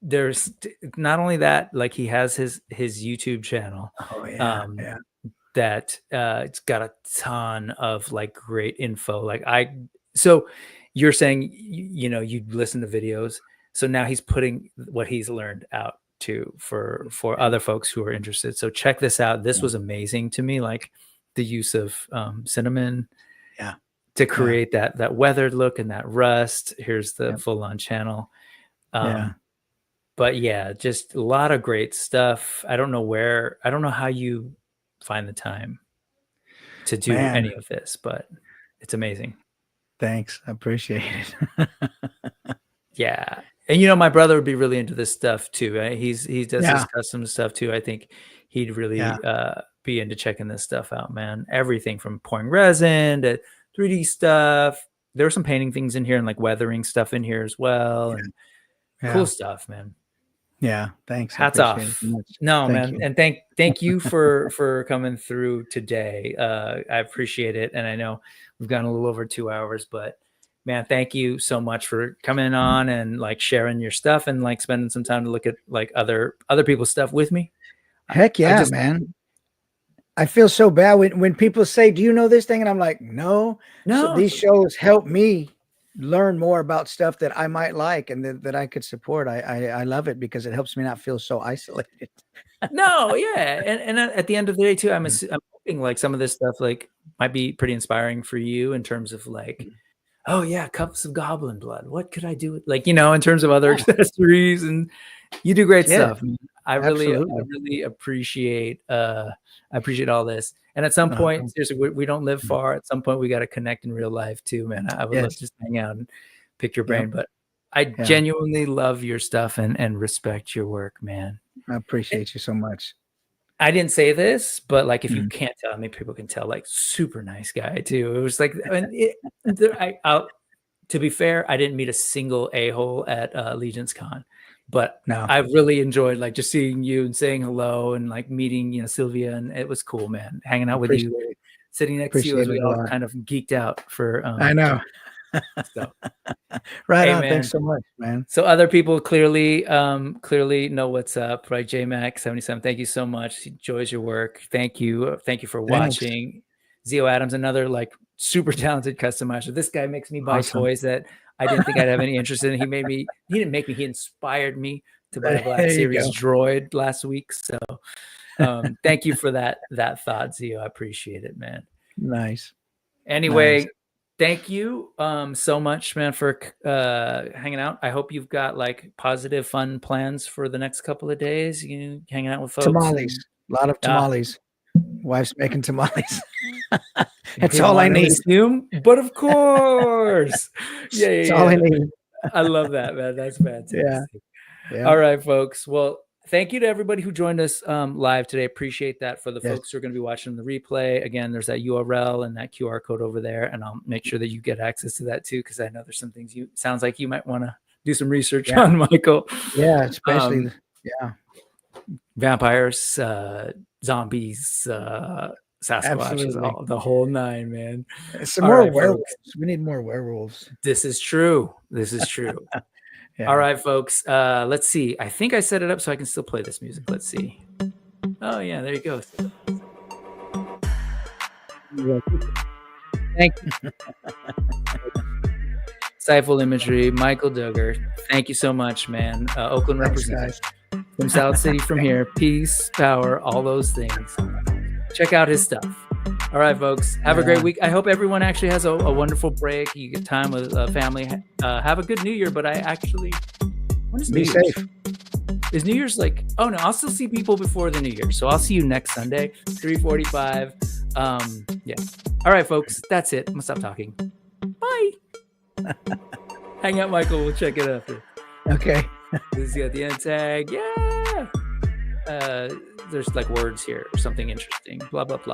there's not only that, like he has his YouTube channel. That it's got a ton of like great info. So you're saying, you listen to videos. So now he's putting what he's learned out for other folks who are interested. So check this out. This was amazing to me. Like the use of cinnamon to create that weathered look and that rust. Here's the full on channel. But yeah, just a lot of great stuff. I don't know how you find the time to do any of this, but it's amazing. Thanks. I appreciate it. Yeah. And my brother would be really into this stuff too. Right? He does his custom stuff too. I think he'd really be into checking this stuff out, man. Everything from pouring resin to 3D stuff. There were some painting things in here and like weathering stuff in here as well. And cool stuff, man. Yeah, thanks. Hats off. No, man. And thank you for coming through today. I appreciate it. And I know we've gone a little over 2 hours, but man, thank you so much for coming on and like sharing your stuff and like spending some time to look at like other people's stuff with me. Heck yeah, man. I feel so bad when people say, "Do you know this thing?" And I'm like, no. So these shows help me learn more about stuff that I might like and that I could support. I love it because it helps me not feel so isolated. No, yeah. And at the end of the day too, I'm hoping like some of this stuff like might be pretty inspiring for you in terms of like, oh yeah, cups of goblin blood. What could I do with like, in terms of other accessories, and you do great stuff. I really appreciate all this. And at some point, seriously, we don't live far. At some point we got to connect in real life too, man. I would love to just hang out and pick your brain, but I genuinely love your stuff and respect your work, man. I appreciate you so much. I didn't say this, but like, if you can't tell, maybe people can tell, like, super nice guy too. It was like, to be fair, I didn't meet a single a-hole at Legion's Con, but I really enjoyed like just seeing you and saying hello and like meeting, Sylvia, and it was cool, man. Hanging out with you, sitting next to you as we all kind of geeked out for. I know. So. Right on. Man. Thanks so much, man. So other people clearly know what's up, right? JMac77, thank you so much. He enjoys your work. Thank you for watching. Zio Adams, another like super talented customizer. This guy makes me buy toys that I didn't think I'd have any interest in. He inspired me to buy a Black Series droid last week. So thank you for that thought, Zio. I appreciate it, man. Nice. Anyway, thank you so much, man, for hanging out. I hope you've got like positive, fun plans for the next couple of days. You hanging out with folks. Tamales. A lot of tamales. Wife's making tamales. That's all I need. But of course. That's all I need. I love that, man. That's fantastic. Yeah. All right, folks. Well, thank you to everybody who joined us live today. Appreciate that. For the folks who are going to be watching the replay, again, there's that URL and that QR code over there, and I'll make sure that you get access to that too, because I know there's some things sounds like you might want to do some research on, Michael. Yeah, especially vampires, zombies, Sasquatch, the whole nine, man. Some more werewolves. Folks. We need more werewolves. This is true. All right, folks. Let's see. I think I set it up so I can still play this music. Let's see. Oh yeah, there you go. Thank you. Insightful Imagery, Michael Duggar. Thank you so much, man. Oakland representative from South City, from here. Peace, power, all those things. Check out his stuff. All right, folks. Have a great week. I hope everyone actually has a wonderful break. You get time with family. Have a good New Year. But when is New Year's? Safe. Is New Year's like? Oh no, I'll still see people before the New Year. So I'll see you next Sunday, 3:45. Yeah. All right, folks. That's it. I'm gonna stop talking. Bye. Hang out, Michael. We'll check it after. Okay. This is got the end tag. Yeah. There's like words here or something interesting. Blah blah blah.